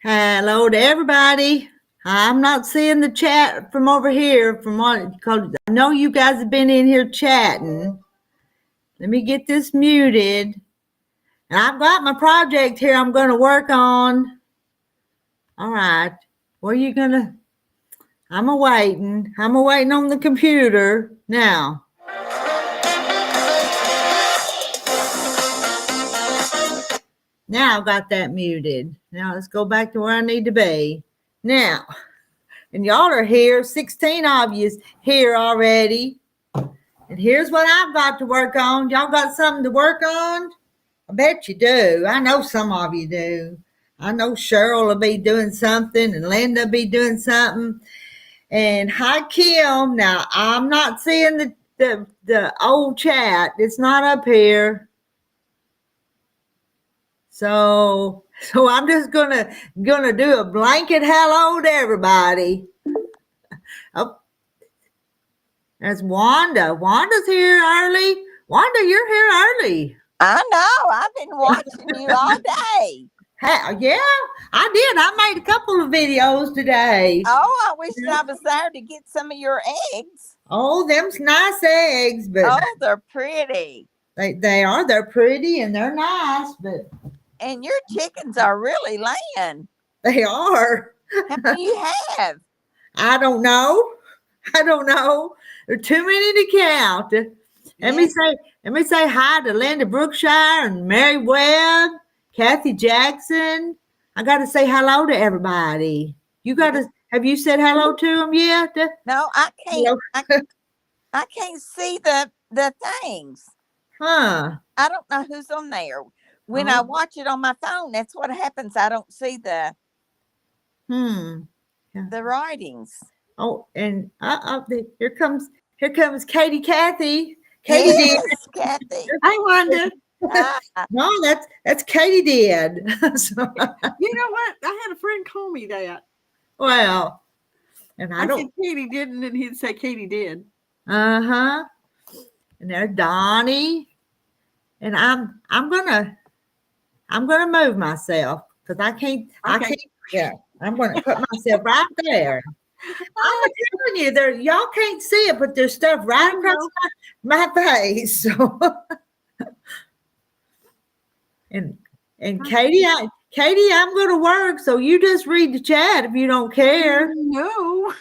Hello to everybody. I'm not seeing the chat from over here from what because I know you guys have been in here chatting. Let me get this muted. And I've got my project here I'm going to work on. All right. Where are you going to? I'm awaiting. I'm awaiting on the computer now. Now I've got that muted. Now let's go back to where I need to be. Now, and y'all are here, 16 of you here already. And here's what I've got to work on. Y'all got something to work on? I bet you do. I know some of you do. I know Cheryl will be doing something and Linda will be doing something. And hi, Kim. Now, I'm not seeing the old chat. It's not up here. So I'm just gonna do a blanket hello to everybody. Oh, there's Wanda. Wanda's here early. Wanda, you're here early. I know. I've been watching you all day. Hey, yeah, I did. I made a couple of videos today. Oh, I wish I was there to get some of your eggs. Oh, them's nice eggs, but oh, they're pretty. They are. They're pretty and they're nice, but and your chickens are really laying. They are. How many you have? I don't know. There are too many to count. Let me say hi to Linda Brookshire and Mary Webb, Kathy Jackson. I got to say hello to everybody. Have you said hello to them yet? No, I can't. I can't see the things. Huh? I don't know who's on there. When I watch it on my phone, that's what happens. I don't see the writings. Oh, and here comes Kathy. Kathy yes, did. Kathy. Hi, Wanda. No, that's Katie did. So, you know what? I had a friend call me that. Well, and I don't. Said Katie didn't, and he'd say Katie did. And there's Donnie, and I'm gonna move myself because I can't. Yeah, I'm gonna put myself right there. I'm telling you, y'all can't see it, but there's stuff right across my face. So. And Katie, I'm going to work, so you just read the chat if you don't care. No.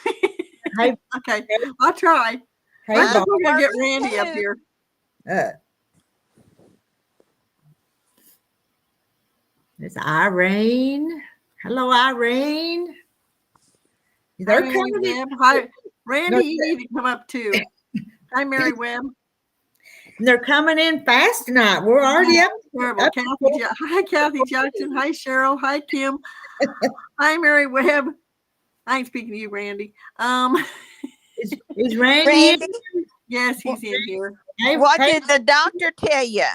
Hey, okay, I'll try. Hey, we're going to get Randy up here. It's Irene. Hello, Irene. They're coming in. Hi, Randy. You need to come up too. Hi, Mary Webb. They're coming in fast tonight. We're already up. Hi, Kathy Jackson. Hi, Cheryl. Hi, Kim. Hi, Mary Webb. I ain't speaking to you, Randy. Is Randy in? Yes, he's in here. What did the doctor tell you?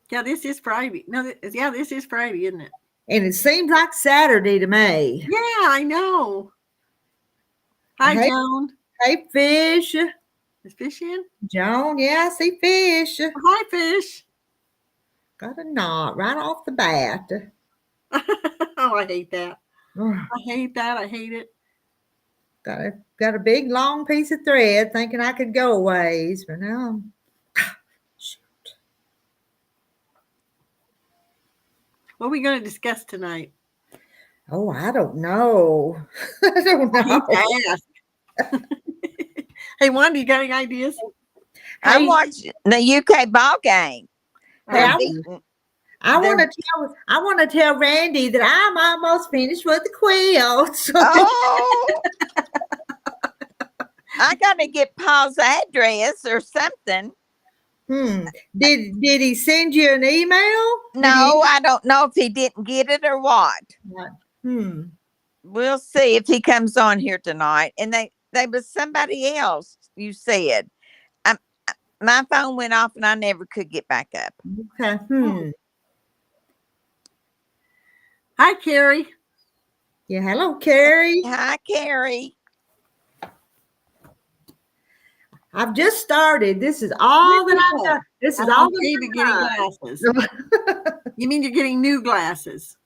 Yeah, this is Friday. No, this is Friday, isn't it? And it seems like Saturday to me. Yeah, I know. Hi, Joan. Hey, Fish. Is Fish in? Joan, yeah, I see Fish. Hi, Fish. Got a knot right off the bat. Oh, I hate that. I hate that. I hate it. Got a big long piece of thread thinking I could go a ways, but now shoot. What are we going to discuss tonight? Oh, I don't know. I don't know. Hey, Wanda, you got any ideas? I'm watching the UK ball game. Hey, I want to tell Randy that I'm almost finished with the quilt. So. Oh, I got to get Paul's address or something. Did he send you an email? No, I don't know if he didn't get it or what. We'll see if he comes on here tonight. And they was somebody else. You said, my phone went off and I never could get back up. Okay. Hi, Carrie. Yeah, hello, Carrie. Hi, Carrie. I've just started. This is all that I've done. This is all David getting that glasses. You mean you're getting new glasses?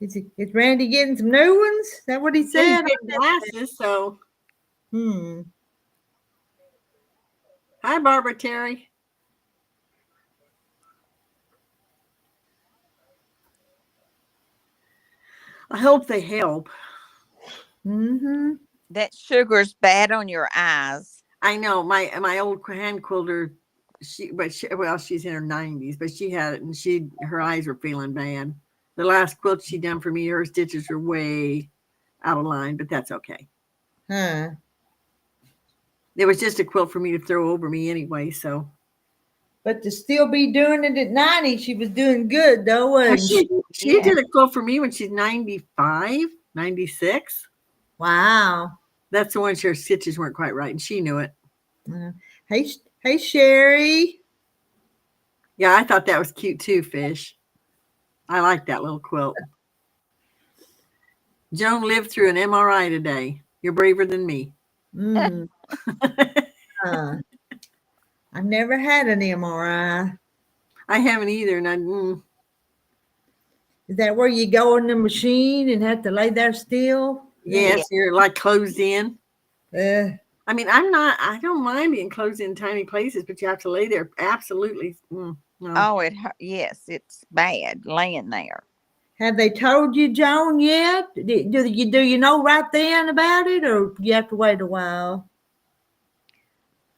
Is Randy getting some new ones? Is that what he said? He's getting glasses, so. Hi, Barbara Terry. I hope they help. That sugar's bad on your eyes. I know my old hand quilter. She's in her 90s, but she had it, and her eyes were feeling bad. The last quilt she done for me, her stitches were way out of line, but that's okay. Huh. It was just a quilt for me to throw over me anyway, so. But to still be doing it at 90, she was doing good, though, wasn't she? She did a quilt for me when she's 95, 96. Wow. That's the one her stitches weren't quite right, and she knew it. Hey, Sherry. Yeah, I thought that was cute too, Fish. I like that little quilt. Joan lived through an MRI today. You're braver than me. I've never had an MRI. I haven't either. And Is that where you go in the machine and have to lay there still? Yes, you're like closed in. I mean, I don't mind being closed in tiny places, but you have to lay there absolutely. No. Oh, yes, it's bad laying there. Have they told you, Joan, yet? Do you know right then about it, or you have to wait a while?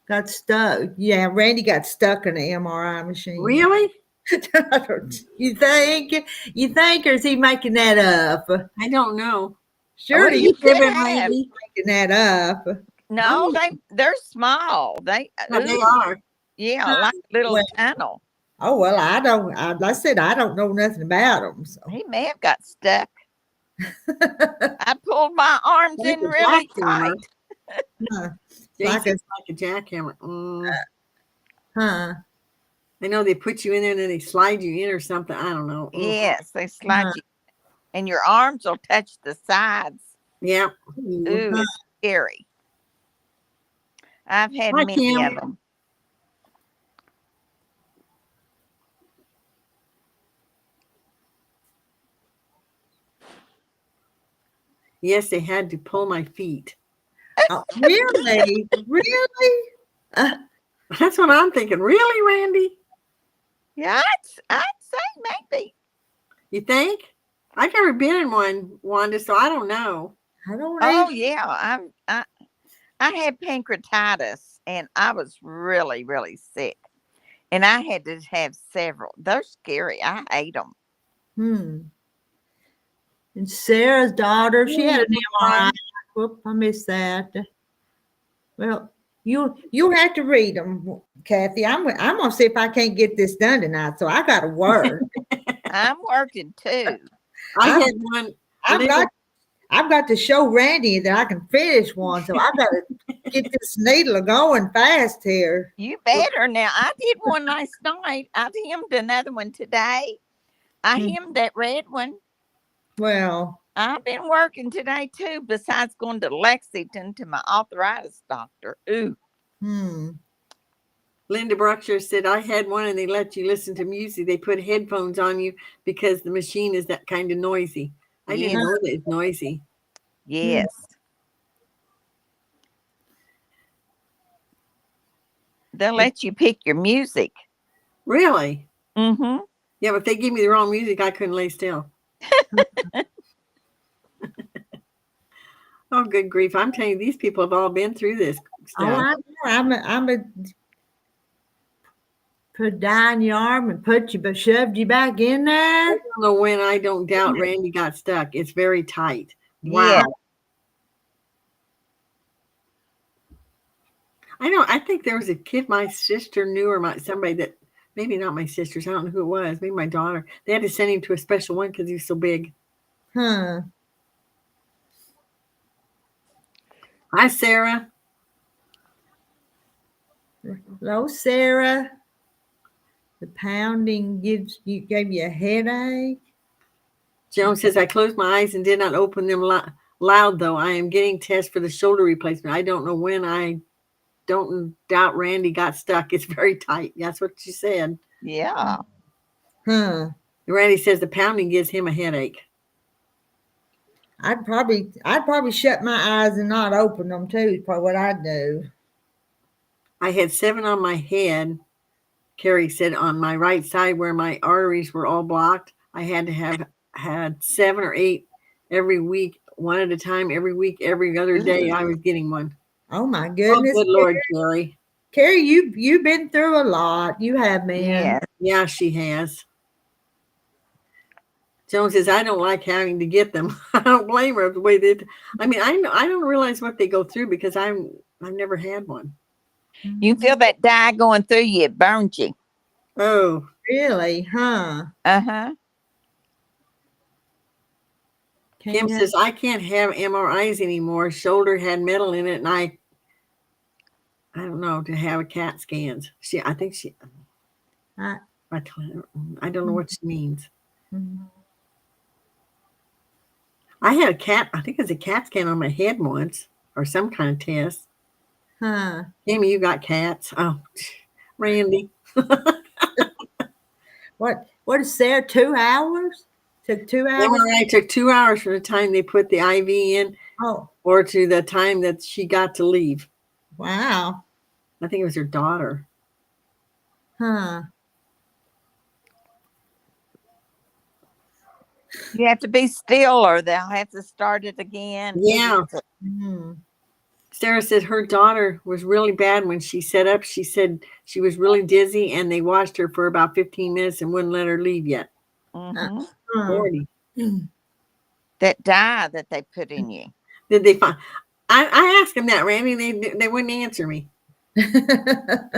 Got stuck. Yeah, Randy got stuck in the MRI machine. Really? You think, or is he making that up? I don't know. Sure, you could have making that up. No, they're small. They are. Yeah, like a little tunnel. Oh, well, I said I don't know nothing about them. So. He may have got stuck. I pulled my arms in really tight. Like a jackhammer. I know they put you in there and then they slide you in or something. I don't know. Yes, they slide you. And your arms will touch the sides. Yeah. Ooh, it's scary. I've had many of them. Yes, they had to pull my feet. Oh, really? Really? That's what I'm thinking. Really, Randy? Yeah, I'd say maybe. You think? I've never been in one, Wanda, so I don't know. I don't know. Oh, yeah. I had pancreatitis, and I was really, really sick. And I had to have several. They're scary. I hate them. And Sarah's daughter, she had an MRI. Whoop, I missed that. Well, you have to read them, Kathy. I'm gonna see if I can't get this done tonight. So I got to work. I'm working too. I had one. I've got to show Randy that I can finish one. So I got to get this needle going fast here. You better. Now, I did one last night. I hemmed another one today. I hemmed that red one. Well, I've been working today too, besides going to Lexington to my arthritis doctor. Ooh. Linda Brookshire said, I had one and they let you listen to music. They put headphones on you because the machine is that kind of noisy. I didn't know that it's noisy. Yes. They'll let you pick your music. Really? Mm-hmm. Yeah, but if they give me the wrong music, I couldn't lay still. Oh, good grief. I'm telling you, these people have all been through this stuff. Oh, I'm a put down your arm and shoved you back in there. I don't know when. I don't doubt Randy got stuck. It's very tight. Wow. Yeah. I know. I think there was a kid my sister knew, or somebody that, maybe not my sisters. I don't know who it was. Maybe my daughter. They had to send him to a special one because he was so big. Hi, Sarah. Hello, Sarah. The pounding gave you a headache. Joan says, I closed my eyes and did not open them loud, though. I am getting tests for the shoulder replacement. I don't know when. I don't doubt Randy got stuck. It's very tight. That's what she said. Yeah. Huh. Randy says the pounding gives him a headache. I'd probably shut my eyes and not open them too. Is probably what I'd do. I had 7 on my head. Carrie said on my right side where my arteries were all blocked. I had to have had 7 or 8 every week, one at a time, every week, every other day. I was getting one. Oh my Oh, goodness, good Lord, Carrie. Carrie, you've been through a lot. You have, man. Yeah. Yeah, she has. Joan says, I don't like having to get them. I don't blame her the way they. I mean, I don't realize what they go through because I've never had one. You feel that dye going through you, it burns you. Oh, Really, huh? Uh-huh. Kim says, I can't have MRIs anymore. Shoulder had metal in it, and I don't know, to have a CAT scans. I don't know what she means. I had a cat, I think it's a CAT scan on my head once, or some kind of test. Huh. Amy, you got cats. Oh, Randy. What is there? 2 hours? Took 2 hours? MRI took 2 hours from the time they put the IV in or to the time that she got to leave. Wow. I think it was her daughter. Huh. You have to be still or they'll have to start it again. Yeah. Mm. Sarah said her daughter was really bad when she set up. She said she was really dizzy and they watched her for about 15 minutes and wouldn't let her leave yet. Mm-hmm. That dye that they put in you. Did they find? I asked them that, Randy. They wouldn't answer me. It's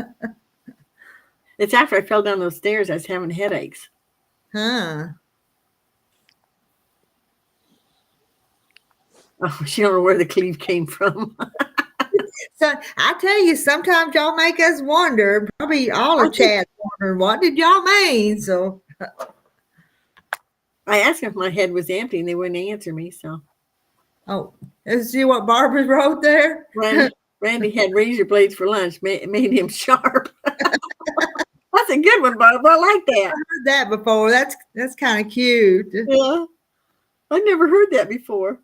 after I fell down those stairs. I was having headaches. Huh. Oh, she don't know where the cleave came from. So I tell you, sometimes y'all make us wonder. Probably all of Chad's wondering, what did y'all mean? So I asked them if my head was empty, and they wouldn't answer me. So, let's see what Barbara wrote there. Randy had razor blades for lunch. Made him sharp. That's a good one, Barbara. I like that. I heard that before. That's kind of cute. Yeah, I never heard that before.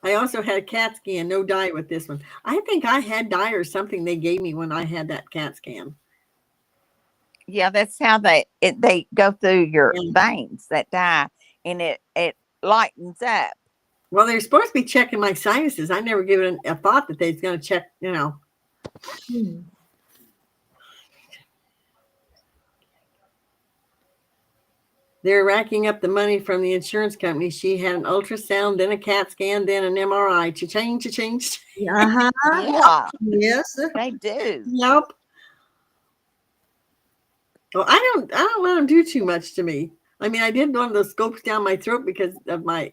I also had a CAT scan, no dye with this one. I think I had dye or something they gave me when I had that CAT scan. Yeah, that's how they go through your veins, that dye, and it lightens up. Well, they're supposed to be checking my sinuses. I never given a thought that they're going to check, They're racking up the money from the insurance company. She had an ultrasound, then a CAT scan, then an MRI. Cha-ching, cha-ching. Uh-huh. Yeah. Yes. They do. Yep. Well, I don't let them do too much to me. I mean, I did one of those scopes down my throat because of my.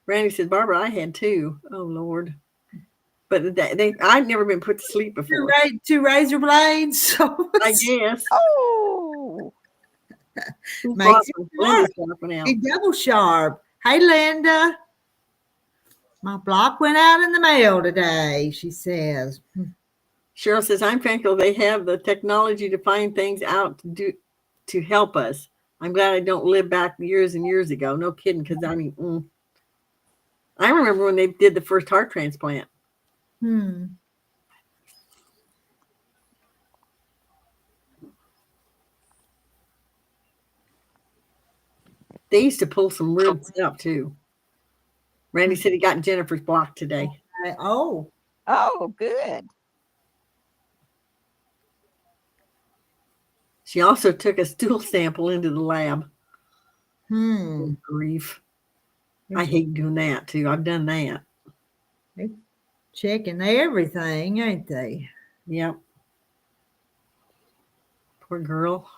Randy said, Barbara, I had 2. Oh Lord. But I'd never been put to sleep before. 2 razor blades. So I guess. Oh. Makes it double sharp. Hey, Linda. My block went out in the mail today, she says. Cheryl says, I'm thankful they have the technology to find things out to help us. I'm glad I don't live back years and years ago. No kidding, because I mean, I remember when they did the first heart transplant. They used to pull some weird stuff too. Randy said he got Jennifer's block today. Oh, Good. She also took a stool sample into the lab. Good grief. I hate doing that too. I've done that. They're checking everything, ain't they? Yep. Poor girl.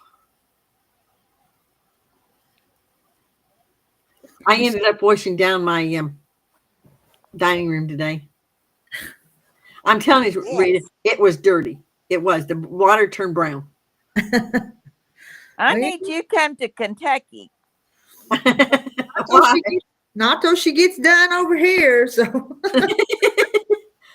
I ended up washing down my dining room today. I'm telling you, Rita, it was dirty. It was. The water turned brown. I Well, need you to come to Kentucky. Why? not till she gets done over here. So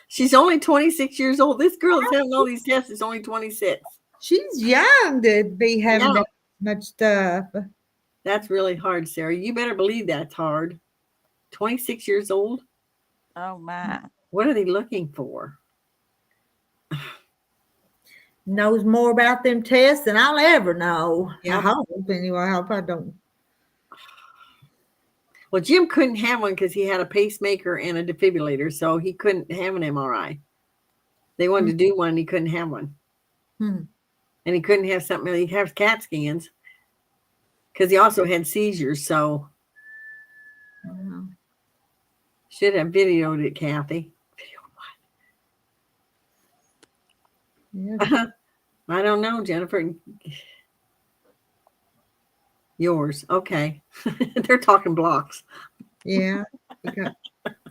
She's only 26 years old. This girl is having all these tests is only 26. she's young to be having Yeah. that much stuff. That's really hard, Sarah. You better believe that's hard. 26 years old? Oh my. What are they looking for? Knows more about them tests than I'll ever know. I Yep. hope anyway. I hope I don't. Well, Jim couldn't have one because he had a pacemaker and a defibrillator, so he couldn't have an MRI. They wanted to do one, he couldn't have one. Hmm. And he couldn't have something, he'd have CAT scans because he also had seizures, so Yeah. should have videoed it, Kathy. Yeah. I don't know, Jennifer. Yours. Okay. They're talking blocks. Yeah. You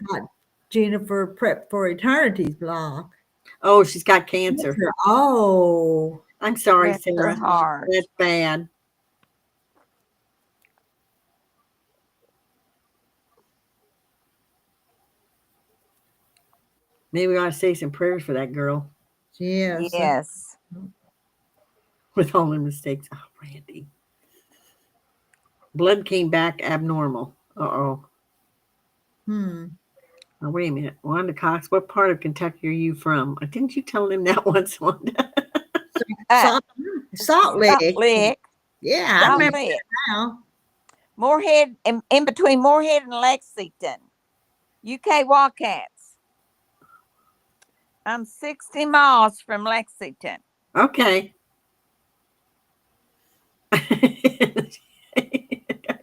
got Jennifer prep for eternity's block. Oh, she's got cancer. Oh. I'm sorry, That's so Sarah. hard. That's bad. Maybe we ought to say some prayers for that girl Yes. Yes. with all the mistakes. Oh, Randy. Blood came back abnormal. Uh-oh. Hmm. Oh, wait a minute. Wanda Cox, what part of Kentucky are you from? Didn't you tell them that once, Wanda? Salt Lake. Salt Lick. Yeah, I Salt remember Lick. now. Moorhead, in between Moorhead and Lexington. UK Wildcats. I'm 60 miles from Lexington. Okay.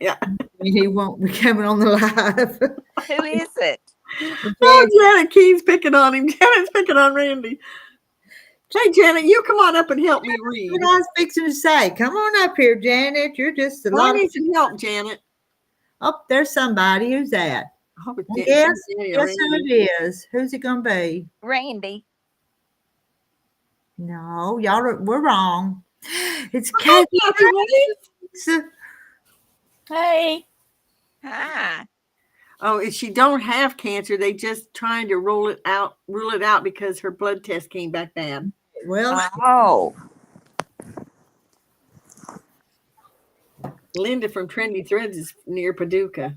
Yeah. He won't be coming on the live. Who is it? Oh, Janet Keys picking on him. Janet's picking on Randy. Hey, Janet, you come on up and help me read. What I was fixing to say. Come on up here, Janet. You're just a Well, I lot of. need some help, Janet. Oh, there's somebody. Who's that? I hope it's Yes. Janet or Guess who Randy. it is? Who's it gonna be? Randy. No, we're wrong. It's Hi, Kathy. Kathy Grace. Hey, Hi. Oh, if she don't have cancer, they just trying to rule it out because her blood test came back bad. Well, Oh. Linda from Trendy Threads is near Paducah.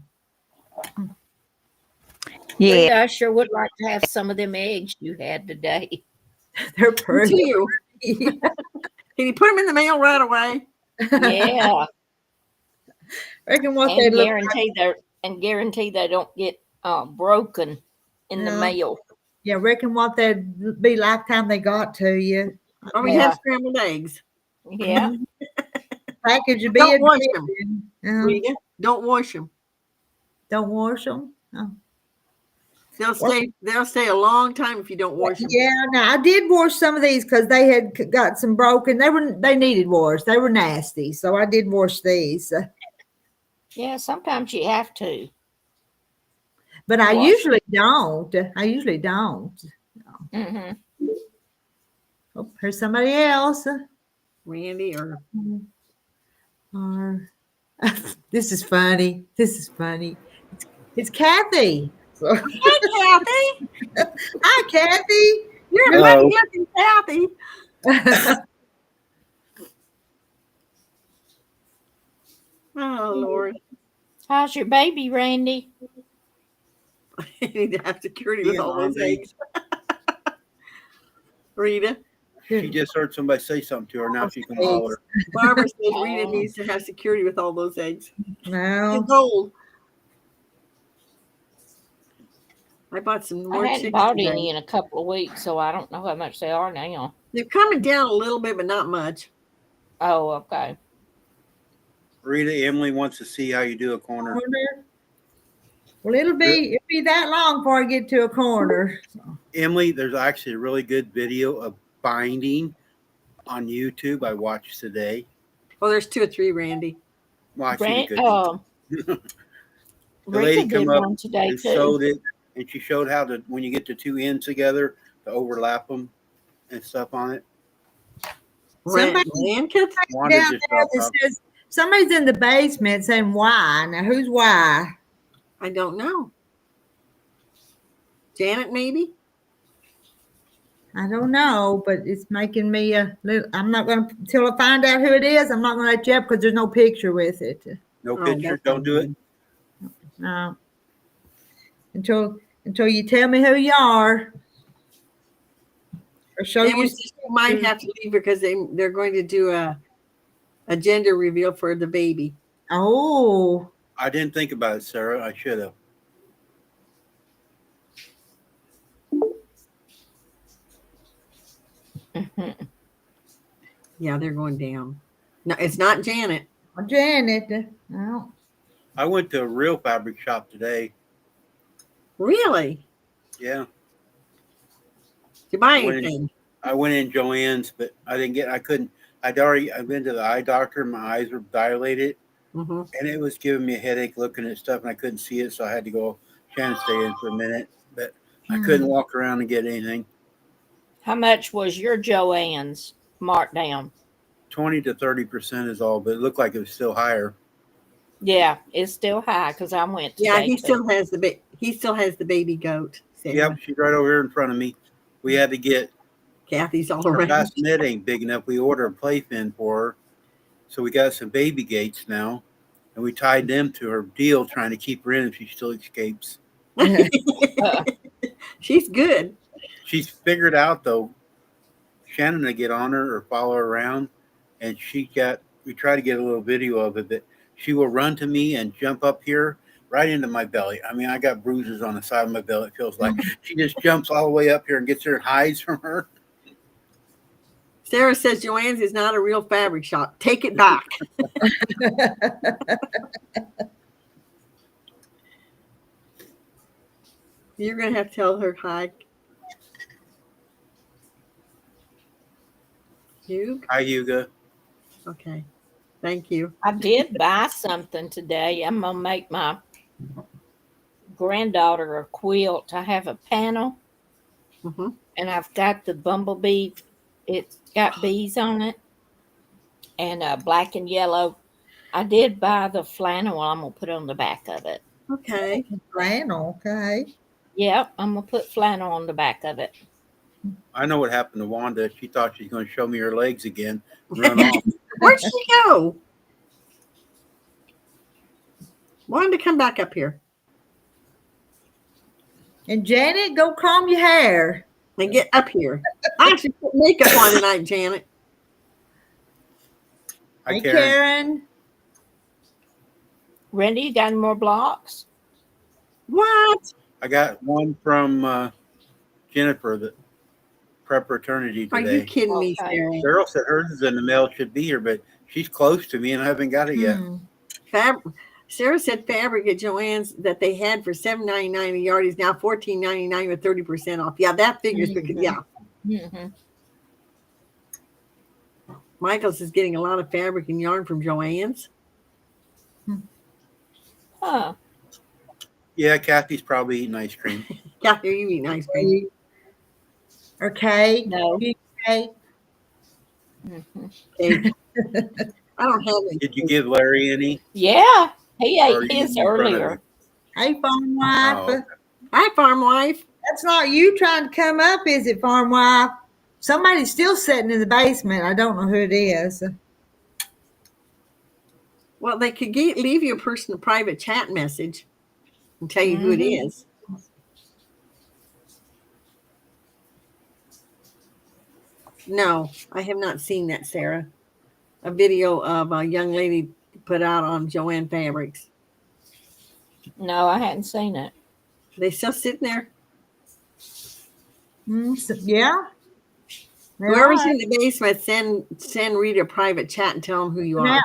Yeah. Rita, I sure would like to have some of them eggs you had today. they're Me pretty. too. Can you put them in the mail right away? Yeah, Reckon what they and look. guarantee they don't get broken in the No. mail. Yeah, reckon what they'd be like time they got to you. Oh, we Yeah. have scrambled eggs. Yeah, Package would be Don't a wash dipping. Rita, don't wash them. Don't wash them. Oh. They'll stay a long time if you don't wash them. Yeah, now I did wash some of these because they had got some broken. They needed wash. They were nasty, so I did wash these. yeah. Sometimes you have to. But I Wash usually don't. I usually don't. Hmm. Oh, here's somebody else. Randy or Or this is funny. This is funny. It's Kathy. So, Hi, Kathy. hi, Kathy. You're a funny looking Kathy. Oh Lord. How's your baby, Randy? You need to have security with Yeah, all those Randy. eggs. Rita. She just heard somebody say something to her. Now she can holler. Barbara says Rita needs to have security with all those eggs. No. It's old. I bought some more I hadn't chicks bought today. any in a couple of weeks, so I don't know how much they are now. They're coming down a little bit, but not much. Oh, okay. Rita, Emily wants to see how you do a corner. Well, it'll be that long before I get to a corner. Emily, there's actually a really good video of binding on YouTube I watched today. Well, there's 2 or 3, Randy. Well, I see the good Rita lady did come up one today and too. showed it, and she showed how to, when you get the 2 ends together, to overlap them and stuff on it. Somebody Blanket? Wanda down just there dropped that off. says somebody's in the basement saying why. Now who's why? I don't know. Janet, maybe? I don't know, but it's making me a little. I'm not gonna until I find out who it is. I'm not gonna let you up because there's no picture with it. No Oh, picture. that's Don't not do it. good. No, until you tell me who you are or show And you. we just might have to leave because they're going to do a gender reveal for the baby. Oh, I didn't think about it, Sarah. I should have. Yeah, they're going down. No, it's not Janet. Janet. No. I went to a real fabric shop today. Really? Yeah. Did you buy I went in- anything? I went in Joann's, but I couldn't. I've been to the eye doctor. My eyes were dilated, Mm-hmm. and it was giving me a headache looking at stuff, and I couldn't see it, so I had to go. Shannon stay in for a minute, but I couldn't walk around and get anything. How much was your Joann's markdown? 20 to 30% is all, but it looked like it was still higher. Yeah, it's still high because I went today. Yeah, he too. still has the baby goat. Sarah. Yep, she's right over here in front of me. We had to get Kathy's all her around. bassinet ain't big enough. We ordered a playpen for her, so we got some baby gates now, and we tied them to her deal, trying to keep her in if she still escapes. She's good. She's figured out though. Shannon to get on her or follow her around, and we try to get a little video of it, but she will run to me and jump up here right into my belly. I mean, I got bruises on the side of my belly. It feels like she just jumps all the way up here and gets her and hides from her. Sarah says Joann's is not a real fabric shop. Take it back. You're going to have to tell her hi. Hugh? Hi, Hugo. Okay. Thank you. I did buy something today. I'm gonna make my granddaughter a quilt. I have a panel, Mm-hmm. and I've got the bumblebee. It's got bees on it, and black and yellow. I did buy the flannel. I'm gonna put on the back of it. Okay. Flannel, okay. Yep, I'm gonna put flannel on the back of it. I know what happened to Wanda. She thought she was going to show me her legs again. Run off. Where'd she go? Wanted to come back up here And Janet, go comb your hair. and get up here. I actually put makeup on tonight, Janet. Hi, Hey, Karen. Karen. Randy, you got any more blocks? What? I got one from Jennifer, the prep fraternity Are you today. kidding me, Okay. Sarah? Cheryl said hers is in the mail, should be here, but she's close to me and I haven't got it yet. Sarah said fabric at Joann's that they had for $7.99 a yard is now $14.99 with 30% off. Yeah, that figures because Mm-hmm. Michael's is getting a lot of fabric and yarn from Joann's. Huh. Yeah, Kathy's probably eating ice cream. Kathy, you eating ice cream? Okay. No. Okay. Mm-hmm. Cake. I don't have any. Did you give Larry any? Yeah, he Or are ate you his in front of earlier. him? Hey, farm wife. Oh, okay. Hi, farm wife. That's not you trying to come up, is it, farm wife? Somebody's still sitting in the basement. I don't know who it is. Well, they could leave you a personal private chat message and tell you who it Mhm. is. No, I have not seen that, Sarah. A video of a young lady put out on Joann Fabrics. No, I hadn't seen it. They still sitting there. Yeah. They Whoever's are. in the basement, send Rita a private chat and tell them who you are.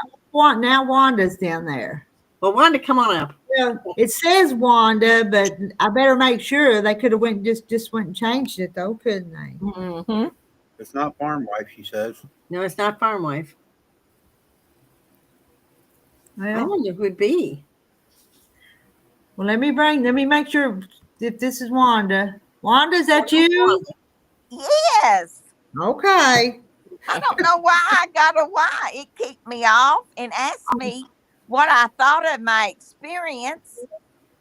Now Wanda's down there. Well, Wanda, come on up. Well, it says Wanda, but I better make sure. They could have just went and changed it though, couldn't they? Mm-hmm. It's not farm wife, she says. No, it's not farm wife. I Well, wonder who it'd be. let me make sure if this is Wanda. Wanda, is that you? Yes. Okay. I don't know why I got a why. It kicked me off and asked me what I thought of my experience,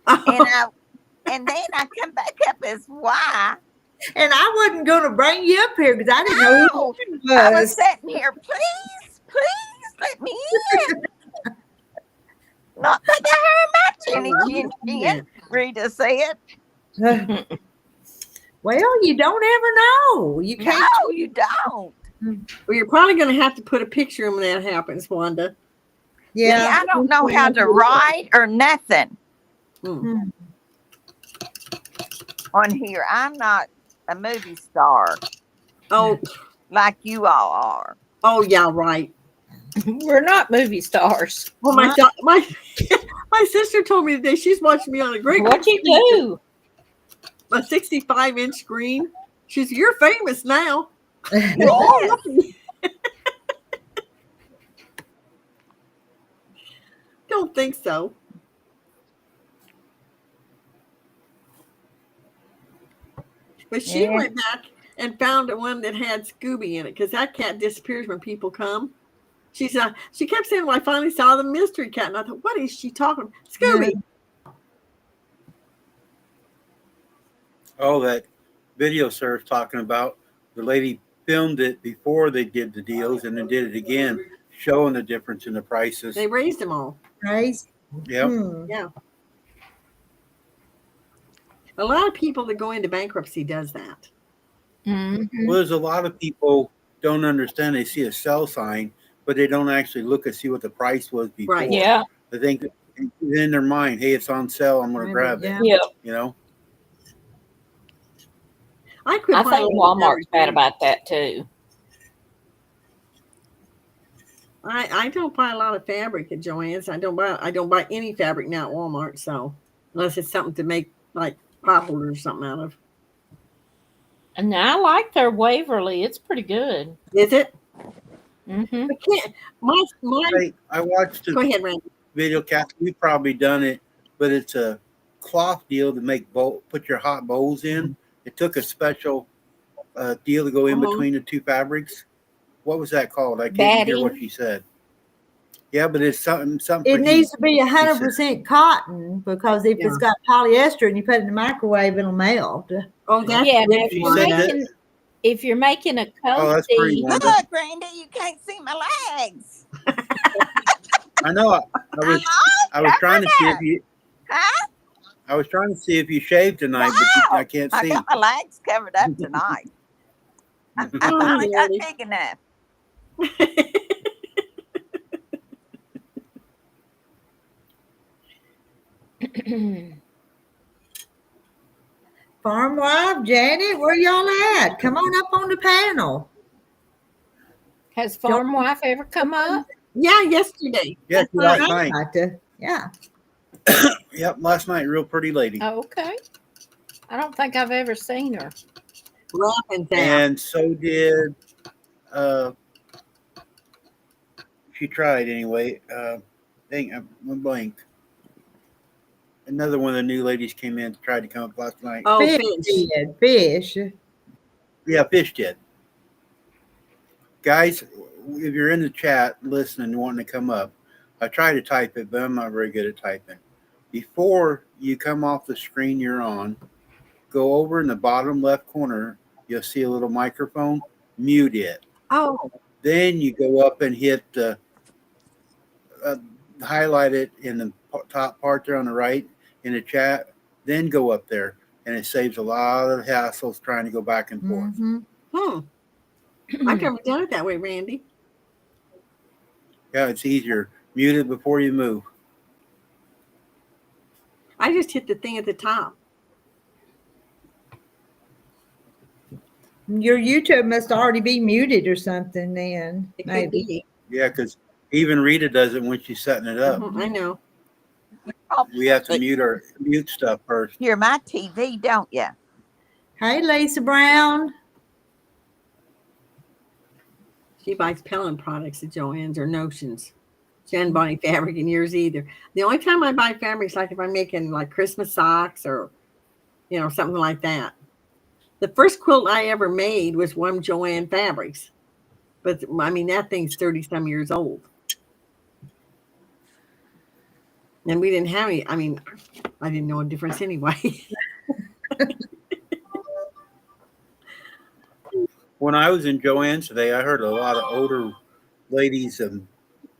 and then I come back up as why. And I wasn't going to bring you up here because I didn't know No, who it I was was. sitting here, please let me in. Not that I heard much any chin, Rita said. Well, you don't ever know. You can't. No, you don't. Well, you're probably going to have to put a picture in when that happens, Wanda. See, Yeah. I don't know how to write or nothing Hmm. on here. I'm not a movie star Oh, like you all are. oh, yeah, right. We're not movie stars. Well, my my sister told me today she's watching me on a great What you do? a 65-inch screen. She's you're famous now. Yes. Don't think so. But she Yeah. went back and found one that had Scooby in it because that cat disappears when people come. She kept saying, "Well, I finally saw the mystery cat," and I thought, "What is she talking about? Scooby?" Oh, that video Sir's talking about, the lady filmed it before they did the deals and then did it again, showing the difference in the prices. They raised them all. Right? Yep. Yeah. A lot of people that go into bankruptcy does that. Mm-hmm. Well, there's a lot of people don't understand. They see a sell sign, but they don't actually look and see what the price was before. Right. Yeah. They think in their mind, hey, it's on sale. I'm going to grab it. Yeah. You know? I quit. I buying think a lot of Walmart's bad fabric. about that too. I don't buy a lot of fabric at Joann's. I don't buy any fabric now at Walmart. So unless it's something to make like pot holders or something out of. And I like their Waverly. It's pretty good. Is it? Mm-hmm. I can't. My. I watched Go a ahead, Randy. video, Kathy. You've probably done it, but it's a cloth deal to make put your hot bowls in. It took a special deal to go in between the two fabrics. What was that called? I can't hear what Batting. she said. Yeah, but it's something It for needs heat. to be 100% cotton because if it's got polyester and you put it in the microwave, it'll melt. Oh, that's Yeah. Now, good if one. you're if you're making a Oh, that's pretty cozy, wonderful. Look, Randy, you can't see my legs. I know. I was trying to see if you. Huh? I was trying to see if you shaved tonight, but I can't I see. got my legs covered up tonight. I finally got big enough. Farm wife, Janet, where y'all at? Come on up on the panel. has Farm Wife ever come up? Yeah, yesterday. Yes, last night. Yeah. Yep, last night. Real pretty lady. Oh, okay. I don't think I've ever seen her. Laughing down. And so did. She tried anyway. Dang, I'm blank. Another one of the new ladies came in, tried to come up last night. Oh, Fish fish. did. Fish. Yeah, Fish did. Guys, if you're in the chat listening and wanting to come up, I try to type it, but I'm not very good at typing. Before you come off the screen you're on, go over in the bottom left corner. You'll see a little microphone. Mute it. Oh, Then you go up and hit the highlight it in the top part there on the right in the chat. Then go up there, and it saves a lot of hassles trying to go back and forth. I've never done it that way, Randy. Yeah, it's easier. Mute it before you move. I just hit the thing at the top. Your YouTube must already be muted or something then. It could Maybe. be. Yeah, because even Rita does it when she's setting it up. I know. We have to mute stuff first. You're my TV, don't you? Hey, Lisa Brown. She buys Pellin products at Joann's or Notions. She hadn't bought any fabric in years either. The only time I buy fabric is like if I'm making like Christmas socks or, something like that. The first quilt I ever made was one Joann Fabrics. But I mean, that thing's 30 some years old. And we didn't have any. I mean, I didn't know a difference anyway. When I was in Joanne's today, I heard a lot of older ladies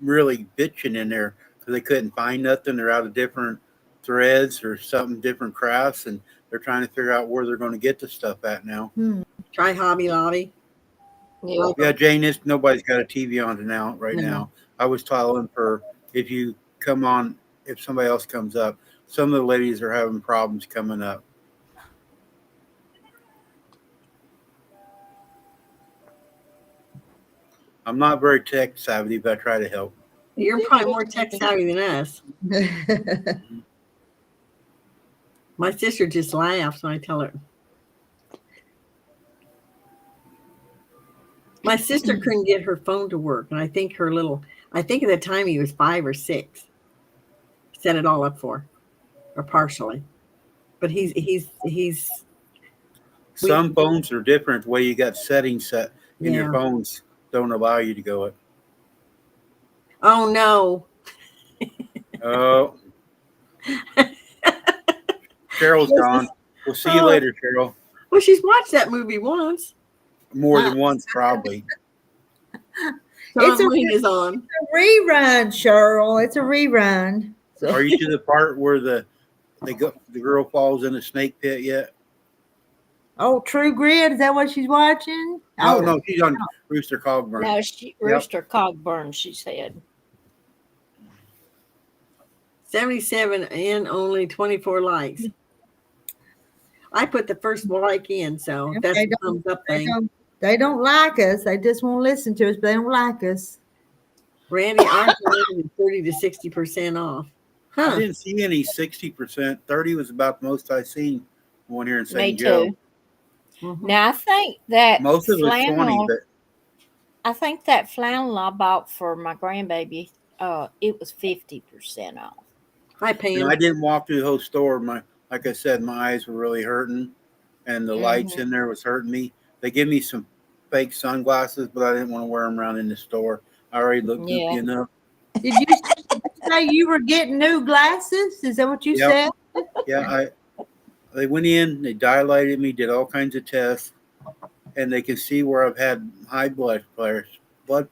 really bitching in there because they couldn't find nothing. They're out of different threads or something, different crafts, and they're trying to figure out where they're going to get the stuff at now. Try Hobby Lobby. Yeah. Yeah, Jane, nobody's got a TV on now right No. now. I was telling her if you come on, if somebody else comes up, some of the ladies are having problems coming up. I'm not very tech savvy, but I try to help. You're probably more tech savvy than us. My sister just laughs when I tell her. My sister couldn't get her phone to work, and I think at the time he was 5 or 6. Set it all up for, or partially. But Some phones are different. The way you got settings set in your Yeah. phones don't allow you to go it. Oh no. Oh, Cheryl's gone. We'll see you later, Cheryl. Well, she's watched that movie once. More than once, probably. John It's a- Wayne is on. Rerun, Cheryl. It's a rerun. So, Are you to the part where the girl falls in a snake pit yet? oh, True Grit. Is that what she's watching? No, Oh, no, she's on Rooster Cogburn. No, Rooster Cogburn, she said. 77 and only 24 likes. I put the first like in, so that's They a thumbs up thing. They don't like us. They just won't listen to us, but they don't like us. Randy, ours is 30 to 60% off. I Huh. didn't see any 60%. 30 was about the most I seen one here in Me St. Joe. too. Mhm. Now I think that Most of it was 20, flannel. but I think that flannel I bought for my grandbaby, it was 50% off. Hi, Pam. you know, I didn't walk through the whole store. Like I said, my eyes were really hurting, and the lights in there was hurting me. They give me some fake sunglasses, but I didn't want to wear them around in the store. I already looked goofy Yeah. enough. Did you say you were getting new glasses? Is that what you Yep. said? Yeah, they went in, they dilated me, did all kinds of tests, and they can see where I've had high blood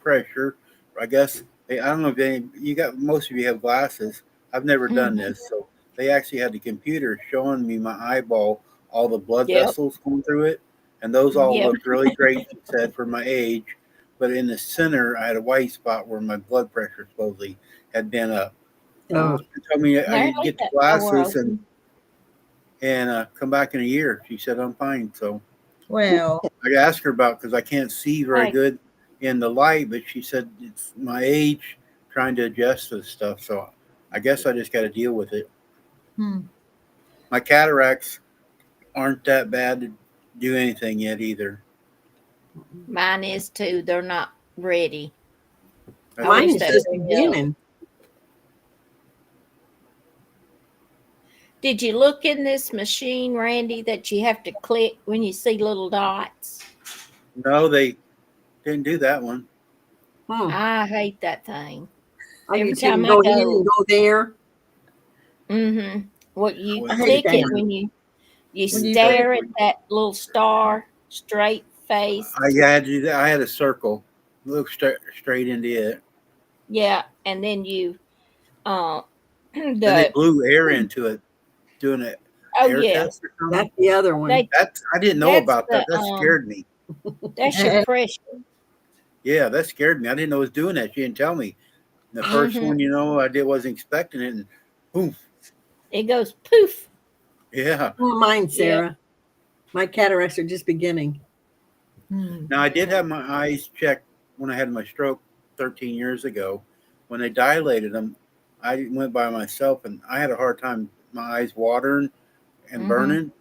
pressure. I guess I don't know if most of you have glasses. I've never done this, so they actually had the computer showing me my eyeball, all the blood Yep. vessels going through it, and those all Yep. looked really great. She said for my age, but in the center I had a white spot where my blood pressure supposedly had been up. Oh. She told me I Mary, could get the that door glasses open. and come back in a year. She said I'm fine. So Well, I asked her about because I can't see very Right. good in the light, but she said it's my age trying to adjust to stuff. So I guess I just got to deal with it. My cataracts aren't that bad to do anything yet either. Mine is too. They're not ready. That's Mine wish is that just was beginning. Did you look in this machine, Randy, that you have to click when you see little dots? No, they didn't do that one. I hate that thing. I Every do too. time I Go here go- and go there. What you I hate click it that. when you When you stare at that little star, straight face. I had to do that. I had a circle, look straight into it, Yeah, and then you and they blew air into it, doing an air yeah. test or something. That's the other one. They I didn't know that's about that. the, That scared me. that's your pressure. Yeah, that scared me. I didn't know it was doing that. She didn't tell me. The first one, wasn't expecting it, and boom. It goes poof. Yeah. Oh, mine, Sarah. My cataracts are just beginning. Now I did have my eyes checked when I had my stroke 13 years ago. When they dilated them, I went by myself, and I had a hard time. My eyes watering and burning.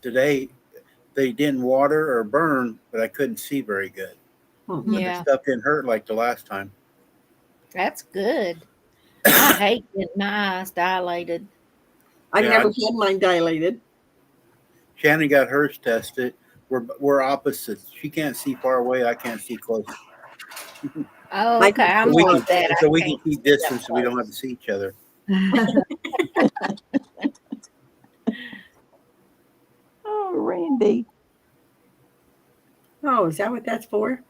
Today, they didn't water or burn, but I couldn't see very good. But Yeah, the stuff didn't hurt like the last time. that's good. I hate getting my eyes dilated. I've Yeah, never had mine dilated. Shannon got hers tested. We're opposites. She can't see far away. I can't see close. Oh, Like okay. I'm we like can, that. so I we can can't keep sit up distance so we don't have to close. see each other. Oh, Randy. Oh, is that what that's for?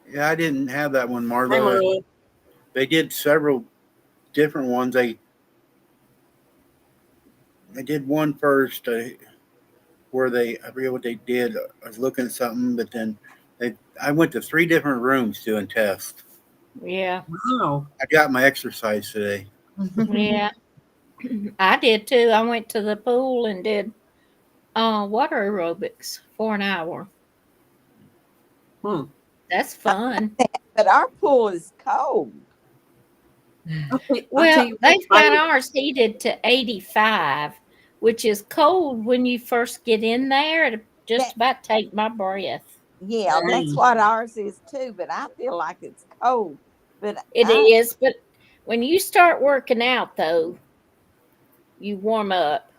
Yeah, I didn't have that one, Hi, Marla. Marla. They did several different ones. They did one first where I forget what they did. I was looking at something, but then I went to 3 different rooms doing tests. Yeah. Wow. I got my exercise today. Yeah. I did too. I went to the pool and did water aerobics for an hour. Hmm. That's I fun. like that, but our pool is cold. I'll tell Well, you what, they've got ours heated to 85, which is cold when you first get in there. It just That about take my breath. yeah, that's dang. what ours is too. But I feel like it's cold. But It I is, but when you start working out, though, you warm up.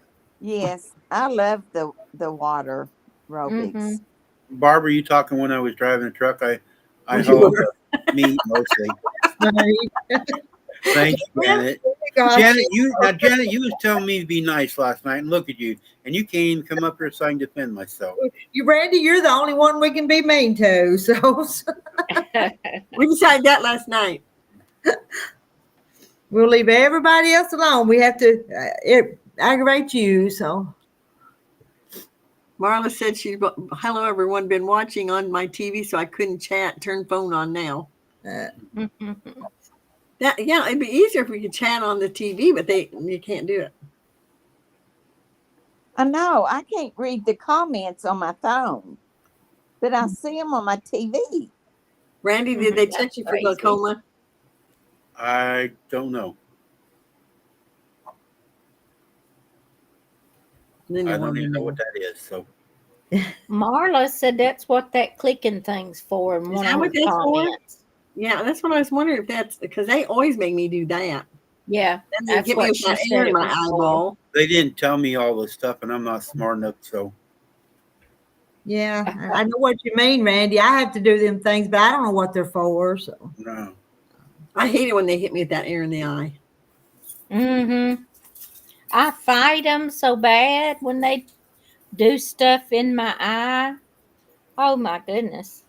yes, I love the water Mm-hmm. aerobics. Barbara, you talking when I was driving the truck? I You hauled were. meat mostly. Right. Thanks, Janet. Gosh, Janet, you was telling me to be nice last night, and look at you, and you can't even come up here so I can defend myself. you, Randy, you're the only one we can be mean to. So We decided that last night. we'll leave everybody else alone. We have to aggravate you. So Marla said hello everyone, been watching on my TV, so I couldn't chat. Turn phone on now. Yeah, it'd be easier if we could chat on the TV, but you can't do it. I know I can't read the comments on my phone, but I see them on my TV. Randy, did they That's check you for crazy. glaucoma? I don't know. Then I you don't want to even know know. what that is. So Marla said that's what that clicking thing's for in Is one that of what her that's for? comments. Yeah, that's what I was wondering if that's because they always make me do that. Yeah, Then they that's get me what with she that air said in it my was for. eyeball. they didn't tell me all this stuff, and I'm not smart enough. So yeah, I know what you mean, Randy. I have to do them things, but I don't know what they're for. So no. I hate it when they hit me with that air in the eye. Mm-hmm. I fight them so bad when they do stuff in my eye. Oh my goodness.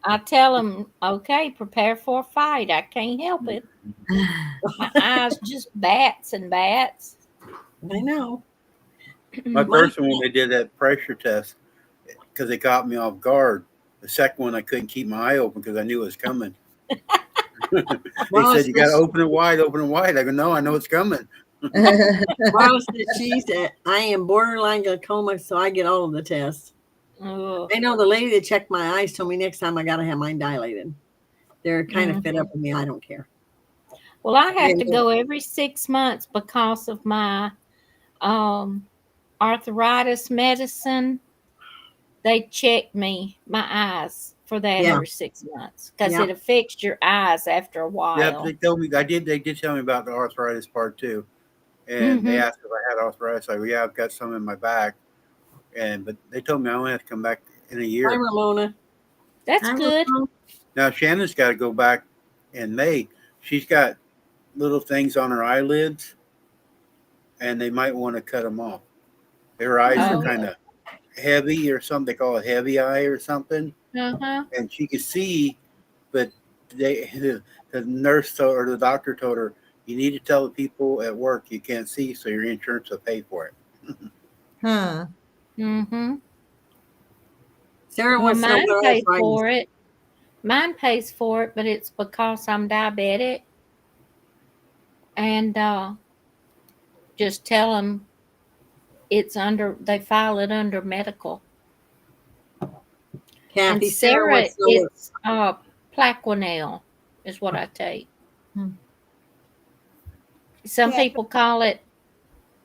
I tell them, okay, prepare for a fight. I can't help it. My eyes just bats and bats. I know. My Mine, first one when they did that pressure test because it caught me off guard. The second one I couldn't keep my eye open because I knew it was coming. They Marla said you got to said, open it wide, open it wide. I go, no, I know it's coming. Marla said she said, I am borderline glaucoma, so I get all of the tests. Ugh. I know the lady that checked my eyes told me next time I got to have mine dilated. They're kind of fed Mhm. up with me. I don't care. Well, I have to And go every 6 months because of my um, arthritis medicine. They check my eyes for that yeah, every 6 months because yeah. it affects your eyes after a Yeah, but while. they told me They did tell me about the arthritis part too. And they Mm-hmm. asked if I had arthritis. I go, yeah, I've got some in my back. But they told me I only have to come back in a Hi, year. Ramona. That's good. Now Shannon's got to go back in May. She's got little things on her eyelids, and they might want to cut them off. Her eyes are Oh, kind of heavy or something. They call it heavy eye or something. uh-huh. And she could see, but the nurse told, or the doctor told her, you need to tell the people at work you can't see, so your insurance will pay for it. huh? Mm-hmm. Sarah Well, wants to know mine what pays arthritis. for it. Mine pays for it, but it's because I'm diabetic. And just tell them they file it under medical. And Kathy, Sarah Sarah, wants to know what. it's Plaquenil is what I take. Hmm. Some Yeah, people call it,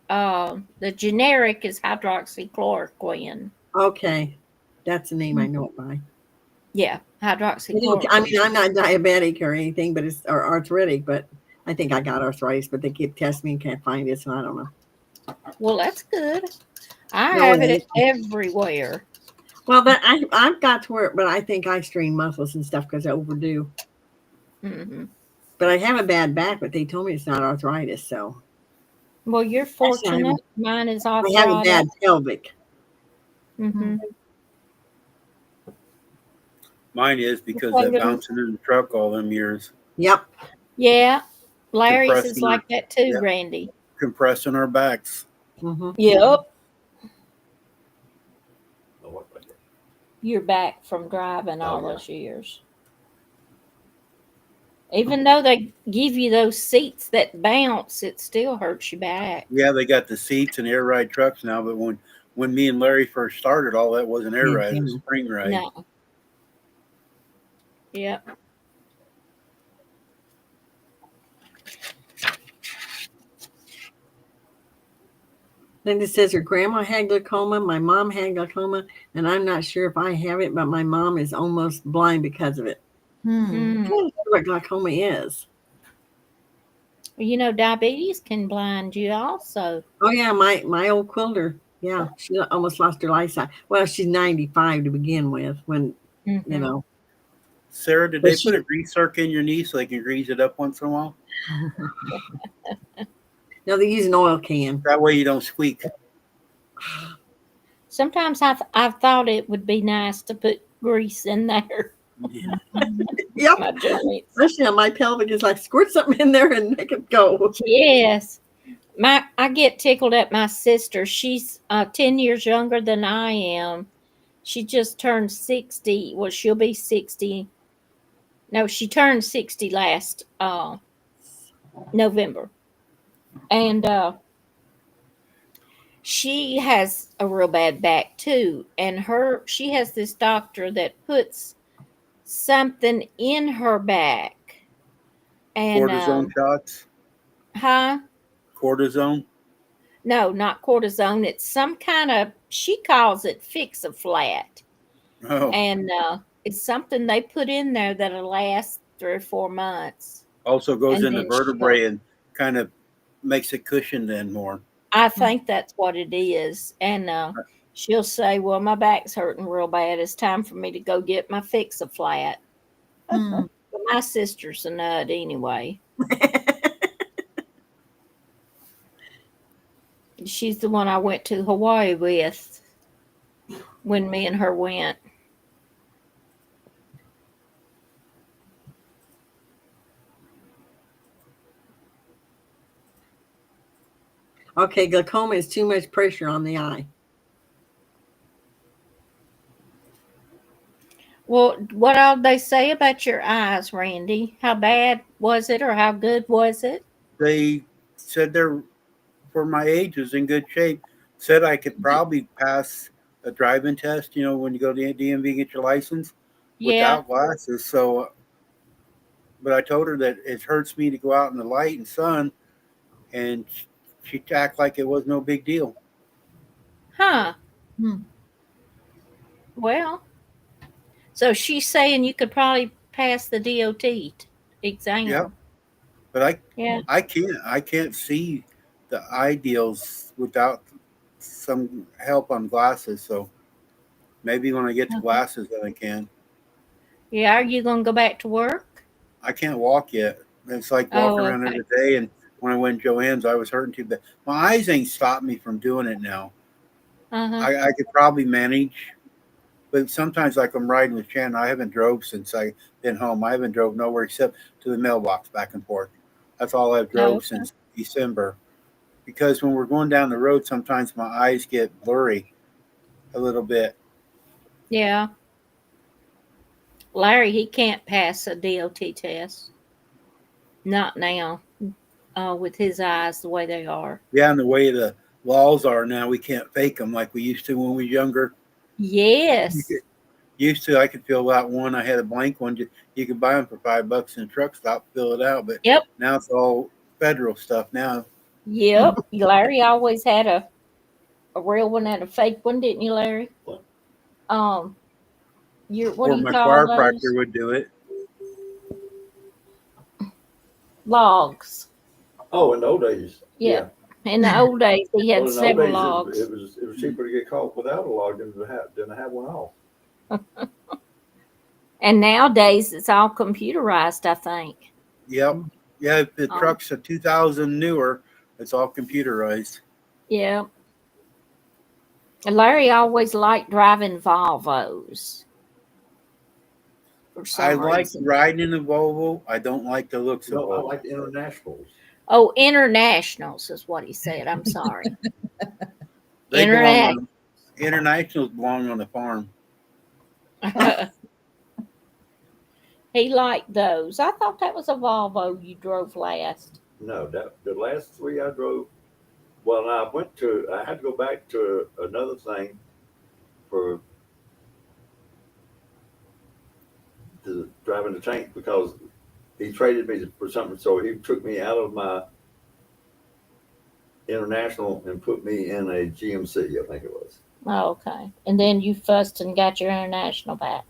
the generic is hydroxychloroquine. Okay, that's the name I know it by. Yeah, I hydroxychloroquine. mean, I'm not diabetic or anything, but or arthritic. But I think I got arthritis. But they keep testing me and can't find it, so I don't know. Well, that's good. I No, have it everywhere. Well, that I've got to where, but I think I strain muscles and stuff because I overdo. Hmm. But I have a bad back, but they told me it's not arthritis, so Well, you're actually fortunate. Mine is I have a arthritis. bad pelvic. Hmm. Mine is because of bouncing in the truck all them years, Yep. Yeah, Larry's is compressing like our, that too, yeah, Randy. compressing our backs. Hmm. Yep. Oh, what was it? You're back from driving all yeah. those years. Even though they give you those seats that bounce, it still hurts your back. Yeah, they got the seats and air ride trucks now, but when me and Larry first started, all that wasn't air ride, it was spring ride. No. Yep. Then it says her grandma had glaucoma, my mom had glaucoma, and I'm not sure if I have it, but my mom is almost blind because of it. Hmm. I'm not sure what glaucoma is. You know, diabetes can blind you also. Oh yeah, my old quilter. Yeah, she almost lost her eyesight. Well, she's 95 to begin with. When you Mhm. know, Sarah, did but they put a grease circ in your knee so they can grease it up once in a while? no, they use an oil can. That way you don't squeak. Sometimes I've thought it would be nice to put grease in there. Yeah. Yep, My joints. especially on my pelvic is like squirt something in there and make it go. Yes. I get tickled at my sister. She's 10 years younger than I am. She just turned 60. Well, she'll be 60. No, she turned 60 last November. And she has a real bad back too. And she has this doctor that puts something in her back. And Cortisone shots? huh? Cortisone? No, not cortisone. It's some kind of, she calls it fix a flat. Oh. And it's something they put in there that'll last 3 or 4 months. Also goes And in the then vertebrae and kind of makes it cushioned then more. I think that's what it is. And she'll say, well, my back's hurting real bad. It's time for me to go get my fix a flat. Hmm. But my sister's a nut anyway. She's the one I went to Hawaii with when me and her went. Okay, glaucoma is too much pressure on the eye. Well, what all they say about your eyes, Randy? How bad was it or how good was it? They said they're, for my age, was in good shape. Said I could probably pass a driving test, when you go to the DMV and get your license Yeah. without glasses. So, but I told her that it hurts me to go out in the light and sun, and she acted like it was no big deal. Huh. Hmm. Well, so she's saying you could probably pass the DOT exam. Yeah, but Yeah. I can't see the ideals without some help on glasses. So maybe when I get to glasses, then I can. Yeah. Are you going to go back to work? I can't walk yet. It's like Oh, walking around okay. every day. And when I went to Joanne's, I was hurting too bad. My eyes ain't stopped me from doing it now. Uh-huh. I could probably manage, but sometimes like I'm riding with Shannon, I haven't drove since I've been home. I haven't drove nowhere except to the mailbox back and forth. That's all I've drove Okay. since December. Because when we're going down the road, sometimes my eyes get blurry a little bit. Yeah. Larry, he can't pass a DOT test. Not now. With his eyes the way they are. Yeah, and the way the laws are now, we can't fake them like we used to when we were younger. Yes. Used to, I could fill out one. I had a blank one. You could buy them for $5 in a truck stop, fill it out. But Yep. now it's all federal stuff now. Yep. Larry always had a real one and a fake one, didn't you, Larry? What? What Or do you my call those? chiropractor would do it. Logs. Oh, in the old days. Yeah. In the old days, he had Well, in the old several days, logs. it was cheaper to get caught without a log than to have one off. And nowadays it's all computerized, I think. Yep. Yeah, if the Oh. truck's a 2000 newer, it's all computerized. Yeah. And Larry always liked driving Volvos. For I some like reason. riding in a Volvo. I don't like the looks of No, I Volvo. like the internationals. Oh, internationals is what he said. I'm sorry. They belong Internet. on internationals belong on the farm. He liked those. I thought that was a Volvo you drove last. No, the last three I drove. Well, I had to go back to another thing for driving the tank because he traded me for something. So he took me out of my international and put me in a GMC, I think it was. Oh, okay. And then you fussed and got your international back.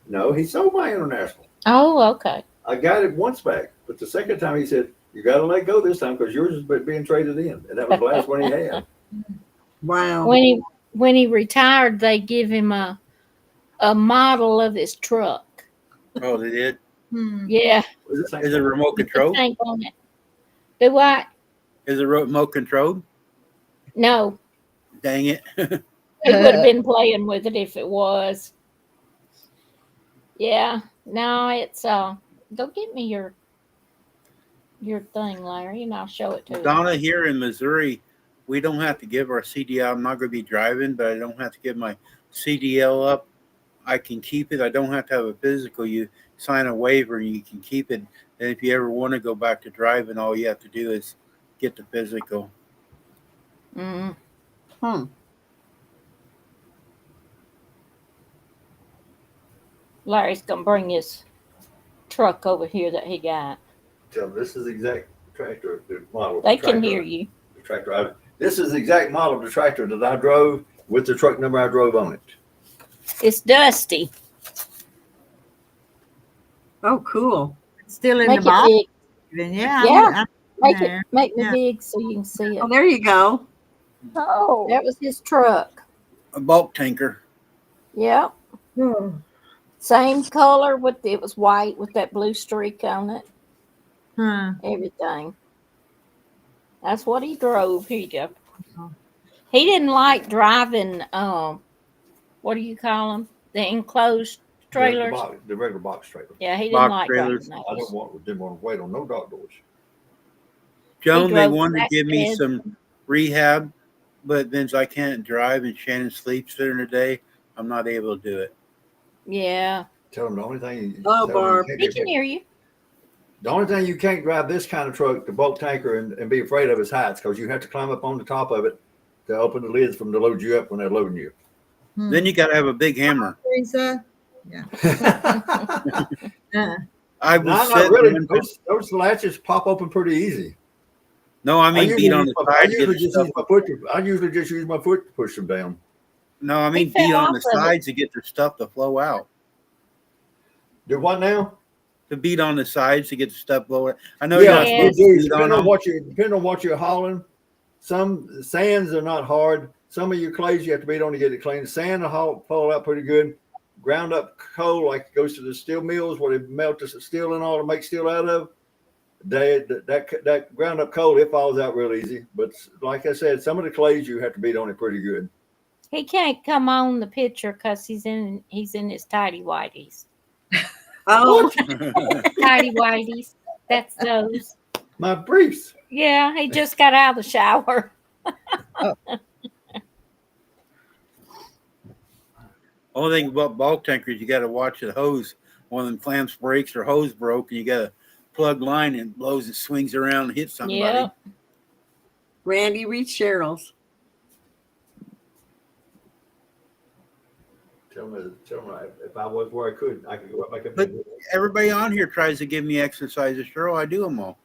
No, he sold my international. Oh, okay. I got it once back, but the second time he said, "You got to let go this time because yours is being traded in," and that was the last one he had. Wow. When he retired, they give him a model of his truck. Oh, they did? Yeah, Was it Is it remote with the control? tank on it. Do what? Is it remote controlled? No, Dang it. he would have been playing with it if it was. Yeah, no, it's go get me your thing, Larry, and I'll show it to you. Donna, here in Missouri, we don't have to give our CDL. I'm not going to be driving, but I don't have to give my CDL up. I can keep it. I don't have to have a physical. You sign a waiver and you can keep it. And if you ever want to go back to driving, all you have to do is get the physical. Mm. Larry's gonna bring his truck over here that he got. Tell them this is the exact tractor, the model. They can hear you. The tractor. This is the exact model of the tractor that I drove with the truck number I drove on it. It's dusty. Oh, cool. Still in Make the it box. big. Even. Yeah. Yeah. Make there. it make me Yeah. big so you can see Oh, it. there you go. Oh, That was his truck. A bulk tanker. Yep. Oh. Same color with it was white with that blue streak on it. Huh. Everything. That's what he drove. Here you go. He didn't like driving what do you call them? The enclosed trailers. The regular box trailer. Yeah, he didn't Box like trailers. driving I those. didn't want to wait on no dog doors. Joan, they drove wanted to give me flatbeds. some rehab, but since I can't drive and Shannon sleeps during the day, I'm not able to do it. Yeah. Tell them the only thing. Oh, Barb. He can hear you. The only thing you can't drive this kind of truck, the bulk tanker, and be afraid of is heights because you have to climb up on the top of it to open the lids from to load you up when they're loading you. Then you got to have a big hammer. Teresa? No, I was not sitting really. one- Those latches pop open pretty easy. No, I mean beat on the side to get the stuff. I usually just use my foot to push them down. No, I mean He fell beat on off the of it. sides to get the stuff to flow out. Do what now? To beat on the sides to get the stuff blow out. I know Yeah, you're not Yeah. supposed to you do. beat on Depending on what you're hauling. Some sands are not hard. Some of your clays you have to beat on to get it clean. Sand will fall out pretty good. Ground up coal, like it goes to the steel mills where they melt the steel and all to make steel out of. That ground up coal, it falls out real easy. But like I said, some of the clays you have to beat on it pretty good. He can't come on the picture because he's in his tidy whities. Oh, Tidy whities. That's those. My briefs. Yeah, he just got out of the shower. Only thing about bulk tankers, you got to watch the hose. One of them clamps breaks or hose broke, and you got to plug line and blows and swings around and hits somebody. Yep. Randy, read Cheryl's. Tell me if I was where I could go up back up. But everybody on here tries to give me exercises. Sure, I do them all.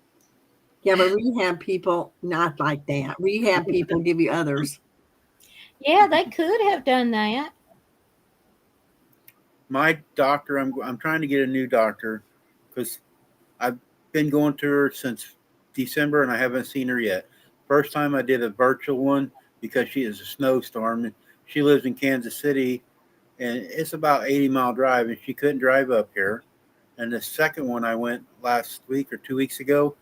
Yeah, but rehab people, not like that. Rehab people give you others. Yeah, they could have done that. My doctor, I'm trying to get a new doctor because I've been going to her since December and I haven't seen her yet. First time I did a virtual one because she is a snowstorm. She lives in Kansas City and it's about 80-mile drive, and she couldn't drive up here. And the second one I went last week or 2 weeks ago,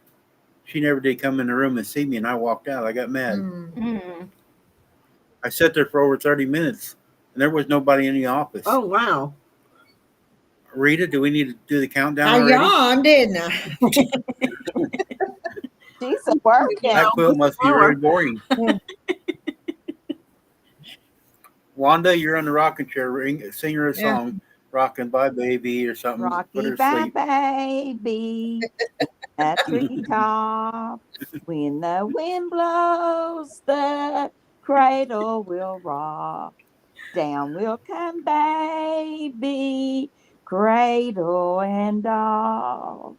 she never did come in the room and see me, and I walked out. I got mad. Mm. I sat there for over 30 minutes, and there was nobody in the office. Oh, wow. Rita, do we need to do the countdown I already? yawned, didn't I? She's a worker. That quilt must be very boring. Wanda, you're on the rocking chair. Sing her a Yeah. song, "Rockin' Bye Baby" or something. Put Rocky her to bye sleep. baby at treetop. When the wind blows, the cradle will rock. Down will come baby, cradle and all.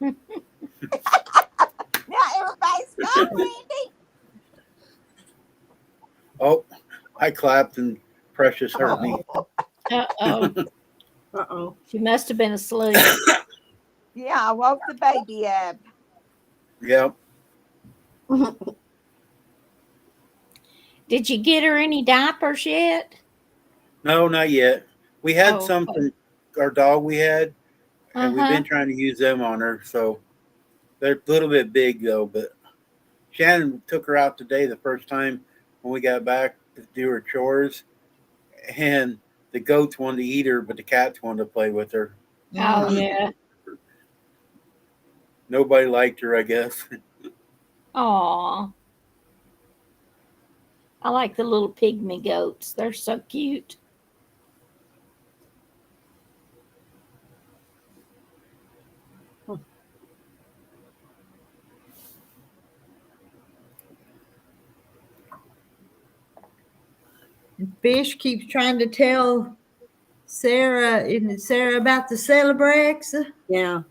Now everybody's gone, Randy. Oh, I clapped and Precious hurt me. Uh-oh. Uh-oh. She must have been asleep. Yeah, I woke the baby up. Yep. Did you get her any diapers yet? No, not yet. We had Oh, some okay. from our dog we had, and we've Uh-huh. been trying to use them on her. So they're a little bit big though. But Shannon took her out today the first time when we got back to do her chores, and the goats wanted to eat her, but the cats wanted to play with her. Oh, yeah. Nobody liked her, I guess. Aw. I like the little pygmy goats. They're so cute. Fish keeps trying to tell Sarah, isn't it Sarah, about the Celebrex? Yeah.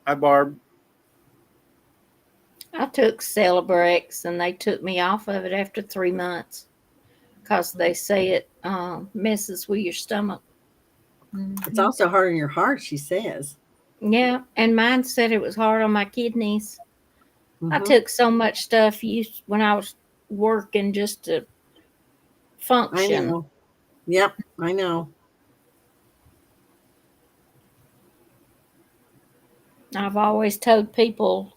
Hi, Barb. I took Celebrex and they took me off of it after 3 months because they say it messes with your stomach. It's also hard on your heart, she says. Yeah, and mine said it was hard on my kidneys. I Mhm. took so much stuff when I was working just to I function. know. Yep, I know. I've always told people,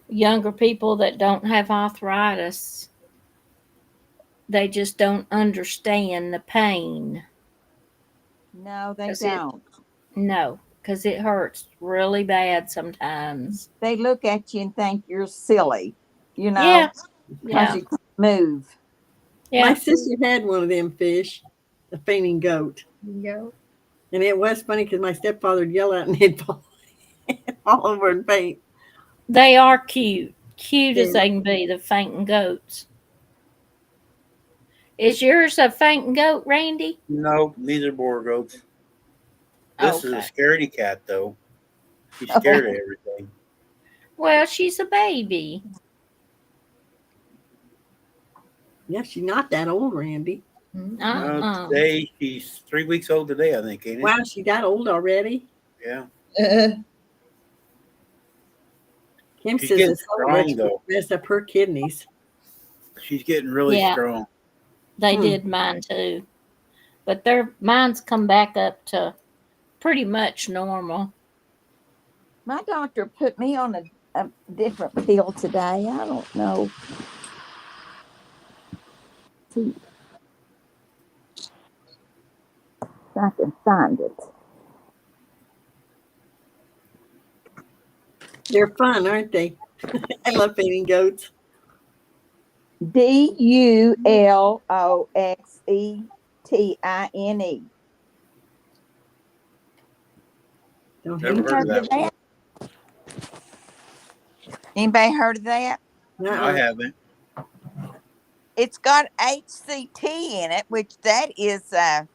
younger people that don't have arthritis, they just don't understand the pain. No, they 'Cause don't. No, because it hurts really bad sometimes. They look at you and think you're silly, you know, Yeah, because yeah, you can't move. My yeah. sister had one of them fish, a fainting goat. Go. And it was funny because my stepfather would yell out and he'd fall over and faint. They are cute. Cute as Yeah. they can be, the fainting goats. Is yours a fainting goat, Randy? No, these are boar goats. This is a Okay. scaredy cat, though. She's scared of everything. Well, she's a baby. Yeah, she's not that old, Randy. Uh-uh. Today, she's 3 weeks old today, I think, ain't it? Wow, she's that old already? Yeah. Kim She's says getting it's so strong, much though. messed up her kidneys. She's getting really Yeah. strong. They did mine too. But mine's come back up to pretty much normal. My doctor put me on a different pill today. I don't know. See if I can find it. They're fun, aren't they? I love fainting goats. DULOXETINE. Don't Never hate heard of you. that one. Anybody heard of that? No, I Uh-uh. haven't. It's got HCT in it, which that is Hi,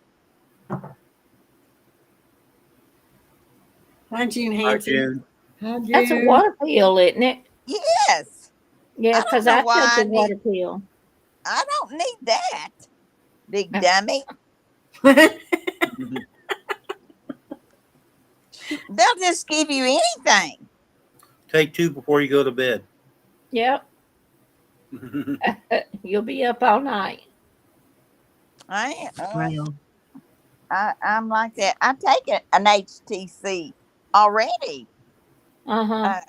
June Hi, Hanson. Jen. That's a water pill, isn't it? yes. Yeah, I don't because know I why took I a water pill. I don't need that. Big dummy. They'll just give you anything. Take 2 before you go to bed. Yep. You'll be up all night. Well, I'm like that. I take an HTC already. Uh-huh. Uh,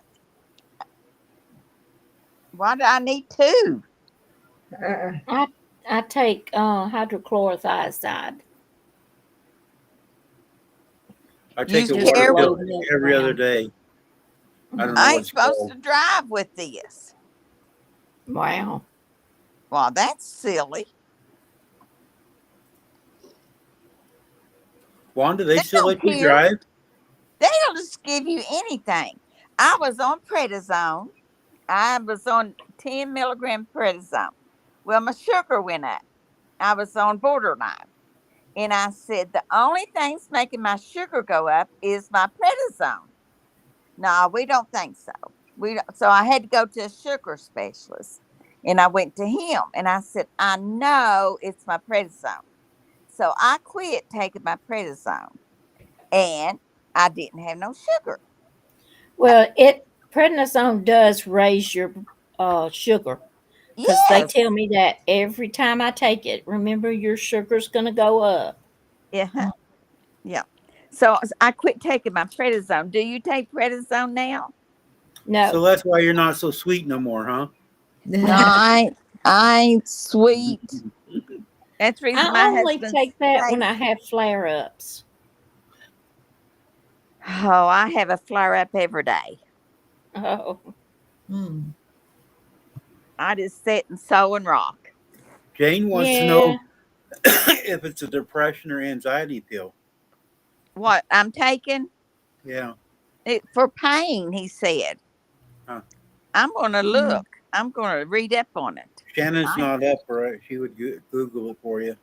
why do I need two? I I take hydrochlorothiazide. I You take a Just water carry. pill low every other milligram. day. I don't know I what ain't it's supposed called. to drive with this. Wow. Well, that's silly. Wanda, they They still don't let you care. drive? They'll just give you anything. I was on prednisone. I was on 10 milligram prednisone. Well, my sugar went up. I was on borderline. And I said, the only thing's making my sugar go up is my prednisone. No, we don't think so. We don't. So I had to go to a sugar specialist. And I went to him and I said, I know it's my prednisone. So I quit taking my prednisone and I didn't have no sugar. Well, it prednisone does raise your sugar because they Yes. tell me that every time I take it. Remember, your sugar's going to go up. Yeah. Yeah. So I quit taking my prednisone. Do you take prednisone now? So No, that's why you're not so sweet no more, huh? No, I ain't sweet. That's the reason I my only husband take that when says, I have flare ups. oh, I have a flare up every day. Oh, hmm. I just sit and sew and rock. Jane wants to yeah. know if it's a depression or anxiety pill. What I'm taking Yeah. it for pain, he said. Huh. I'm going to Mm. look. I'm going to read up on it. Shannon's I, not up, or she would Google it for you.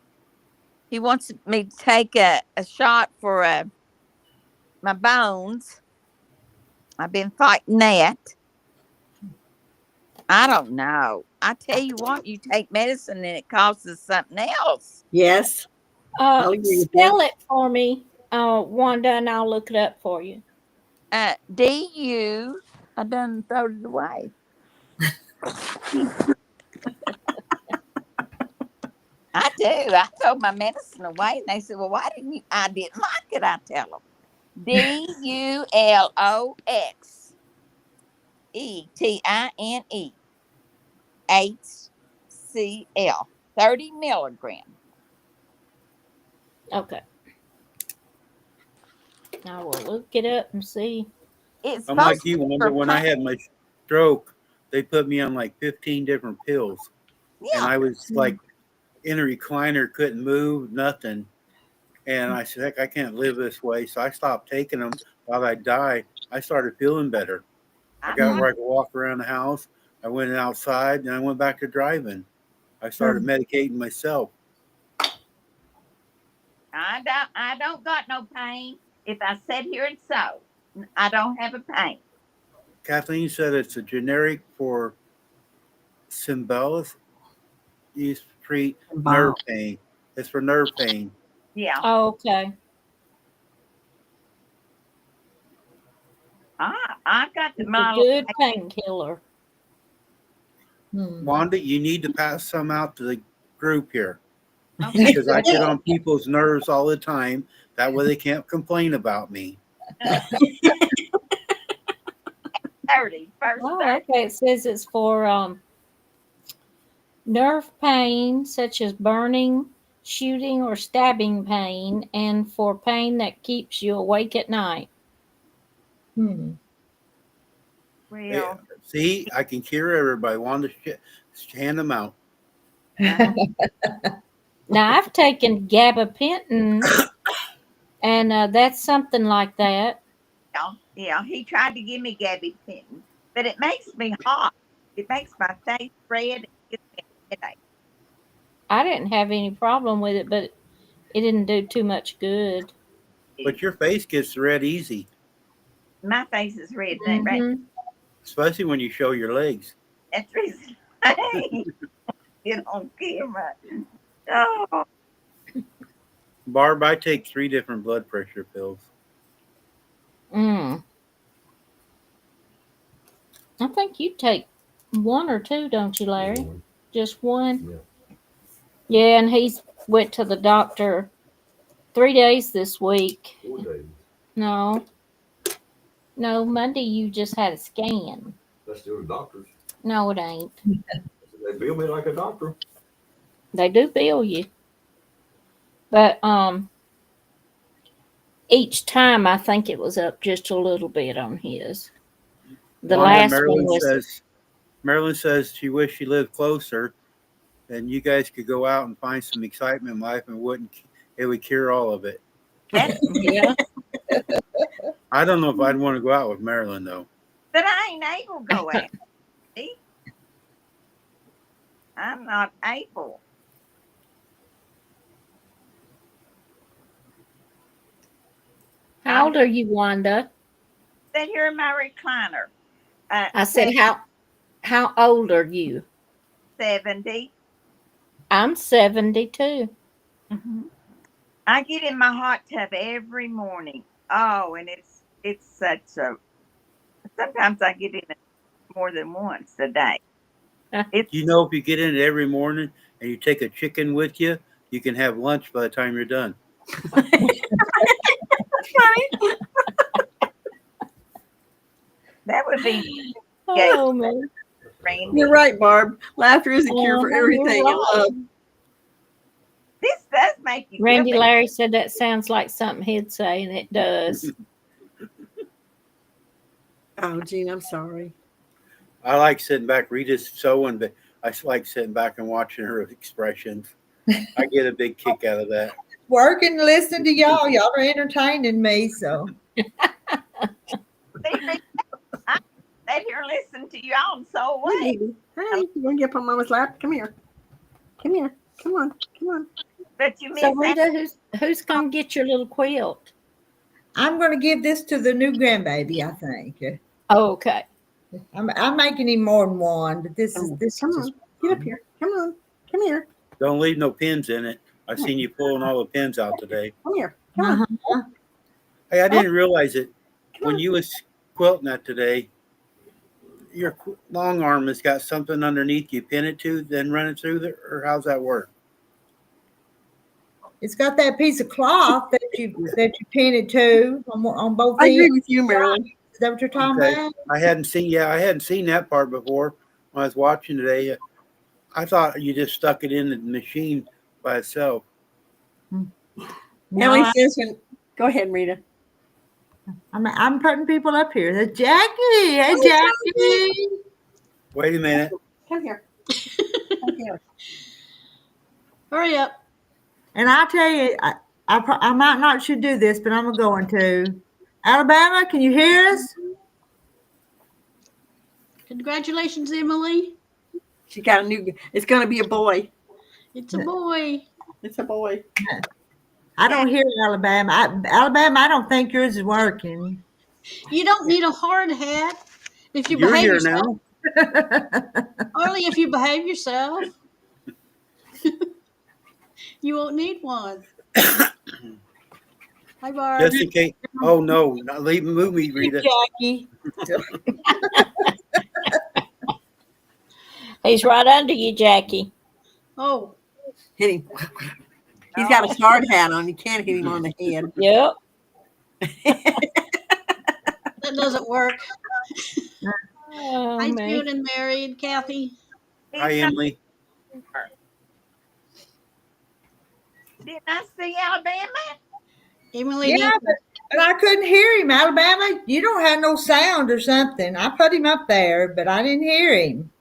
he wants me to take a shot for my bones. I've been fighting that. I don't know. I tell you what, you take medicine and it causes something else. Yes, I'll agree with you. Spell it for me, Wanda, and I'll look it up for you. DU, I done thrown it away. I do. I throw my medicine away, and they said, "Well, why didn't you?" I didn't like it. I tell them, DULOXETINE 30 milligram. Okay, I will look it up and see. It's I'm like supposed to you, be Wanda. for When I pain. had my stroke, they put me on like 15 different pills, and Yeah, I was Mm. like in a recliner, couldn't move, nothing. And I said, heck, I can't live this way. So I stopped taking them. While I died, I started feeling better. I I got know. where I could walk around the house. I went outside, and I went back to driving. I started medicating myself. I don't got no pain. If I sit here and sew, I don't have a pain. Kathleen said it's a generic for Cymbalus. Used to treat nerve Wow. pain. It's for nerve pain. Yeah, Okay. I got the It's a model. good painkiller. Hmm. Wanda, you need to pass some out to the group here Okay, because I get on people's nerves all the time. That way they can't complain about me. 30, first Oh, 30. okay. It says it's for nerve pain such as burning, shooting, or stabbing pain, and for pain that keeps you awake at night. Hmm. Hey, Well, see, I can cure everybody. Wanda, hand them out. uh, Now, I've taken gabapentin, and that's something like that. yeah, he tried to give me Gabby Pinton, but it makes me hot. It makes my face red. And gives me a headache. I didn't have any problem with it, but it didn't do too much good. But your face gets red easy, My face is red, ain't right? Hmm. especially when you show your legs. That's the reason I get on camera. Oh, Barb, I take 3 different blood pressure pills. Mm. I think you take one or two, don't you, Larry? Just one? Yeah, and he's went to the doctor 3 days this week. 4 days. No, no, Monday you just had a scan. That's still the doctors. No, it ain't. They bill me like a doctor. They do bill you, but each time I think it was up just a little bit on his. The Wanda, last one was Marilyn says she wished she lived closer, and you guys could go out and find some excitement in life, and it would cure all of it. yeah. I don't know if I'd want to go out with Marilyn though. But I ain't able to go out. See? I'm not able. How old are you, Wanda? Sit here in my recliner. I said, how old are you? 70. I'm 72. Mm-hmm. I get in my hot tub every morning. Oh, and it's such a. Sometimes I get in it more than once a day. It's You know, if you get in it every morning and you take a chicken with you, you can have lunch by the time you're done. that would be Oh, man. rain. You're right, Barb. Laughter is a cure for Uh-huh, everything you're in love. This does make you Randy feel better. Larry said that sounds like something he'd say, and it does. Oh, Gene, I'm sorry. I like sitting back. Rita's sewing, but I like sitting back and watching her expressions. I get a big kick out of that. Working, listening to y'all. Y'all are entertaining me. So See, I sat here and listened to y'all and so Hey, away. baby. Hey, you want to get up on Mama's lap? Come here. Come here. Come on. Come on. But you miss So, that. Rita, who's going to get your little quilt? I'm going to give this to the new grandbaby. I think Oh, okay. I'm making him more than one, but this is Oh, this. come is on. just, Get up here. Come on. Come here. Don't leave no pins in it. I seen you pulling all the pins out today. Come here. Come on. Uh-huh. Hey, I didn't realize it Come when on. you was quilting that today. Your long arm has got something underneath. You pin it to, then run it through there, or how's that work? It's got that piece of cloth that you pin it to on both I agree ends. with you, Marilyn. Is that what you're talking Okay. about? I hadn't seen that part before when I was watching today. I thought you just stuck it in the machine by itself. No, Ellie says when. Go ahead, Rita. I'm putting people up here. There's Jackie. Hey, Jackie. Wait a minute. Come here. Come here. Hurry up. And I'll tell you, I might not should do this, but I'm going to. Alabama, can you hear us? Congratulations, Emily. She got a new. It's going to be a boy. It's a boy. It's a boy. I don't hear Alabama. Alabama, I don't think yours is working. You don't need a hard hat if you You're behave here yourself. now. Only if you behave yourself. You won't need one. Hi, Barb. Just in case. Oh no, not move me, Rita. Jackie. He's right under you, Jackie. Oh, Hit him. He's got a hard hat on. You can't hit him on the head. Yep. that doesn't work. Oh, Hi, man. June and Mary and Kathy. Hi, Emily. Didn't I see Alabama? Emily, Yeah, but I couldn't hear him. Alabama, you don't have no sound or something. I put him up there, but I didn't hear him.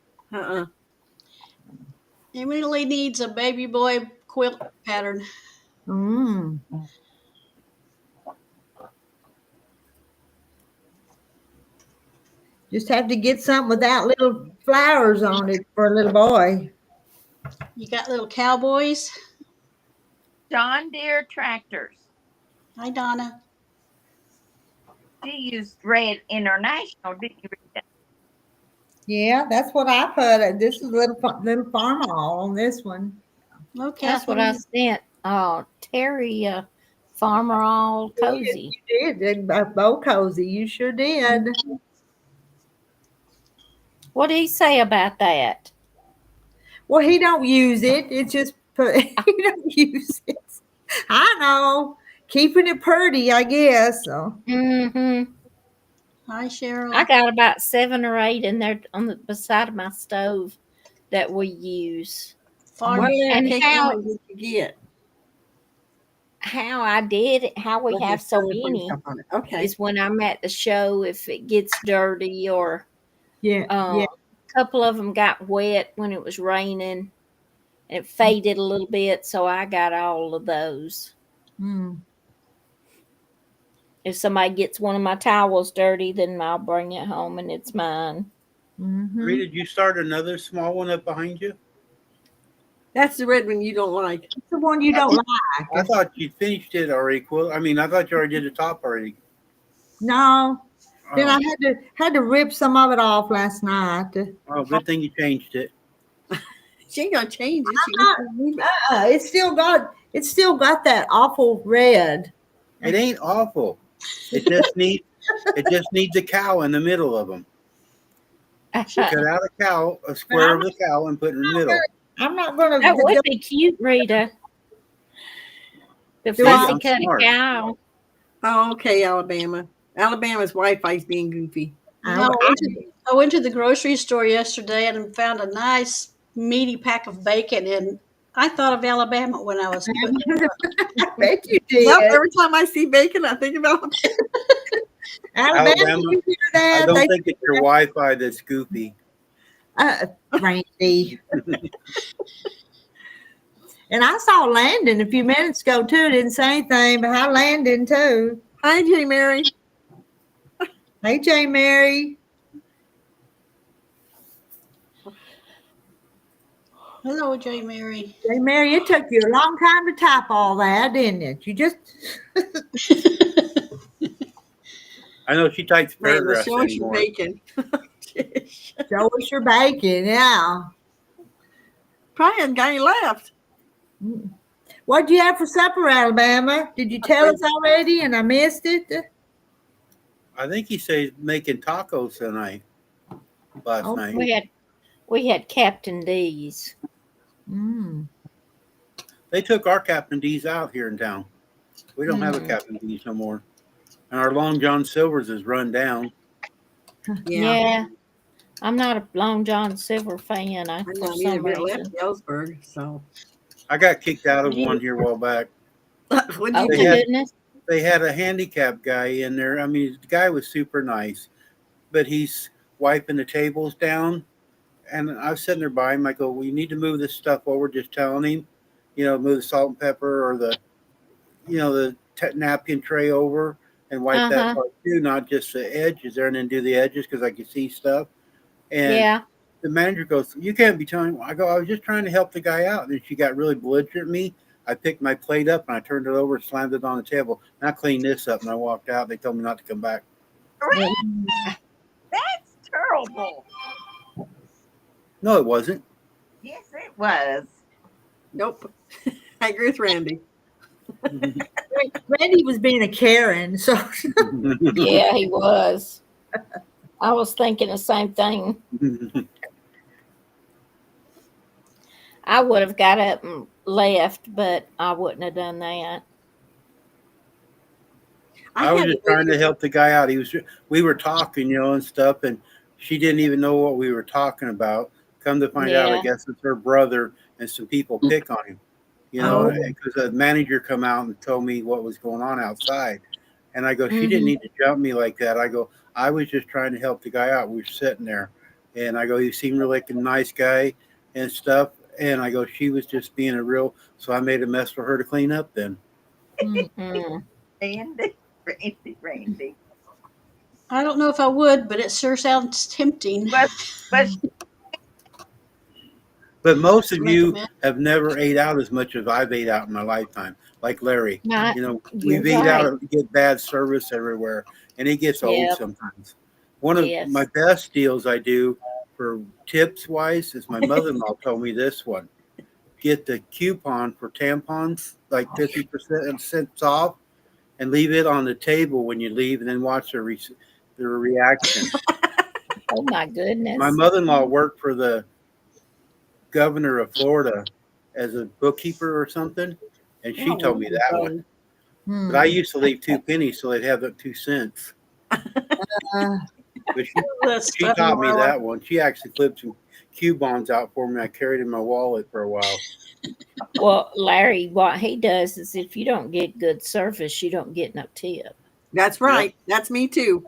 Emily needs a baby boy quilt pattern. Mm. Just have to get something without little flowers on it for a little boy. You got little cowboys. John Deere tractors. Hi, Donna. She used Red International, didn't you read that? Yeah, that's what I put. This is little Farmall on this one. Okay. That's what I sent. Terry Farmall Cozy. You did, Bo Cozy. You sure did. What did he say about that? Well, he don't use it. It's just but you don't use it. I know. Keeping it pretty, I guess. So. Mm-hmm. Hi, Cheryl. I got about 7 or 8 in there on the beside of my stove that we use. Farm. What layer of And cake numbers did you get? how I did it, how we Okay, have so put your many stuff on it. Okay. is when I'm at the show, if it gets dirty or Yeah. a couple of them got wet when it was raining and it faded a little bit, so I got all of those. Mm. If somebody gets one of my towels dirty, then I'll bring it home and it's mine. Mm-hmm. Rita, did you start another small one up behind you? That's the red one you don't like. It's the one you don't I like. thought you finished it already. I mean, I thought you already did the top already. No. Then Oh, I had to rip some of it off last night. oh, good thing you changed it. She ain't gonna change it. She just gonna leave it. It's still got that awful red. It ain't awful. It just needs a cow in the middle of them. Cut out a square of the cow and put it in the middle. I'm not gonna. That would be cute, Rita. The See, fussy I'm cut smart. cow. Oh, okay, Alabama. Alabama's Wi-Fi's being goofy. No, I went to the grocery store yesterday and found a nice meaty pack of bacon, and I thought of Alabama when I was putting it up. I bet you did. Well, every time I see bacon, I think about Alabama, you hear that? I don't think it's your Wi-Fi that's goofy. Randy. And I saw Landon a few minutes ago too. Didn't say anything, but hi Landon too. Hi, J. Mary. Hey J. Mary. Hello, J. Mary. J. Mary, it took you a long time to type all that, didn't it? You just I know she types Man, paragraphs show us your anymore. bacon. show us your bacon, yeah. Brian, guy left. What'd you have for supper, Alabama? Did you tell us already and I missed it? I think he said making tacos tonight. Last night. We had Captain D's. They took our Captain D's out here in town. We don't have a Captain D's no more. And our Long John Silver's is run down. Yeah. I'm not a Long John Silver fan. I For know, some neither reason. left Ellsberg, so. I got kicked out of one here a while back. What'd Oh you my do? goodness. They had a handicapped guy in there. I mean, the guy was super nice, but he's wiping the tables down. And I was sitting there by him. I go, well, you need to move this stuff over. Just telling him, move the salt and pepper or the napkin tray over and wipe that part too, not just the edges there, and then do the edges because I can see stuff. And the manager goes, you can't be telling. I go, I was just trying to help the guy out. And then she got really belligerent at me. I picked my plate up and I turned it over and slammed it on the table. And I cleaned this up and I walked out. They told me not to come back. That's terrible. No, it wasn't. Yes, it was. Nope. I agree with Randy. Randy was being a Karen, so Yeah, he was. I was thinking the same thing. I would have got up and left, but I wouldn't have done that. I was just trying to help the guy out. We were talking, and stuff, and she didn't even know what we were talking about. Come to find out, I guess it's her brother and some people pick on him, because the manager come out and told me what was going on outside. And I go, she didn't need to jump me like that. I go, I was just trying to help the guy out. We were sitting there. And I go, he seemed like a nice guy and stuff. And I go, she was just being so I made a mess for her to clean up then. Randy. I don't know if I would, but it sure sounds tempting. But most of you have never ate out as much as I've ate out in my lifetime. Like Larry, we've ate out and get bad service everywhere, and it gets old sometimes. One of my best deals I do for tips wise is my mother-in-law told me this one. Get the coupon for tampons, like 50% off, and leave it on the table when you leave, and then watch their reaction. Oh my goodness. My mother-in-law worked for the governor of Florida, as a bookkeeper or something, and she Oh, told me that one. Hmm. But I used to leave 2 pennies so they'd have the 2 cents. Uh, But That's she funny, taught me Marla. that one. She actually clipped some coupons out for me. I carried in my wallet for a while. Well, Larry, what he does is if you don't get good service, you don't get no tip. That's right. That's me too.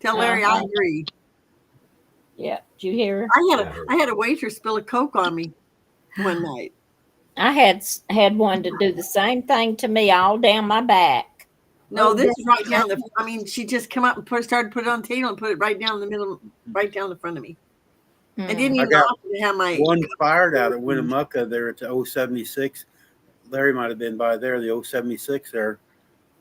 Tell Larry I Uh-huh. agree. Yeah. Did you hear? I had a waitress spill a Coke on me one night. I had one to do the same thing to me all down my back. No, Oh, this yeah. is right down the. I mean, she just come up and started to put it on the table and put it right down in the middle, right down the front of me. I didn't I even got offer to have my. one fired out at Winnemucca there at the 076. Larry might have been by there, the 076 there.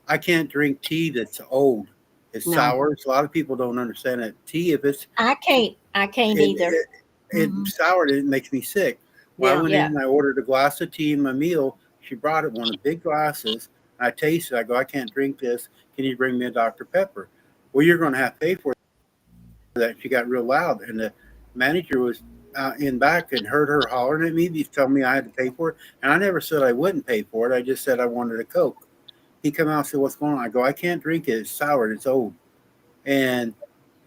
I can't drink tea that's old. It's No. sour. So a lot of people don't understand that tea, if it's I can't either. soured, it makes me sick. Well, I Yeah. went Yeah. in and I ordered a glass of tea in my meal. She brought it, one of the big glasses. I tasted it. I go, I can't drink this. Can you bring me a Dr. Pepper? Well, you're going to have to pay for that. She got real loud, and the manager was in back and heard her hollering at me. He's telling me I had to pay for it, and I never said I wouldn't pay for it. I just said I wanted a Coke. He come out and said, "What's going on?" I go, "I can't drink it. It's soured. It's old." And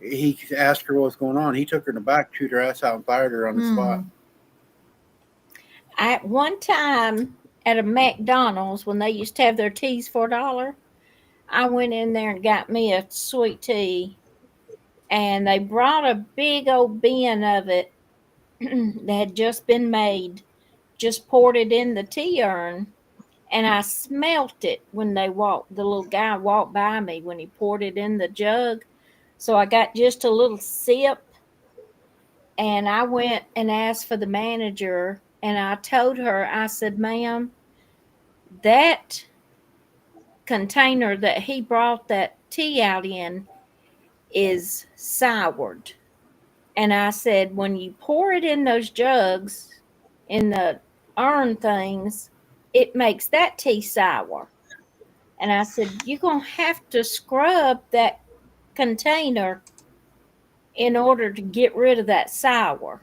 he asked her what's going on. He took her in the back, chewed her ass out, and fired her on the spot. At one time at a McDonald's when they used to have their teas for $1, I went in there and got me a sweet tea, and they brought a big old bin of it that had just been made, just poured it in the tea urn, and I smelt it when the little guy walked by me when he poured it in the jug. So I got just a little sip, and I went and asked for the manager, and I told her, I said, "Ma'am, that container that he brought that tea out in is soured." And I said, "When you pour it in those jugs, in the urn things, it makes that tea sour." And I said, "You're going to have to scrub that container in order to get rid of that sour."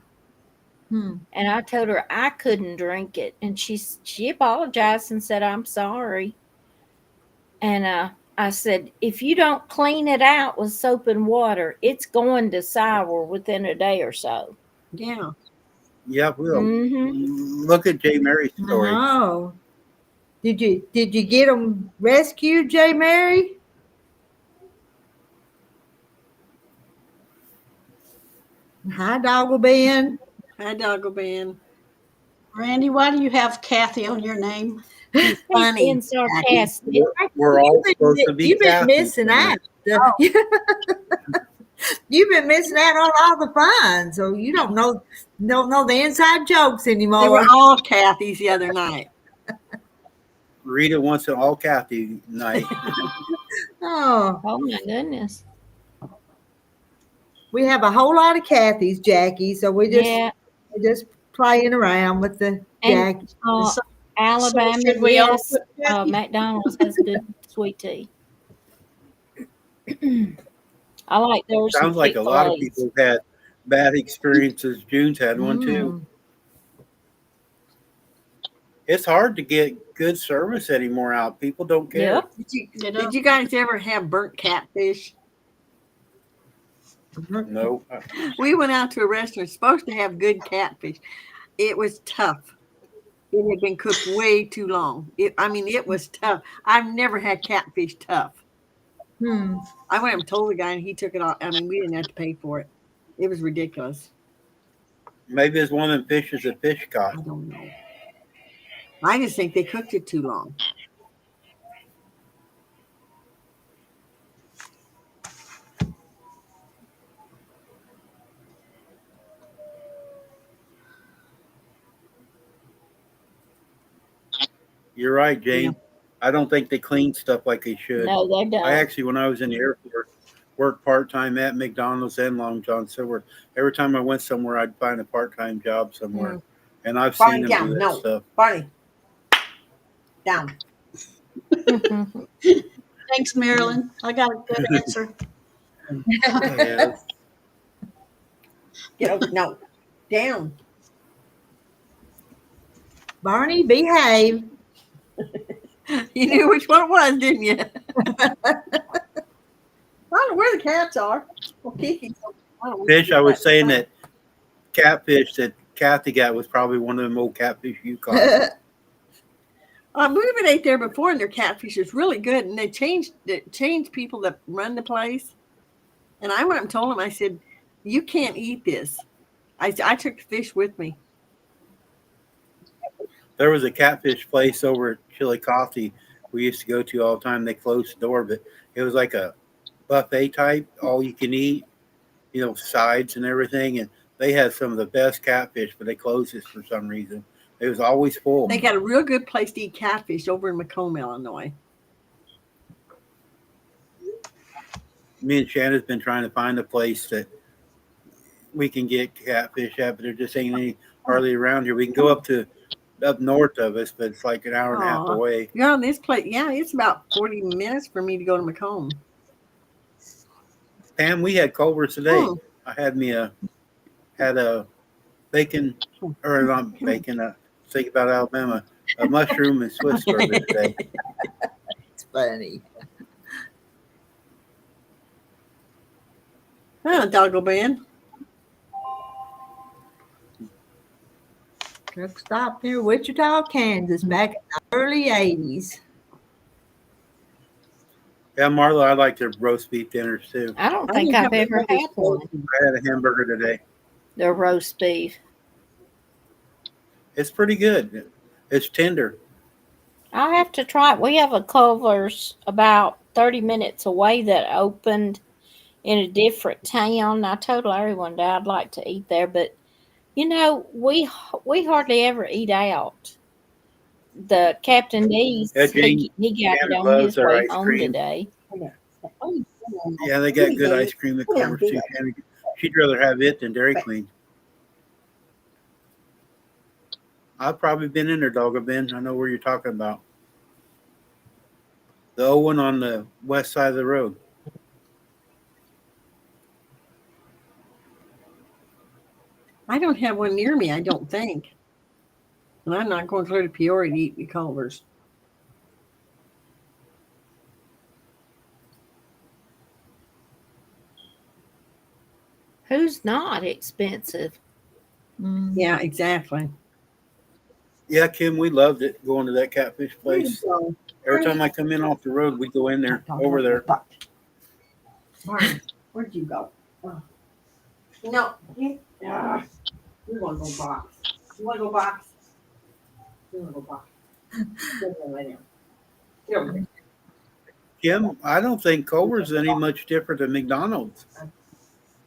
And I told her I couldn't drink it. And she apologized and said, "I'm sorry." And I said, "If you don't clean it out with soap and water, it's going to sour within a day or so." Yeah. Yeah, will. Mm-hmm. Look at Jay Mary's story. Oh, did you get them rescued, J. Mary? Hi, Doggle Ben. Hi, Doggle Ben. Randy, why do you have Kathy on your name? He's He's funny. being sarcastic. We're all supposed to be You've been Catholics, missing man. out. You've been missing out on all the fun, so you don't know the inside jokes They anymore. were all Kathy's the other night. Rita wants an all Kathy night. Oh, Oh my goodness. we have a whole lot of Kathys, Jackie. So we're Yeah. just playing around with the And Jackie. uh, So Alabama, should we all yes. put Kathy? McDonald's has good sweet tea. I like theirs. Sounds like a lot of people have had bad experiences. June's had one too. It's hard to get good service anymore out. People don't care. Yep. Did you guys ever have burnt catfish? No. We went out to a restaurant supposed to have good catfish. It was tough. It had been cooked way too long. It was tough. I've never had catfish tough. I went and told the guy, and he took it off. I mean, we didn't have to pay for it. It was ridiculous. Maybe it's one of them fishes that fish caught. I don't know. I just think they cooked it too long. You're right, Jane. I don't think they clean stuff like they should. No, they don't. I actually, when I was in the Air Force, worked part-time at McDonald's and Long John Silver. Every time I went somewhere, I'd find a part-time job somewhere. And I've seen them do that stuff. Barney. Down. Thanks, Marilyn. I got a good answer. Yeah. Get over. No. Down. Barney, behave. You knew which one it was, didn't you? I don't know where the cats are. Well, Kiki. Fish, I was saying that catfish that Kathy got was probably one of them old catfish you caught. We've been ate there before, and their catfish is really good. And they changed people that run the place. And I went and told them, I said, "You can't eat this." I took the fish with me. There was a catfish place over at Chili Coffee we used to go to all the time. They closed the door, but it was like a buffet type, all you can eat, sides and everything. And they had some of the best catfish, but they closed it for some reason. It was always full. They got a real good place to eat catfish over in Macomb, Illinois. Me and Shannon's been trying to find a place that we can get catfish at, but there just ain't any hardly around here. We can go up north of us, but it's like an hour and a half away. Yeah, this place, it's about 40 minutes for me to go to Macomb. Pam, we had Culver's today. I had a bacon, or not bacon, think about Alabama, a mushroom and Swiss burger today. It's funny. Doggo Band. Truck stop near Wichita, Kansas, back in the early 80s. Yeah, Marlo, I like their roast beef dinners too. I don't think I've ever had one. I had a hamburger today. The roast beef. It's pretty good. It's tender. I'll have to try it. We have a Culver's about 30 minutes away that opened in a different town. I told Larry one day I'd like to eat there, but we hardly ever eat out. The Captain D's, Yeah, Jane, he got it Janet on loves his their way ice home cream. today. Yeah, they got good ice cream at Culver's too. She'd rather have it than Dairy Queen. I've probably been in there, Doggo Ben. I know where you're talking about. The old one on the west side of the road. I don't have one near me, I don't think. And I'm not going clear to Peoria to eat the Culver's. Who's not expensive? Yeah, exactly. Yeah, Kim, we loved it going to that catfish place. Every time I come in off the road, we go in there, over there. Martin, where'd you go? No. Yeah. You want to go box. You want to go box? You want to go box? Get over there. Kim, I don't think Culver's is any much different than McDonald's.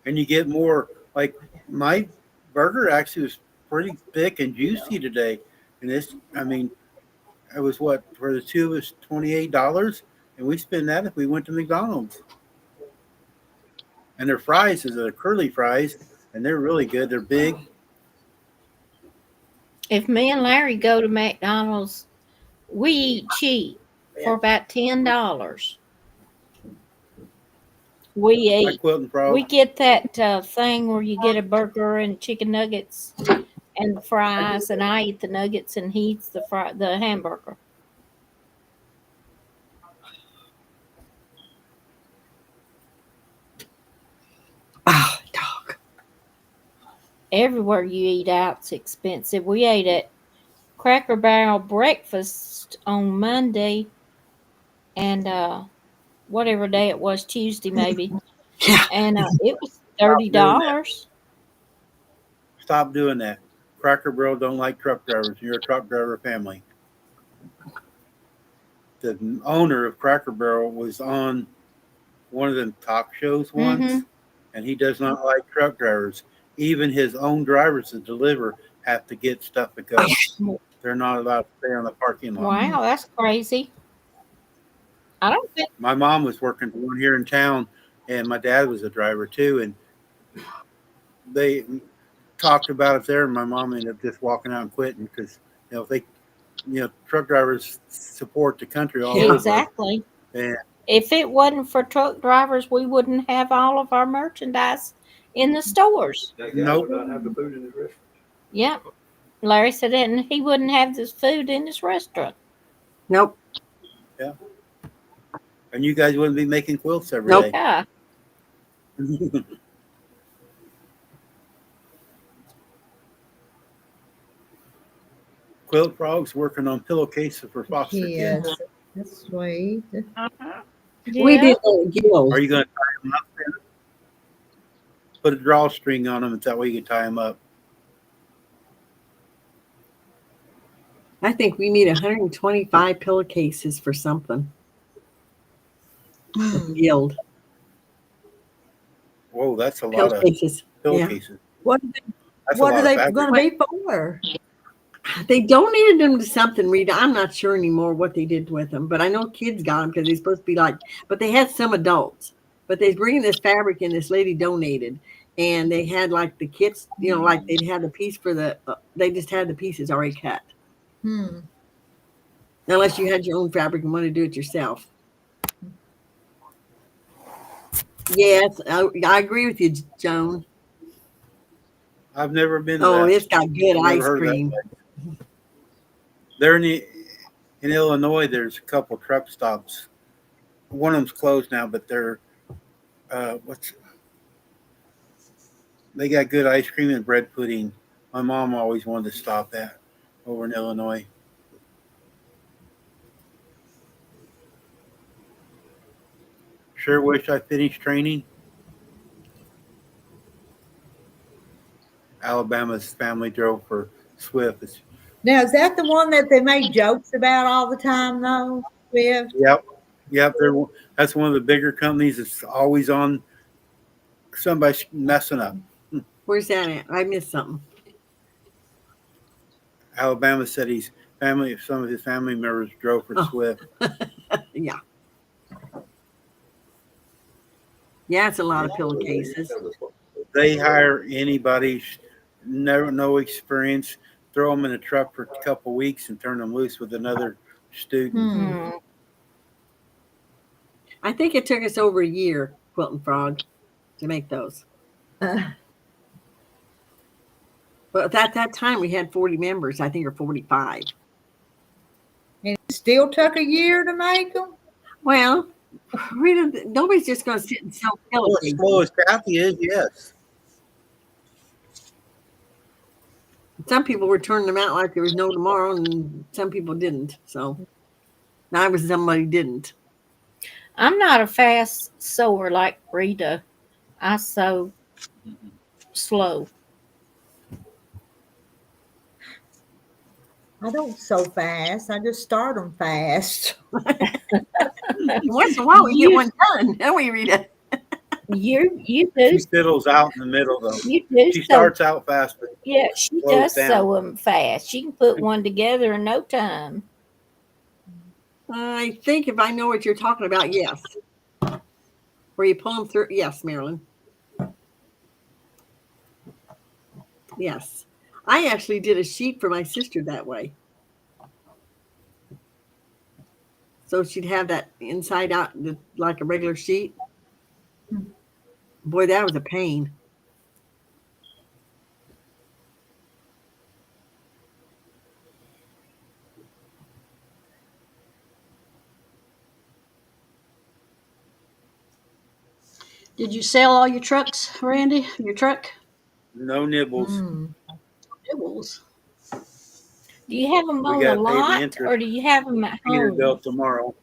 And you get more, like my burger actually was pretty thick and juicy today. And it was what, for the two of us, $28. And we spend that if we went to McDonald's. And their fries are curly fries, and they're really good. They're big. If me and Larry go to McDonald's, we eat cheap for about $10. We Like eat. Quilting Frog. We get that thing where you get a burger and chicken nuggets and the fries, and I eat the nuggets and he eats the hamburger. Ah, dog. Everywhere you eat out's expensive. We ate at Cracker Barrel breakfast on Monday and whatever day it was, Tuesday maybe. Yeah. And it was $30. Stop doing that. Cracker Barrel don't like truck drivers. You're a truck driver family. The owner of Cracker Barrel was on one of them talk shows once, and he does not like truck drivers. Even his own drivers to deliver have to get stuff to go. They're not allowed to stay on the parking lot. Wow, that's crazy. I don't think. My mom was working for one here in town, and my dad was a driver too, and they talked about it there, and my mom ended up just walking out and quitting because truck drivers support the country all over. Exactly. And if it wasn't for truck drivers, we wouldn't have all of our merchandise in the stores. Nope. Not have the food in the restaurant. Yep. Larry said that he wouldn't have this food in his restaurant. Nope. And you guys wouldn't be making quilts every Nope. day. Yeah. Quilt Frog's working on pillowcases for foster Yes, kids. that's sweet. Uh-huh. We Yeah. did that at Gills. Are you going to tie them up? Then? Put a drawstring on them, and that way you can tie them up. I think we need 125 pillowcases for something. Guild Whoa, that's a lot of pillowcases. pillowcases. What, That's what a are lot they of fabric. going to be for? They donated them to something, Rita. I'm not sure anymore what they did with them, but I know kids got them because they're supposed to be like. But they had some adults. But they bringing this fabric in. This lady donated, and they had like the kits. You know, like they had the piece for the. They just had the pieces already cut. Unless you had your own fabric and wanted to do it yourself. Yes, I agree with you, Joan. I've never been to Oh, that. it's got good Never ice heard of that cream. place. There in Illinois, there's a couple truck stops. One of them's closed now, but they're they got good ice cream and bread pudding. My mom always wanted to stop at over in Illinois. Sure wish I finished training. Alabama's family drove for Swift. Now, is that the one that they make jokes about all the time, though? With Yep. That's one of the bigger companies that's always on somebody messing up. Where's that at? I missed something. Alabama said some of his family members drove for Swift. Yeah. Yeah, it's a lot of pillowcases. They hire anybody, no experience, throw them in a truck for a couple of weeks and turn them loose with another student. I think it took us over a year, Quilting Frog, to make those. But at that time, we had 40 members, I think, or 45. and it still took a year to make them? Well, nobody's just going to sit and sell Well, as pillowcases. slow as Kathy is, yes. Some people were turning them out like there was no tomorrow, and some people didn't. So now I was somebody didn't. I'm not a fast sewer like Rita. I sew slow. I don't sew fast. I just start them fast. Once in a while, we get one done, don't we, Rita? You She do fiddles out in the middle, though. you do She sew. starts out fast, but Yeah, she slows does down. sew them fast. She can put one together in no time. I think if I know what you're talking about, yes. Where you pull them through. Yes, Marilyn. Yes. I actually did a sheet for my sister that way. So she'd have that inside out like a regular sheet. Boy, that was a pain. Did you sell all your trucks, Randy? Your truck? no nibbles. Nibbles. Do you have them We on got the to pay the lot interest. or do you have them at Peterbilt home? tomorrow.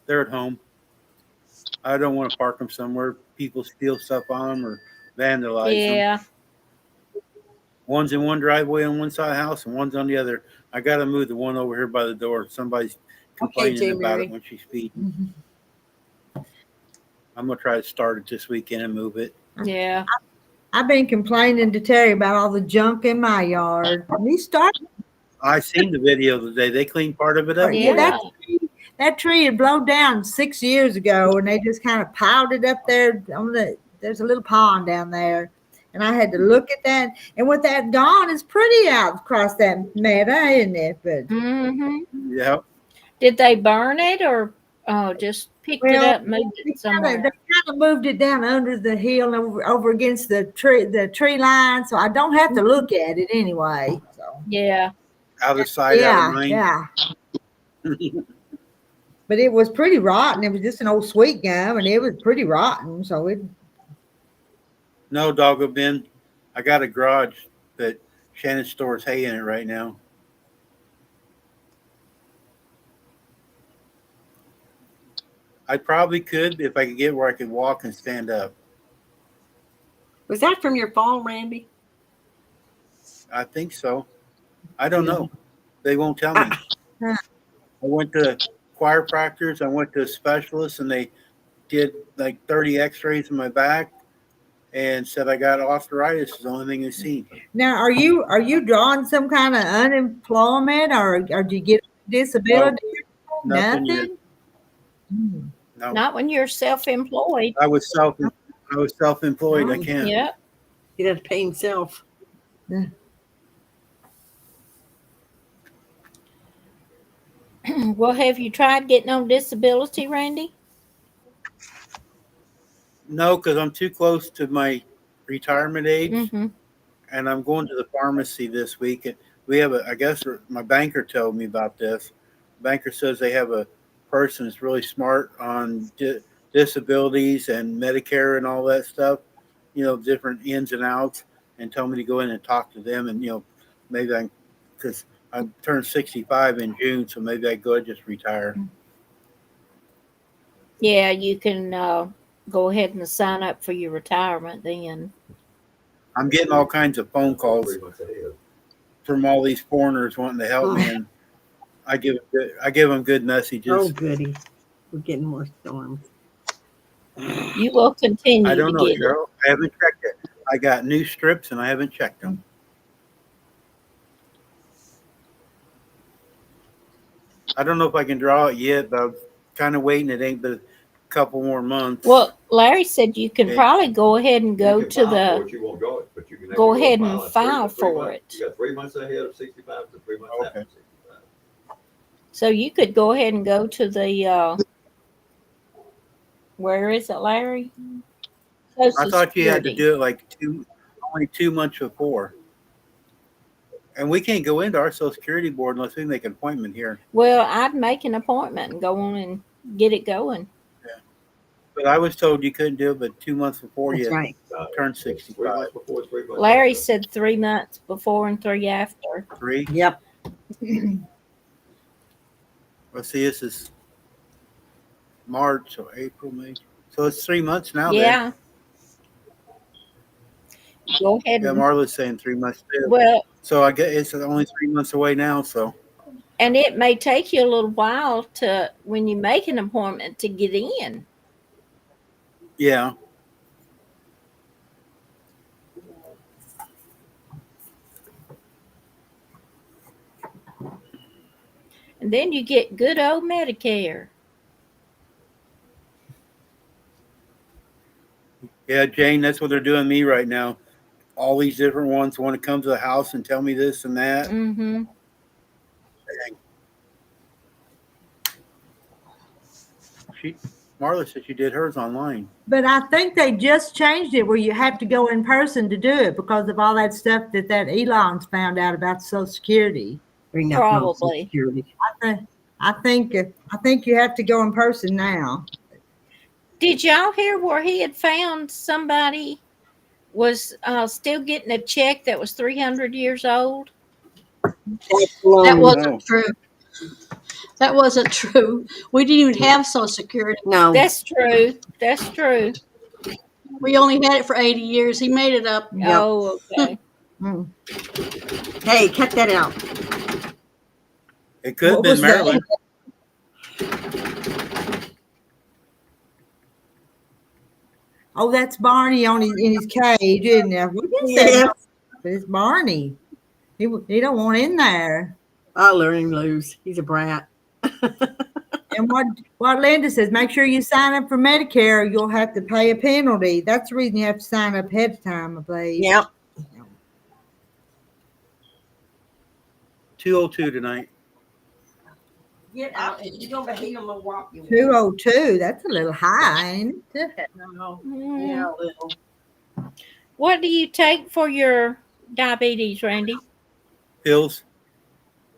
They're at home. I don't want to park them somewhere. People steal stuff on them or vandalize them. Yeah. One's in one driveway on one side of the house and one's on the other. I got to move the one over here by the door. Somebody's complaining J. about Mary. it when she's feeding. I'm going to try to start it this weekend and move it. Yeah. I've been complaining to Terry about all the junk in my yard. And he started. I seen the video today. They cleaned part of it up. Yeah. That tree had blown down 6 years ago, and they just kind of piled it up there there's a little pond down there. And I had to look at that. And with that dawn, it's pretty out across that meadow, isn't it? But Mm-hmm. Yeah. Did they burn it or Oh, just picked it Well, up, moved they it somewhere. kind of moved it down under the hill and over against the tree line, so I don't have to look at it anyway. So Yeah. Out of sight, out of yeah, mind. yeah. But it was pretty rotten. It was just an old sweet gum, and it was pretty rotten. So it. No, doggo Ben. I got a garage that Shannon stores hay in it right now. I probably could if I could get where I could walk and stand up. Was that from your fall, Randy? I think so. I don't know. They won't tell me. I went to chiropractors. I went to a specialist, and they did like 30 X-rays in my back, and said I got arthritis. Is the only thing they see. Now, are you drawing some kind of unemployment, or do you get disability? Nothing yet. Nothing. Hmm. No. Not when you're self-employed. I was self-employed. I can't. Yep. He'd have to pay himself. Well, have you tried getting on disability, Randy? No, because I'm too close to my retirement age, Mm-hmm. and I'm going to the pharmacy this week. And we have I guess my banker told me about this. Banker says they have a person that's really smart on disabilities and Medicare and all that stuff, different ins and outs, and told me to go in and talk to them. And, maybe because I turned 65 in June, so maybe I go and just retire. Yeah, you can go ahead and sign up for your retirement then. I'm getting all kinds of phone calls from all these foreigners wanting to help me, and I give them good messages. Oh, goody. We're getting more storms. You will continue I don't to know, get it. Cheryl. I haven't checked it. I got new strips, and I haven't checked them. I don't know if I can draw it yet, but I'm kind of waiting. It ain't but a couple more months. Well, Larry said you can Okay. probably go ahead and go You can to file the. for it, you won't draw it, but you can Go actually ahead and in file three for months. it. You got 3 months ahead of 65 to 3 months after Okay. 65. So you could go ahead and go to the. Where is it, Larry? I Social thought you had to Security. do it like only 2 months before. And we can't go into our Social Security board unless we make an appointment here. Well, I'd make an appointment and go on and get it going. But I was told you couldn't do it but 2 months before That's you right. turn It's 3 65. months before, 3 months Larry after. said 3 months before and 3 after. 3. Yep. Well, see, this is March or April, May. So it's 3 months now. Yeah. Go ahead Then. Yeah, and Marla's saying 3 months too. well, So I guess it's only 3 months away now. So and it may take you a little while to when you make an appointment to get in. yeah, And then you get good old Medicare. yeah, Jane, that's what they're doing me right now. All these different ones want to come to the house and tell me this and that. Mm-hmm. Marla said she did hers online. But I think they just changed it where you have to go in person to do it because of all that stuff that Elon's found out about Social Security. Bring up Probably. Social Security. I think you have to go in person now. Did y'all hear where he had found somebody was still getting a check that was 300 years old? That wasn't No. true. That wasn't true. We didn't even have Social Security. No. That's true. That's true. We only had it for 80 years. He made it up. Yep. Oh, okay. Mm. Hey, cut that out. It could have What been was that? Maryland. Oh, that's Barney in his cage, isn't it? What is Yeah. that? But it's Barney. He don't want in there. I'll learn him lose. He's a brat. And what Linda says, make sure you sign up for Medicare. Or you'll have to pay a penalty. That's the reason you have to sign up ahead of time, I believe. Yep. 2:02 tonight. Get out and you're gonna heal my walking. 202. That's a little high, ain't it? No, Mm. yeah, a little. What do you take for your diabetes, Randy? Pills.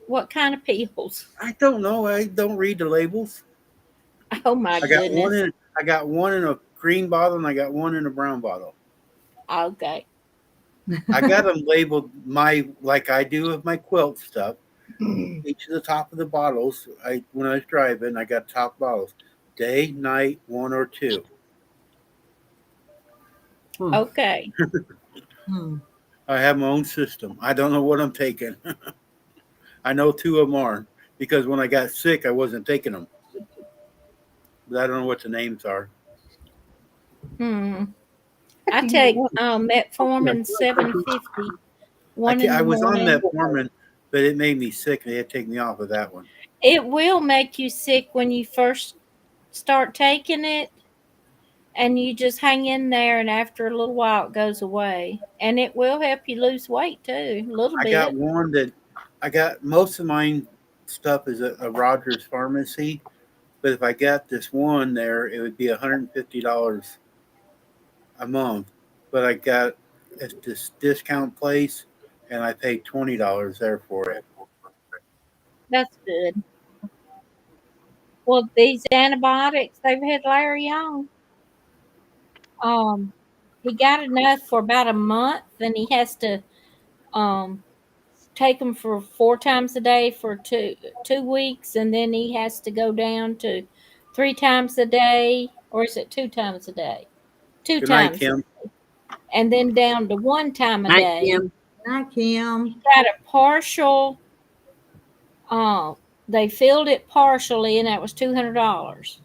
What kind of pills? I don't know. I don't read the labels. Oh my I got one goodness. in. I got one in a green bottle and I got one in a brown bottle. Okay. I got them labeled like I do with my quilt stuff. Each of the top of the bottles. When I was driving, I got top bottles. Day, night, 1 or 2. Okay. Hmm. I have my own system. I don't know what I'm taking. I know 2 of them are because when I got sick, I wasn't taking them. But I don't know what the names are. I take metformin 750 one in I the was on morning. metformin, but it made me sick. They had to take me off of that one. It will make you sick when you first start taking it, and you just hang in there, and after a little while it goes away. And it will help you lose weight too, a little I got bit. one that I got most of mine stuff is a Rogers Pharmacy, but if I got this one there, it would be $150 a month. But I got at this discount place, and I paid $20 there for it. That's good. Well, these antibiotics they've had Larry on. He got enough for about a month, then he has to um take them for 4 times a day for two weeks, and then he has to go down to 3 times a day, or is it 2 times a day? Two Good night, times, Kim. and then down to 1 time a Night, day. Kim. Hi, Kim. He got a partial. They filled it partially, and that was $200.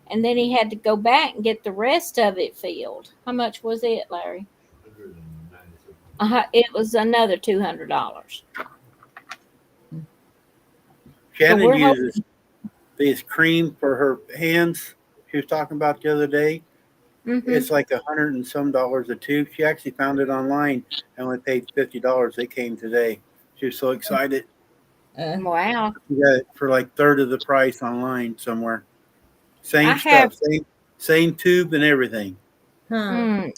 And then he had to go back and get the rest of it filled. How much was it, Larry? It was another $200. Shannon uses this cream for her hands. She was talking about the other day. It's like $100 and some a tube. She actually found it online and only paid $50. It came today. She was so excited. Wow. She got it for like third of the price online somewhere. Same I stuff, same tube and everything. Huh.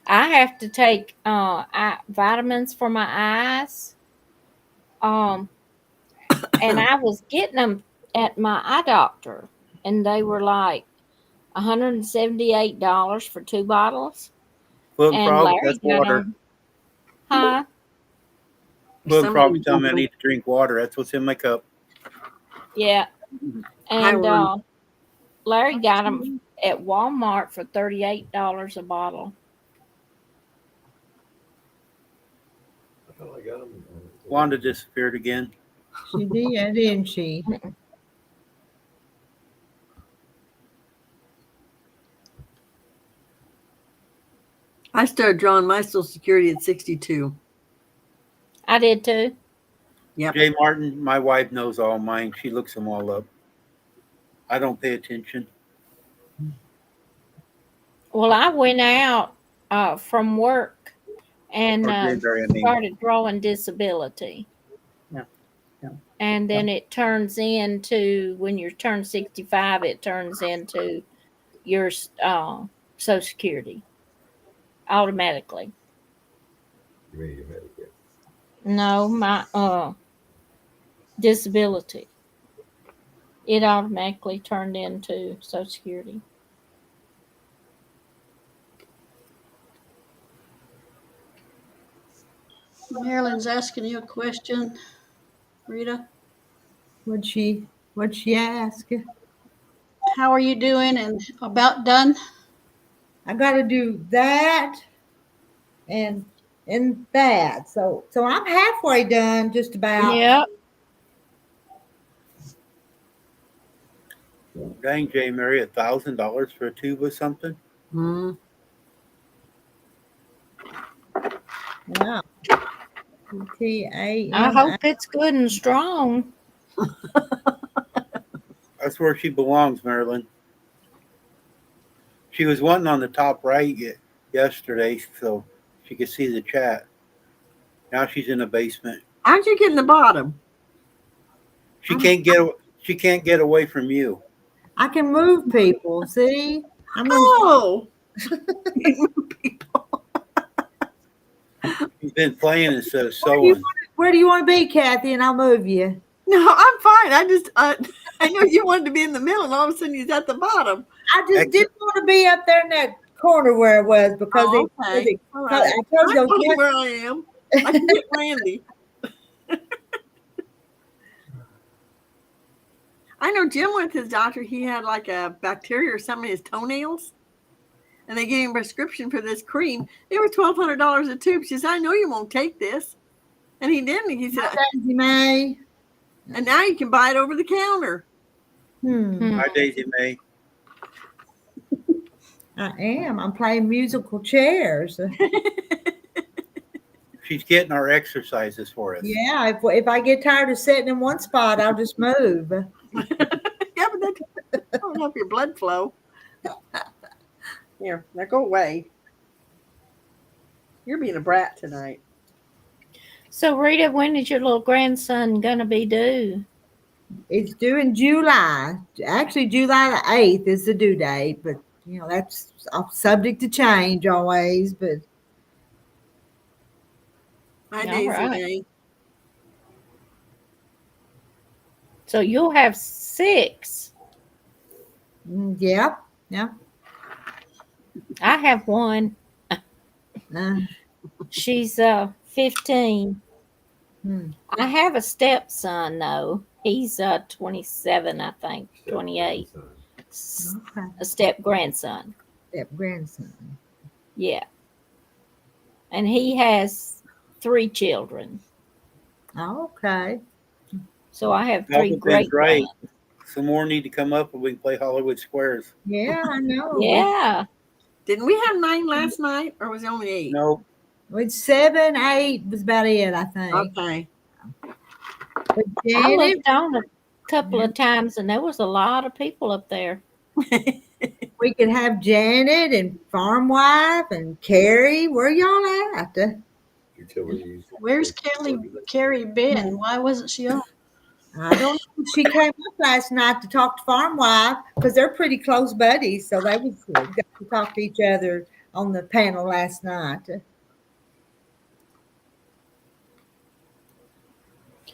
I have to take vitamins for my eyes. And I was getting them at my eye doctor, and they were like $178 for 2 bottles. Quilting And frog, Larry that's got water. them. Huh? Quilting frog tell me I need to drink water. That's what's in my cup. Yeah. And Ron. Larry got them at Walmart for $38 a bottle. Wanda disappeared again. She did, didn't she? I started drawing my Social Security at 62. I did too. Yep. Jay Martin, my wife knows all mine. She looks them all up. I don't pay attention. Well, I went out from work and started drawing disability. Yeah. And then it turns into, when you turn 65, it turns into your Social Security automatically. No, my disability. It automatically turned into Social Security. Marilyn's asking you a question, Rita. What'd she ask? How are you doing and about done? I got to do that and that. So I'm halfway done, just about. Yep. Dang, Jay Mary, $1,000 for a tube or something. Yeah. I hope it's good and strong. That's where she belongs, Marilyn. She was wanting on the top right yesterday, so she could see the chat. Now she's in the basement. How'd you get in the bottom? She can't get She can't get away from you. I can move people. See, I'm gonna. Oh, She's been playing instead of Where do you sewing. where do you want to be, Kathy? And I'll move you. no, I'm fine. I just, I know you wanted to be in the middle, and all of a sudden he's at the bottom. I just didn't want to be up there in that corner where it was because Oh, okay. All right. I told I'm you. fine where I am. I can get Randy. I know Jim went to his doctor. He had like a bacteria or something in his toenails. And they gave him a prescription for this cream. It was $1,200 a tube. She said, I know you won't take this. And he didn't. He said, Daisy May. and now you can buy it over the counter. Hi, Daisy May. I am. I'm playing musical chairs. She's getting our exercises for us. Yeah, if I get tired of sitting in one spot, I'll just move. Yeah, but that don't help your blood flow. Here, now go away. You're being a brat tonight. So, Rita, when is your little grandson gonna be due? It's due in July. Actually, July the 8th is the due date, but that's subject to change always. But Hi, All Daisy right. May. So you'll have 6. yeah. I have one. Uh, She's 15. I have a stepson though. He's 27, I think, 28. okay. A step grandson. Step grandson. Yeah. And he has 3 children. Oh, okay. So I have 3 Malcolm great Ben's right. grands. Some more need to come up and we can play Hollywood Squares. Yeah, I know. Yeah. Didn't we have 9 last night, or was it only 8? No, With 7, 8 was about it, I think. Okay. But I Janet, looked on a couple of times and there was a lot of people up there. we could have Janet and Farm Wife and Carrie. Where y'all at? Where's Carrie been? Why wasn't she on? I don't know. She came up last night to talk to Farm Wife because they're pretty close buddies. So they got to talk to each other on the panel last night.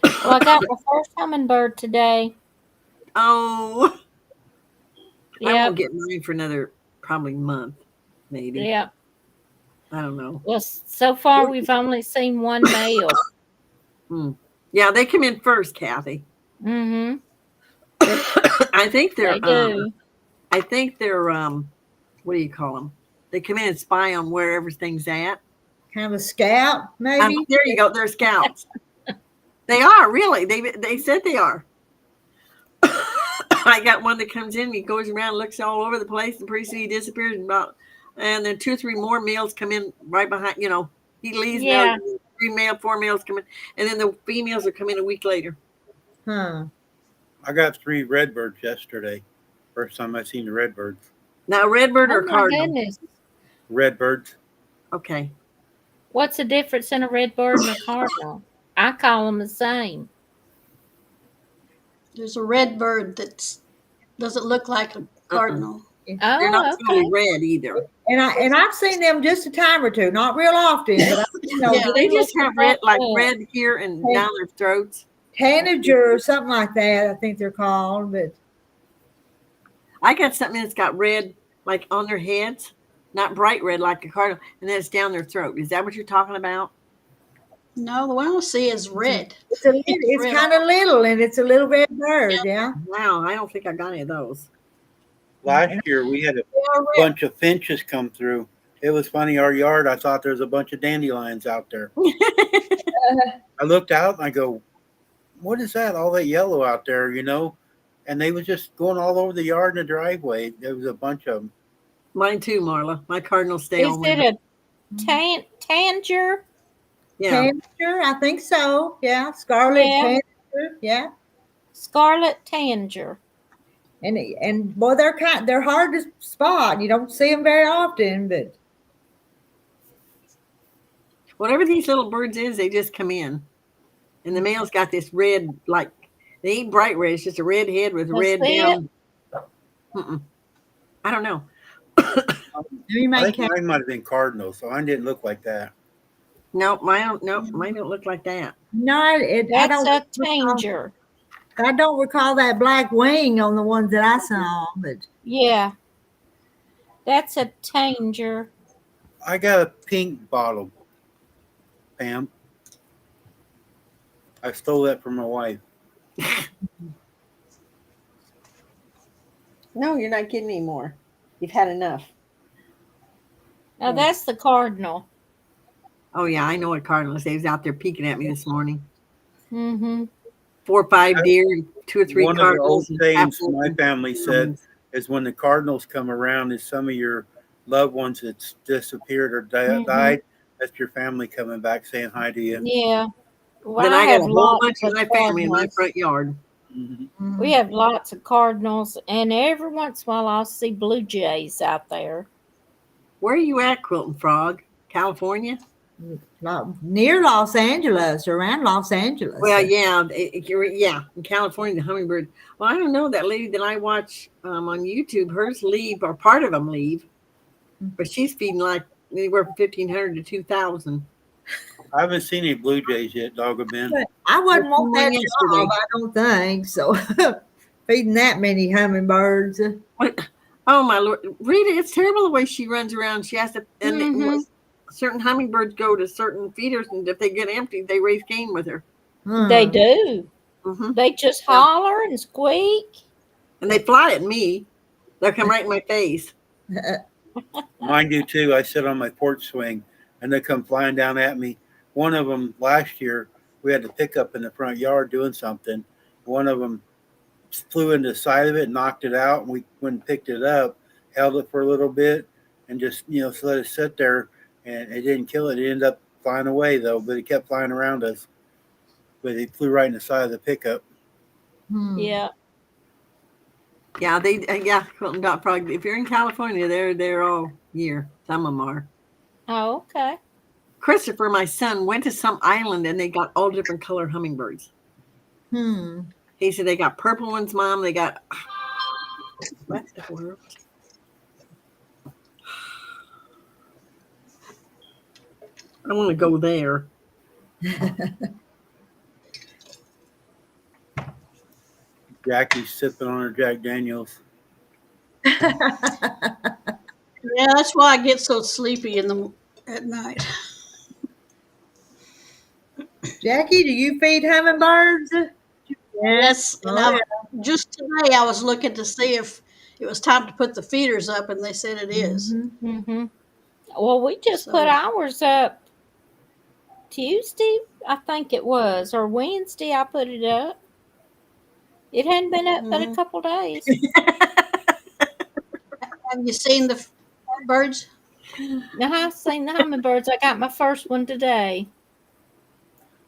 Well, I got my first hummingbird today. Oh, I Yeah. won't get mine for another probably month, maybe. Yeah. I don't know. Well, so far we've only seen one male. Yeah, they come in first, Kathy. Mm-hmm. I think they're. They do. I think they're. What do you call them? They come in and spy on where everything's at. Kind of a scout, maybe. There you go. They're scouts. They are really. They said they are. I got one that comes in. He goes around, looks all over the place, and pretty soon he disappears. And then 2 or 3 more males come in right behind. He leaves. Yeah. 4 males come in, and then the females are coming a week later. Huh. I got 3 redbirds yesterday. First time I seen the redbirds. Now, redbird Oh or my cardinal? goodness. Redbirds. Okay. What's the difference in a redbird and a cardinal? I call them the same. There's a red bird that doesn't look like a cardinal. They're Oh, not okay. totally red either. And I've seen them just a time or two, not real often, but Do they just have red here and down their throats? tanager or something like that. I think they're called, but I got something that's got red like on their heads, not bright red like a cardinal, and then it's down their throat. Is that what you're talking about? No, the one I see is red. it's red. kind of little and it's a little red bird. Yeah. Wow, I don't think I got any of those. Last year we had a bunch of finches come through. It was funny. Our yard, I thought there was a bunch of dandelions out there. I looked out and I go, what is that? All that yellow out there, And they was just going all over the yard and the driveway. There was a bunch of them. Mine too, Marla. My cardinals stay Is on. it a tanger? Yeah. Tanager, I think so. Yeah. Scarlet Yeah. tanager. Yeah. Scarlet tanger. And boy, they're hard to spot. You don't see them very often, but Whatever these little birds is, they just come in. And the male's got this red, like, They ain't bright red. It's just a red head with That's red it. down. Mm-mm. I don't know. You I make think mine might have been cardinal, so mine didn't look like that. No, mine don't look like that. no, I That's don't a recall, tanger. I don't recall that black wing on the ones that I saw, but Yeah. That's a tanger. I got a pink bottle, Pam. I stole that from my wife. No, you're not kidding anymore. You've had enough. Now that's the cardinal. Oh yeah, I know what cardinal is. They was out there peeking at me this morning. Mm-hmm. 4 or 5 deer and 2 or 3 One of the old cardinals. And sayings apples my and family said is when the cardinals come around, is some of your loved ones that's disappeared or Mm-hmm. died. That's your family coming back saying hi to you. Yeah. Well, then I I got have a whole lots bunch of of my family in my cardinals. front yard. Mhm. We have lots of cardinals, and every once in a while I'll see blue jays out there. Where are you at, Quilting Frog? California? near Los Angeles, around Los Angeles. Well, yeah, in California, the hummingbird. Well, I don't know, that lady that I watch on YouTube, hers leave, or part of them leave, but she's feeding like anywhere from 1,500 to 2,000. I haven't seen any blue jays yet, Dogger Ben. But I wouldn't want that Yesterday. job, I don't think so. Feeding that many hummingbirds. Oh my Lord, Rita! It's terrible the way she runs around. She has to, and Mhm. certain hummingbirds go to certain feeders, and if they get empty, they raise Cain with her. They do. Hmm. They just Yeah. holler and squeak. And they fly at me. They'll come right in my face. Mine do too. I sit on my porch swing and they come flying down at me. One of them last year, we had to pick up in the front yard doing something. One of them flew into the side of it, knocked it out, and we went and picked it up, held it for a little bit, and just so let it sit there. And it didn't kill it. It ended up flying away though, but it kept flying around us. But it flew right in the side of the pickup. Yeah. Yeah, Quilting Dot Frog. If you're in California, they're all year. Some of them are. Oh, okay. Christopher, my son, went to some island and they got all different color hummingbirds. He said they got purple ones, Mom. They got what the world? I want to go there. Jackie's sipping on her Jack Daniels. Yeah, that's why I get so sleepy at night. Jackie, do you feed hummingbirds? Yes, and Oh, just today I was looking to see if it was time to put the feeders up, and they said it is. Mm-hmm. Well, we just So- put ours up Tuesday, I think it was, or Wednesday. I put it up. It hadn't been up but a couple days. Have you seen the birds? Now I've seen the hummingbirds. I got my first one today.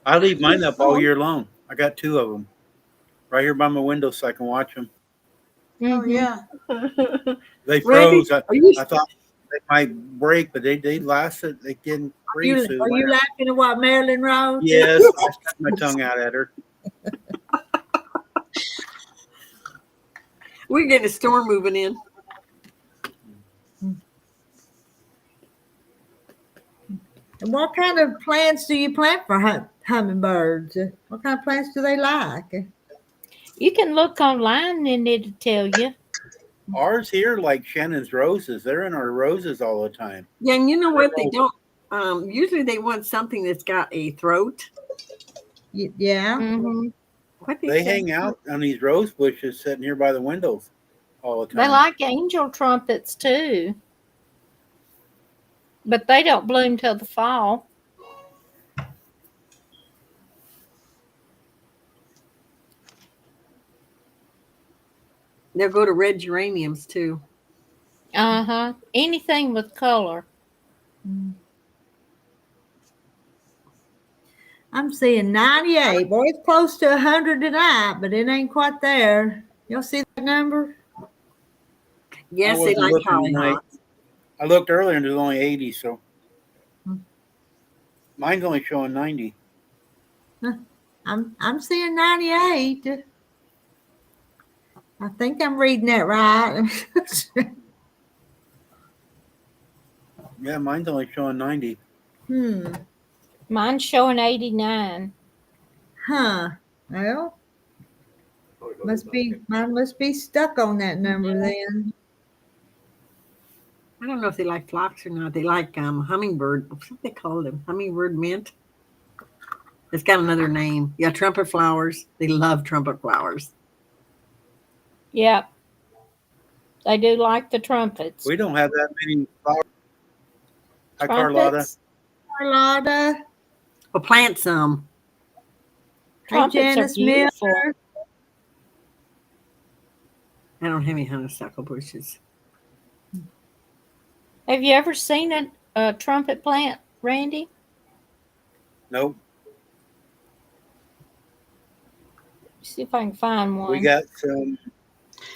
I leave mine up all year long. I got 2 of them right here by my window so I can watch them. Oh Mhm. yeah. They Randy, froze. I thought they might break, but they lasted. They didn't freeze. Are you laughing at what Marilyn wrote? Yes, I stuck my tongue out at her. We're getting a storm moving in. And what kind of plants do you plant for hummingbirds? What kind of plants do they like? You can look online and it'll tell you. Ours here, like Shannon's roses, they're in our roses all the time. Yeah, and you know what? They don't. Usually they want something that's got a throat. Yeah. Mm-hmm. What They say? hang out on these rose bushes sitting here by the windows all the time. They like angel trumpets too. But they don't bloom till the fall. They'll go to red geraniums too. Uh-huh. Anything with color. I'm seeing 98. Boy, it's close to 100 tonight, but it ain't quite there. Y'all see that number? Yes, I they wasn't like looking tonight. hollyhocks. I looked earlier and there's only 80, so mine's only showing 90. I'm seeing 98. I think I'm reading that right. Yeah, mine's only showing 90. Mine's showing 89. Huh. Well, mine must be stuck on that number then. I don't know if they like phlox or not. They like hummingbird. What's they call them? Hummingbird mint. It's got another name. Yeah, trumpet flowers. They love trumpet flowers. Yep. They do like the trumpets. We don't have that many flowers. Hi, Carlotta. Trumpets. Carlotta. Well, plant some. Hey, Trumpets are Janice beautiful. Miller. I don't have any honeysuckle bushes. Have you ever seen a trumpet plant, Randy? Nope. See if I can find one. We got some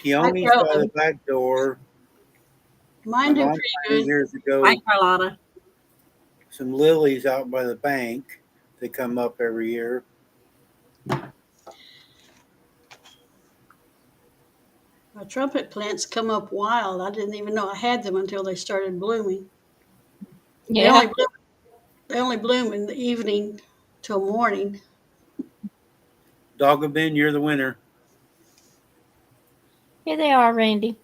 peonies grow by the them. back door. Mine do My mom pretty planted good. years ago Hi, Carlotta. some lilies out by the bank. They come up every year. My trumpet plants come up wild. I didn't even know I had them until they started blooming. Yeah. They only bloom in the evening till morning. Dogabin, you're the winner. Here they are, Randy.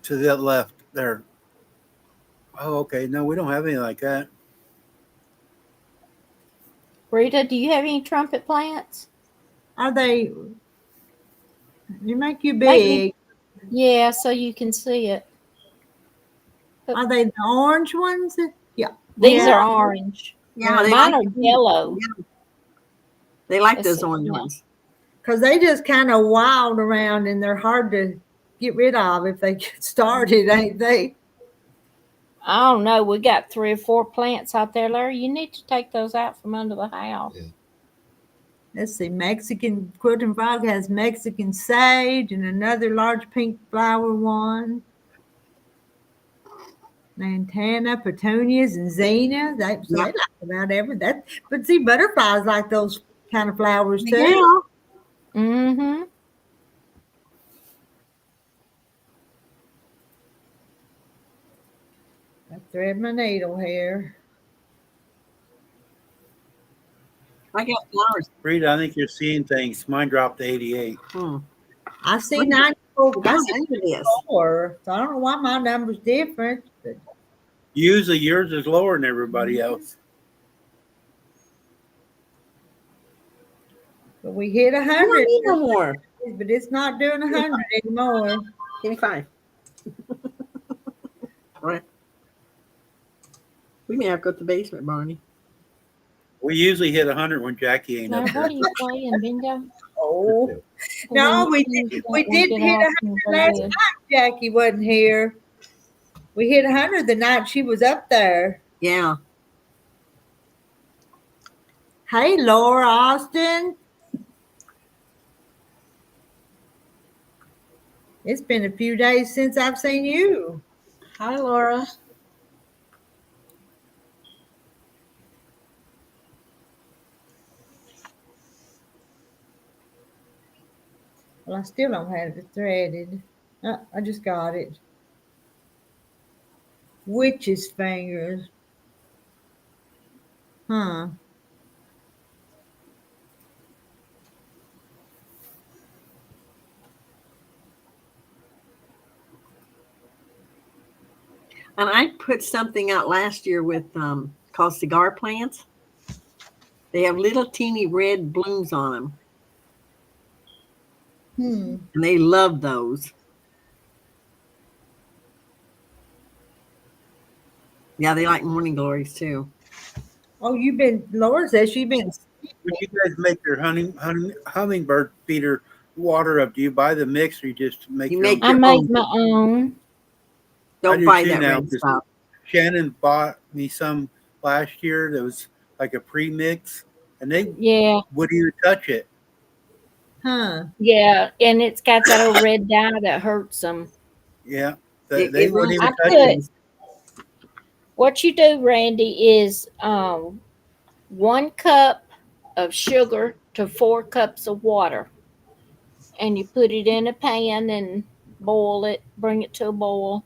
To the left there. Oh, okay. No, we don't have any like that. Rita, do you have any trumpet plants? Are they? You make you Make big. Yeah, so you can see it. Are they the orange ones? Yeah. These Yeah. are orange. Yeah, they Mine like are yellow. They like Let's those see. orange Yeah. ones. Because they just kind of wild around and they're hard to get rid of if they get started, ain't they? I don't know. We got 3 or 4 plants out there, Larry. You need to take those out from under the house. Yeah. Let's see. Mexican Quilting Frog has Mexican sage and another large pink flower one. Lantana, petunias, and zinnia. They like about every that. But see, butterflies like those kind of flowers too. Yeah. Mm-hmm. I thread my needle here. I got flowers. Rita, I think you're seeing things. Mine dropped to 88. I see 94. I How see old it is. 4. So I don't know why my number's different. But Usually yours is lower than everybody else. we hit I don't 100. need no more. But it's not doing 100 anymore. Give me 5. Right. We may have to go to the basement, Barney. We usually hit 100 when Jackie ain't Now, up what there. are you playing, Bingo? Oh. No, we didn't hit 100 last night. Jackie wasn't here. We hit 100 the night she was up there. Yeah. Hey, Laura Austin. It's been a few days since I've seen you. Hi, Laura. Well, I still don't have it threaded. I just got it. Witch's fingers. Huh. And I put something out last year with called cigar plants. They have little teeny red blooms on them, and they love those. Yeah, they like morning glories too. Oh, Laura says you've been. When you guys make your hummingbird feeder water up, do you buy the mix or you just make You your make own? I your make own. my own. Don't do buy too that now, red 'cause stuff. Shannon bought me some last year that was like a pre-mix, and they Yeah, wouldn't even touch it. Huh. yeah, and it's got that old red dye that hurts them. Yeah, It they ruins wouldn't even I touch put- it. What you do, Randy, is 1 cup of sugar to 4 cups of water. and you put it in a pan and boil it, bring it to a boil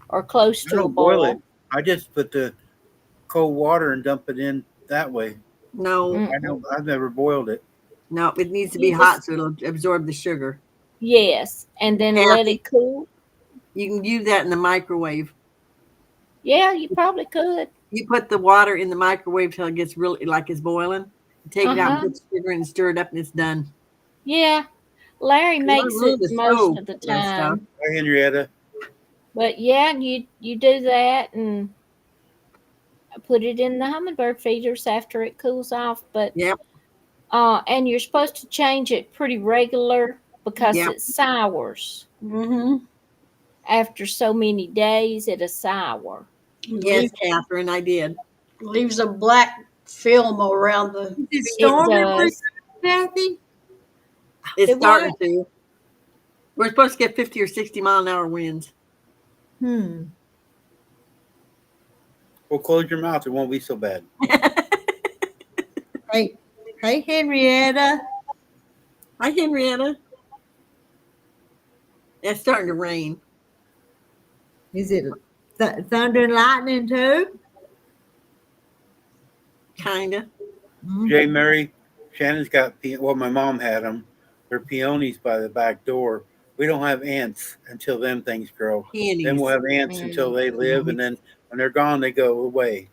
or close I to a don't boil it. boil. I just put the cold water and dump it in that way. No, Mm-mm. I've never boiled it. no, it needs to be You hot just, so it'll absorb the sugar. yes, and then let Kathy, it cool. you can use that in the microwave. Yeah, you probably could. You put the water in the microwave till it gets really like it's boiling. You take it out and Uh-huh. put sugar in and stir it up and it's done. Yeah, Larry 'Cause I makes love it the most stove of the for that stuff. time. Hi, Henrietta. But yeah, you do that and put it in the hummingbird feeders after it cools off. But Yep, and you're supposed to change it pretty regular because yep. it sours Mm-hmm. after so many days. It'll sour. Yes, Catherine, I did. Leaves a black film around the Is it It storming where does. you're at, Kathy? It's The starting what? to. We're supposed to get 50 or 60-mile-an-hour winds. Hmm. Well, close your mouth. It won't be so bad. Hey, hey, Henrietta. Hi, Henrietta. It's starting to rain. Is it thunder and lightning too? Kinda. Mhm. Jay Mary, Shannon's got well, my mom had them. They're peonies by the back door. We don't have ants until them things grow. Then we'll Peonies. have ants until they live, and then when they're gone, they go away.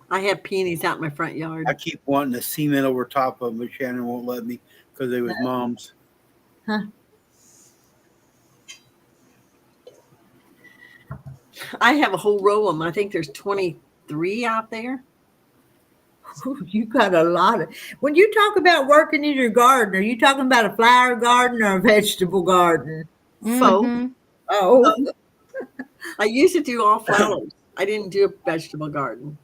I have peonies out in my front yard. I keep wanting to cement over top of them, but Shannon won't let me because they was mom's. I have a whole row of them. I think there's 23 out there. Ooh, you got a lot of. When you talk about working in your garden, are you talking about a flower garden or a vegetable garden? Both. Mm-hmm. Oh, I used to do all flowers. I didn't do a vegetable garden.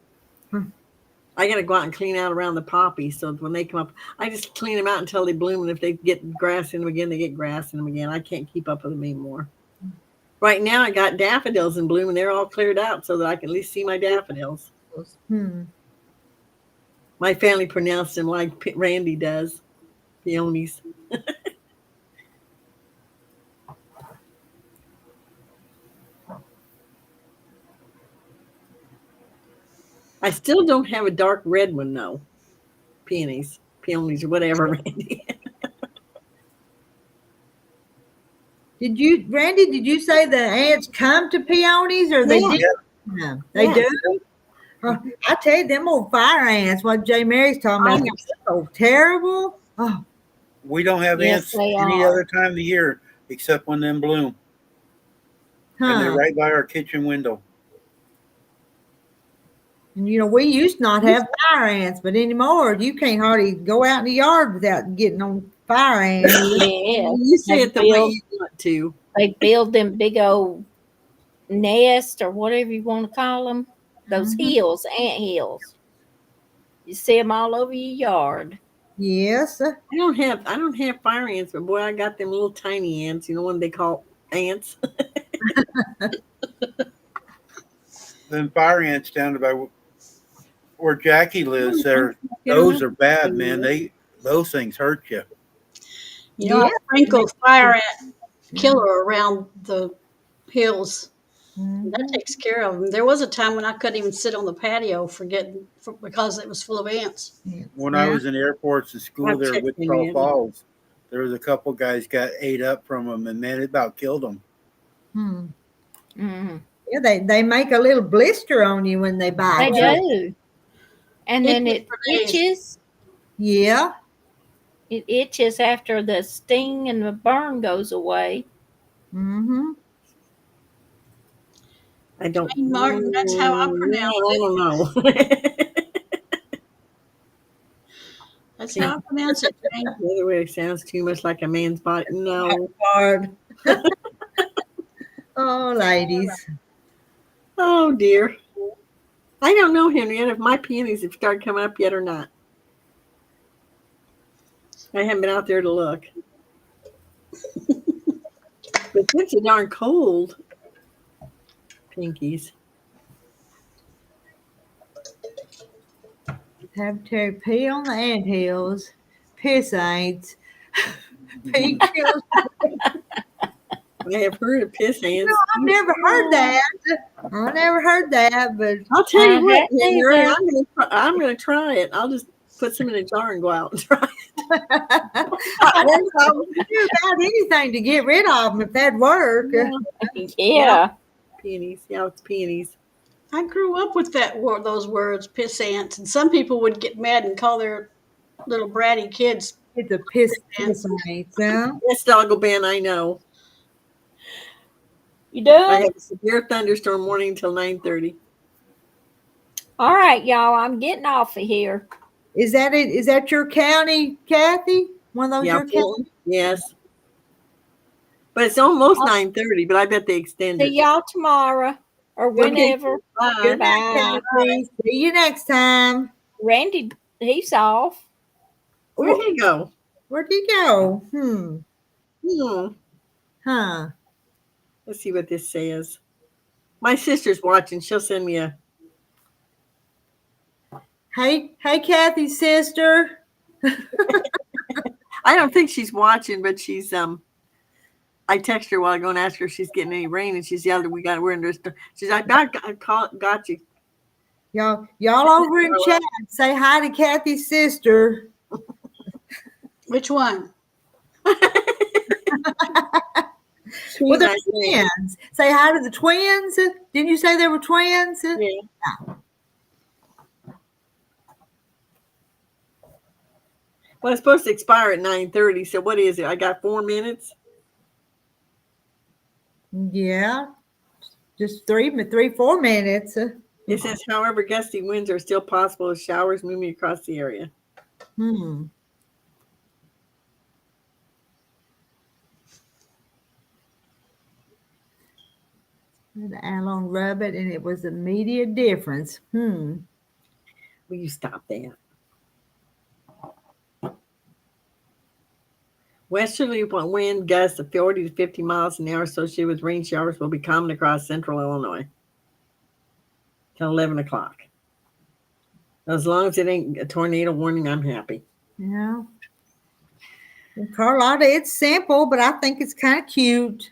I got to go out and clean out around the poppies so when they come up, I just clean them out until they bloom. And if they get grass in them again, they get grass in them again. I can't keep up with them anymore. Right now, I got daffodils in bloom and they're all cleared out so that I can at least see my daffodils. hmm. My family pronounced them like Randy does, peonies. I still don't have a dark red one though. Peonies, or whatever, Randy. Did you, Randy? Did you say the ants come to peonies, or they Yeah. did? No, they Yes. do. I tell you, them old fire ants. What Jay Mary's talking I about? know. So terrible. Oh, We don't have Yes, ants they any are. other time of the year except when them bloom, and they're huh. right by our kitchen window. And you know, we used to not have fire ants, but anymore you can't hardly go out in the yard without getting on fire ants. Yeah. You say They it the way build you want to. they build them big old nest or whatever you want to call them. Those Mhm. hills, ant hills. You see them all over your yard. Yes. I don't have fire ants, but boy, I got them little tiny ants. You know what they call ants? Them fire ants down by where Jackie lives, there, those are bad, man. Those things hurt you. You know, Yeah. I sprinkle fire ant killer around the hills. That Mhm. takes care of them. There was a time when I couldn't even sit on the patio because it was full of ants. When I Yeah. was in airports and school I've there at checked them Wichita in. Falls, there was a couple guys got ate up from them, and man, it about killed them. Hmm. Mm. Yeah, they make a little blister on you when they They bite you. do. And then Itches it for days. itches. Yeah. It itches after the sting and the burn goes away. Mm-hmm. I don't. Jane Martin, that's how I pronounce I it. don't know. That's how I pronounce it, Jane. The other way it sounds too much like a man's body. No. Hard. Oh, ladies. Oh dear. I don't know, Henrietta, if my peonies have started coming up yet or not. I haven't been out there to look. But it's so darn cold. Pinkies. Have Terry pee on the anthills. piss ants. Pink sugar. I have heard of piss ants. I've never heard that. I never heard that, but I'll tell I you what, hadn't Aunt Mary, either. I'm gonna try it. I'll just put some in a jar and go out and try it. I don't know do about anything to get rid of them if that'd work. Yeah. Peonies. Yeah, it's peonies. I grew up with those words, piss ants, and some people would get mad and call their little bratty kids. It's a piss ants, huh? Yes, Doggle Ben, I know. You do? I have a severe thunderstorm morning until 9:30. All right, y'all. I'm getting off of here. Is that it? Is that your county, Kathy? One of those Yeah, your county? Fulton. Yes. But it's almost 9:30, but I bet they extended. See y'all tomorrow or Okay. whenever. Bye. Good night, Bye. Kathy. See you next time. Randy, he's off. Where'd he go? Where'd he go? Huh. Let's see what this says. My sister's watching. She'll send me a. Hey, Kathy's sister. I don't think she's watching, but she's I texted her a while ago and asked her if she's getting any rain, and she's yelled, we're under a storm. She's like, got you. Y'all over in chat, say hi to Kathy's sister. Which one? Well, they're twins. Say hi to the twins. Didn't you say they were twins? Yeah. Well, it's supposed to expire at 9:30. So what is it? I got 4 minutes. Yeah, just 4 minutes. It says, however, gusty winds are still possible as showers moving across the area. Alon rub it, and it was immediate difference. Will you stop that? Westerly wind gusts of 40 to 50 miles an hour associated with rain showers will be common across central Illinois till 11 o'clock. As long as it ain't a tornado warning, I'm happy. Yeah. Well, Carlotta, it's simple, but I think it's kind of cute.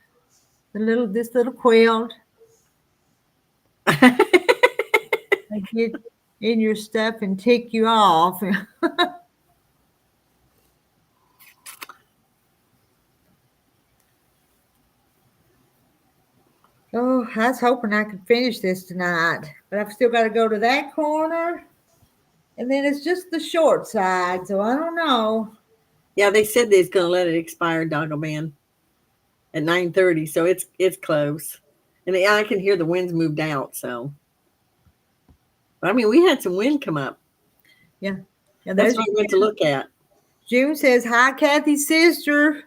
This little quilt. They get in your stuff and tick you off. Oh, I was hoping I could finish this tonight, but I've still got to go to that corner, and then it's just the short side, so I don't know. Yeah, they said they's gonna let it expire, Doggle Man, at 9:30, so it's close. And I can hear the winds moved out, so. I mean, we had some wind come up. Yeah, That's what I went to look at. June says, hi, Kathy's sister.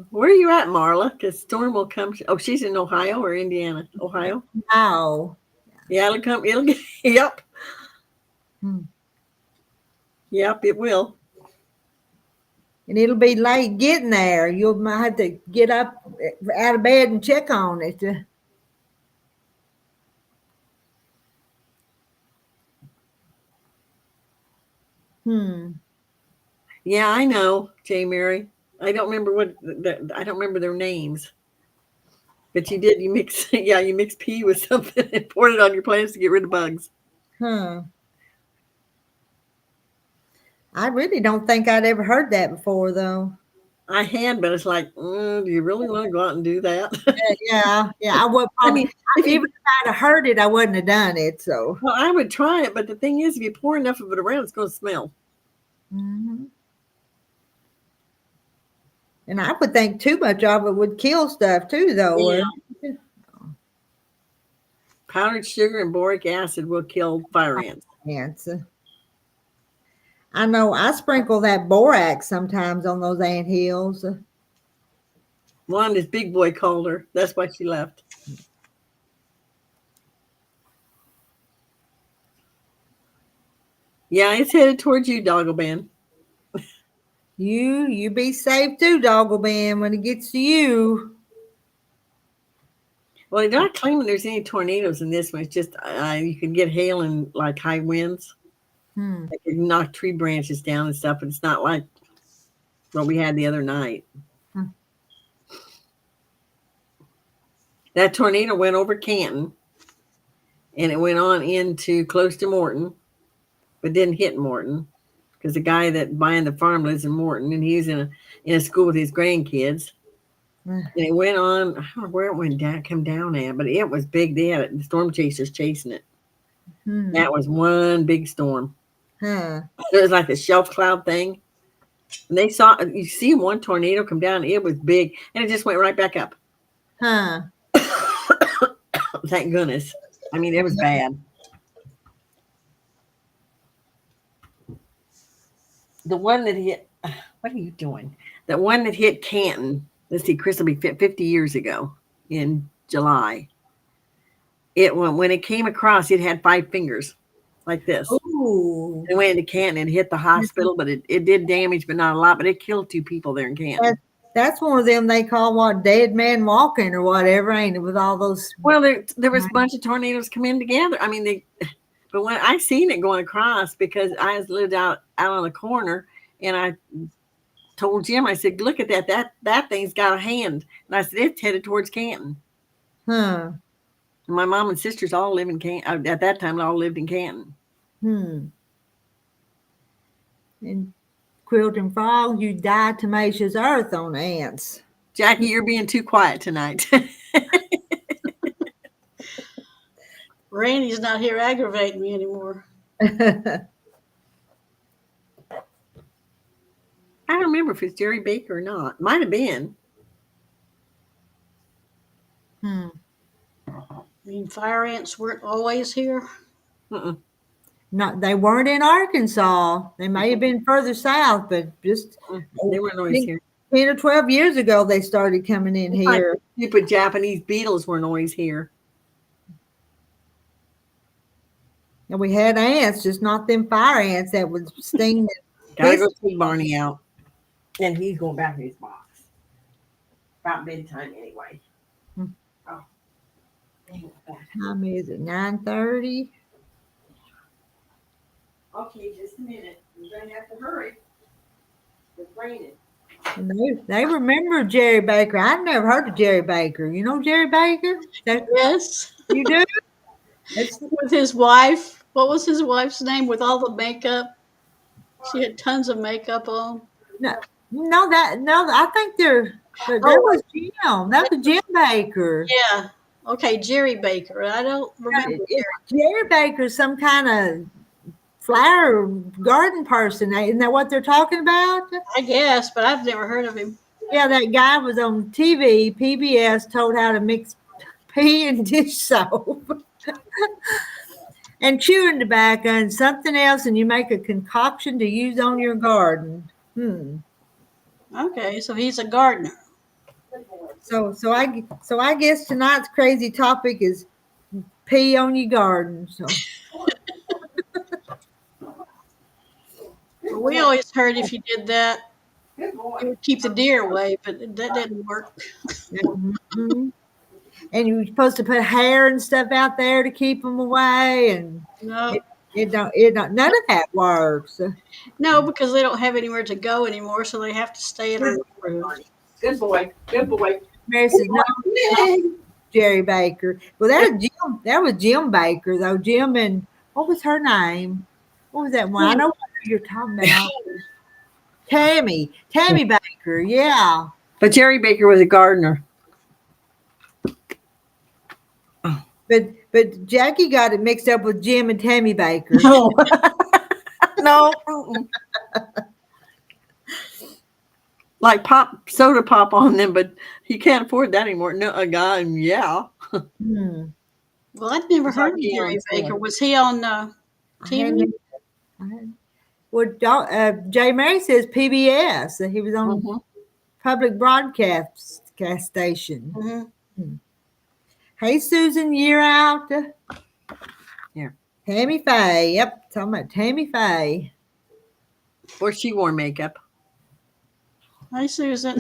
Where are you at, Marla? Because Storm will come. Oh, she's in Ohio or Indiana? Ohio? Oh. Yeah, it'll come. It'll get, yep. Yep, it will. And it'll be late getting there. You might have to get up out of bed and check on it. Yeah, I know, J. Mary. I don't remember I don't remember their names. But you did. You mix pea with something and poured it on your plants to get rid of bugs. I really don't think I'd ever heard that before, though. I had, but it's like, do you really want to go out and do that? Yeah. I would probably. Even if I'd have heard it, I wouldn't have done it. So. Well, I would try it, but the thing is, if you pour enough of it around, it's going to smell. And I would think too much of it would kill stuff too, though. Yeah. Powdered sugar and boric acid will kill fire ants. Ants. I know I sprinkle that borax sometimes on those ant hills. Wanda's big boy called her. That's why she left. Yeah, it's headed towards you, Doggle Man. You be safe too, Doggle Man, when it gets to you. Well, they're not claiming there's any tornadoes in this one. It's just you can get hail and like high winds. Hmm. They can knock tree branches down and stuff, but it's not like what we had the other night. Hmm. That tornado went over Canton, and it went on into close to Morton, but didn't hit Morton because the guy that buying the farm lives in Morton, and he's in a school with his grandkids. And it went on. I don't know where it went down, come down at, but it was big. They had the storm chasers chasing it. Hmm. That was one big storm. Huh. It was like a shelf cloud thing. And they saw, you see one tornado come down. It was big, and it just went right back up. Huh. Thank goodness. I mean, it was bad. The one that hit, what are you doing? The one that hit Canton, let's see, Chris will be 50 years ago in July. When it came across, it had 5 fingers like this. Ooh. It went into Canton and hit the hospital, but it did damage, but not a lot. But it killed 2 people there in Canton. That's one of them they call what, dead man walking or whatever, ain't it? With all those. Well, there was a bunch of tornadoes coming together. I mean, but when I seen it going across, because I lived out on the corner, and I told Jim, I said, "Look at that thing's got a hand," and I said, "It's headed towards Canton." Huh. And my mom and sisters all live in Canton. At that time, they all lived in Canton. And Quilting Frog, you died tenacious earth on ants. Jackie, you're being too quiet tonight. Randy's not here aggravating me anymore. I don't remember if it's Jerry Baker or not. Might have been. I mean, fire ants weren't always here. Not, they weren't in Arkansas. They may have been further south, but just They weren't always here. 10 or 12 years ago, they started coming in here. Stupid Japanese beetles weren't always here. And we had ants, just not them fire ants that would sting. Gotta go see Barney out. And he's going back in his box. About bedtime anyway. Oh. What time is it? 9:30? Okay, just a minute. You're going to have to hurry. It's raining. And they remember Jerry Baker. I've never heard of Jerry Baker. You know Jerry Baker? Yes. You do? With his wife. What was his wife's name with all the makeup? She had tons of makeup on. No, I think that was Jim. That was Jim Baker. Yeah. Okay, Jerry Baker. I don't remember. Jerry Baker's some kind of flower garden person. Isn't that what they're talking about? I guess, but I've never heard of him. Yeah, that guy was on TV, PBS, told how to mix pea and dish soap. And chewing tobacco and something else, and you make a concoction to use on your garden. Okay, so he's a gardener. So I guess tonight's crazy topic is pee on your garden. So We always heard if you did that, it would keep the deer away, but that didn't work. And you're supposed to put hair and stuff out there to keep them away, and No, it don't none of that works. no, because they don't have anywhere to go anymore, so they have to stay in our neighborhood. Good boy. Good boy. Mary says, no, Jerry Baker. Well, that was Jim Baker though. Jim and what was her name? What was that one? I know what you're talking about. Tammy Baker. Yeah. But Jerry Baker was a gardener. But Jackie got it mixed up with Jim and Tammy Baker. No. No. Like soda pop on them, but he can't afford that anymore. No, a guy, yeah. Well, I'd never heard of Jerry Baker. Was he on TV? Well, J. Mary says PBS. He was on public broadcast station. Hey, Susan, you're out. Here. Tammy Faye. Yep, talking about Tammy Faye. Or she wore makeup. Hi, Susan.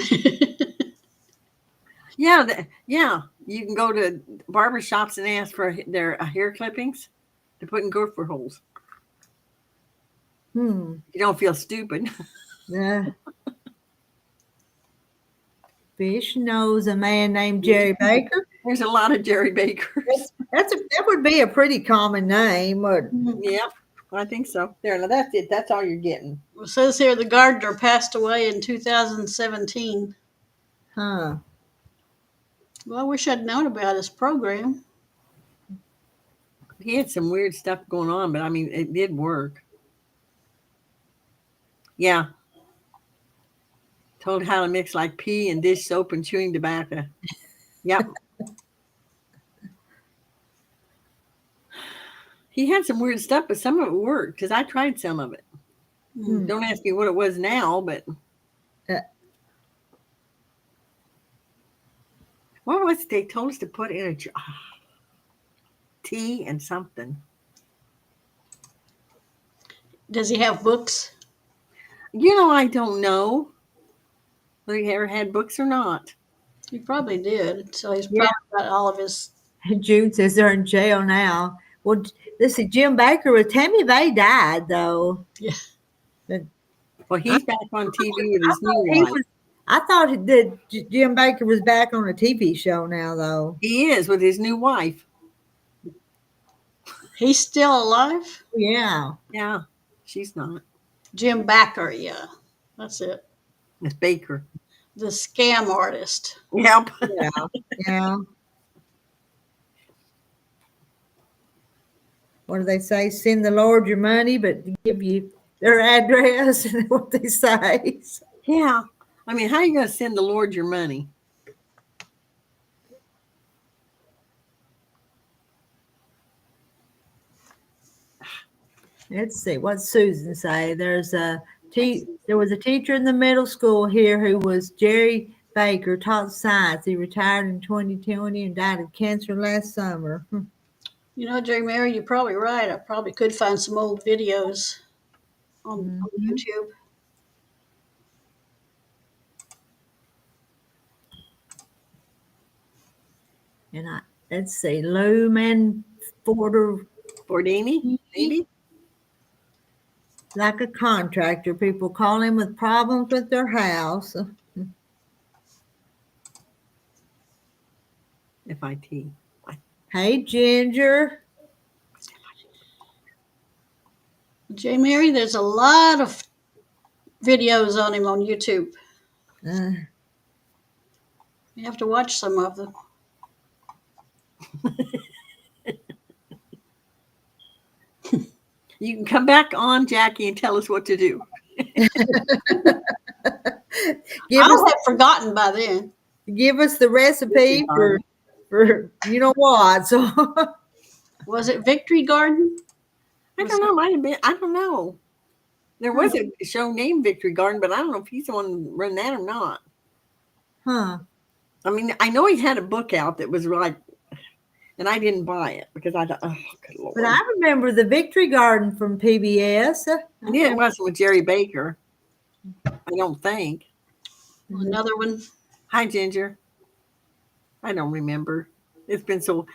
Yeah. You can go to barber shops and ask for their hair clippings to put in gopher holes. Hmm. You don't feel stupid. Yeah. Fish knows a man named Jerry Baker. There's a lot of Jerry Bakers. That would be a pretty common name. But Yep, I think so. There, now that's it. That's all you're getting. It says here the gardener passed away in 2017. huh. Well, I wish I'd known about his program. He had some weird stuff going on, but I mean, it did work. Yeah. Told how to mix like pea and dish soap and chewing tobacco. Yep. He had some weird stuff, but some of it worked because I tried some of it. Hmm. Don't ask me what it was now, but what was it they told us to put in a jar? Tea and something. Does he have books? I don't know whether he ever had books or not. He probably did. So he's Yeah. probably got all of his. June says they're in jail now. Well, let's see. Jim Baker with Tammy Bay died though. Yeah. Well, he's back on TV with his new He wife. was. I thought that Jim Baker was back on a TV show now though. He is with his new wife. He's still alive? Yeah. Yeah, she's not. Jim Backer, yeah. That's it. Miss Baker. The scam artist. Yep. Yeah. Yeah. What do they say? Send the Lord your money, but give you their address and what they say. Yeah. I mean, how are you going to send the Lord your money? Let's see. What's Susan say? There was a teacher in the middle school here who was Jerry Baker, taught science. He retired in 2020 and died of cancer last summer. You know, Jerry Mary, you're probably right. I probably could find some old videos on YouTube. And let's see, Lou Manforder, Bordini, maybe? like a contractor. People call him with problems with their house. FIT. Hey, Ginger. Jerry Mary, there's a lot of videos on him on YouTube. Uh, You have to watch some of them. You can come back on, Jackie, and tell us what to do. I'll have forgotten by then. give us the recipe for you know what. So Was it Victory Garden? I don't know. Might have been. I don't know. There was a show named Victory Garden, but I don't know if he's the one who run that or not. huh. I mean, I know he had a book out that was like, and I didn't buy it because I thought, oh, good Lord. But I remember the Victory Garden from PBS. Yeah, it wasn't with Jerry Baker. I don't think. Another one. Hi, Ginger. I don't remember. It's been so.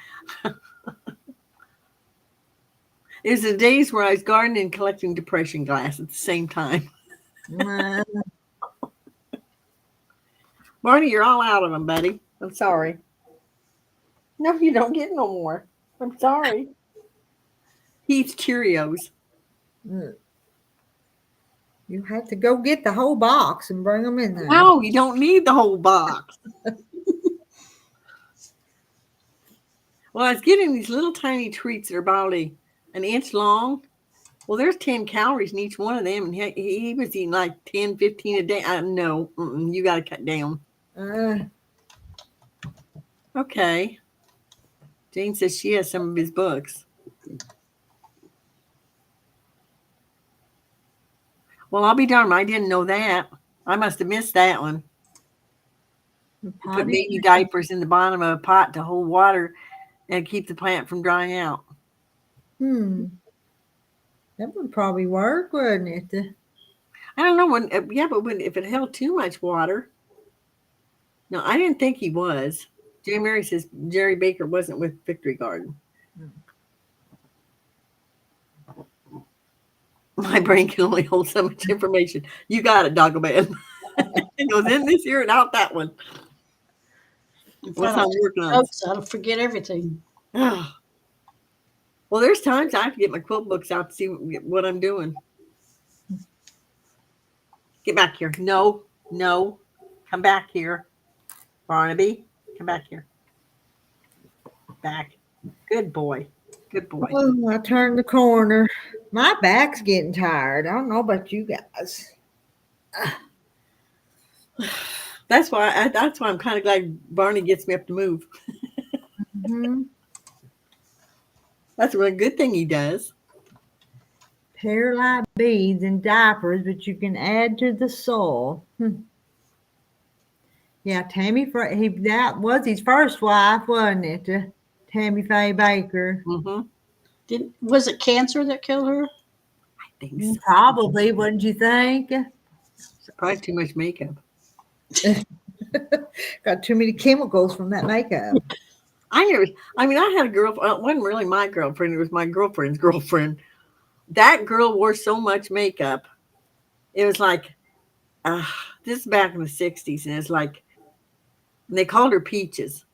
It was the days where I was gardening and collecting depression glass at the same time. Uh, Barney, you're all out of them, buddy. I'm sorry. No, you don't get no more. I'm sorry. He eats Cheerios. you have to go get the whole box and bring them in there. No, you don't need the whole box. Well, I was getting these little tiny treats that are about an inch long. Well, there's 10 calories in each one of them. And he was eating like 10, 15 a day. No, you got to cut down. Okay. Jane says she has some of his books. Well, I'll be darned. I didn't know that. I must have missed that one. Put baby diapers in the bottom of a pot to hold water and keep the plant from drying out. That would probably work, wouldn't it? I don't know when. Yeah, but if it held too much water, No, I didn't think he was. Jay Mary says Jerry Baker wasn't with Victory Garden. My brain can only hold so much information. You got it, Doggo Man. It goes in this ear and out that one. If What's I I'm don't working take on? notes, I'll forget everything. Well, there's times I have to get my quilt books out to see what I'm doing. Get back here. No, no. Come back here. Barnaby, come back here. Back. Good boy. Good boy. Oh, I turned the corner. My back's getting tired. I don't know about you guys. That's why I'm kind of glad Barney gets me up to move. Hmm. That's a really good thing he does. Perlite beads and diapers, but you can add to the soil. Yeah, that was his first wife, wasn't it? Tammy Faye Baker. Was it cancer that killed her? I think so. Probably, wouldn't you think? Probably too much makeup. Got too many chemicals from that makeup. I had a girlfriend. It wasn't really my girlfriend. It was my girlfriend's girlfriend. That girl wore so much makeup. It was like, this is back in the 60s. And it's like, they called her Peaches.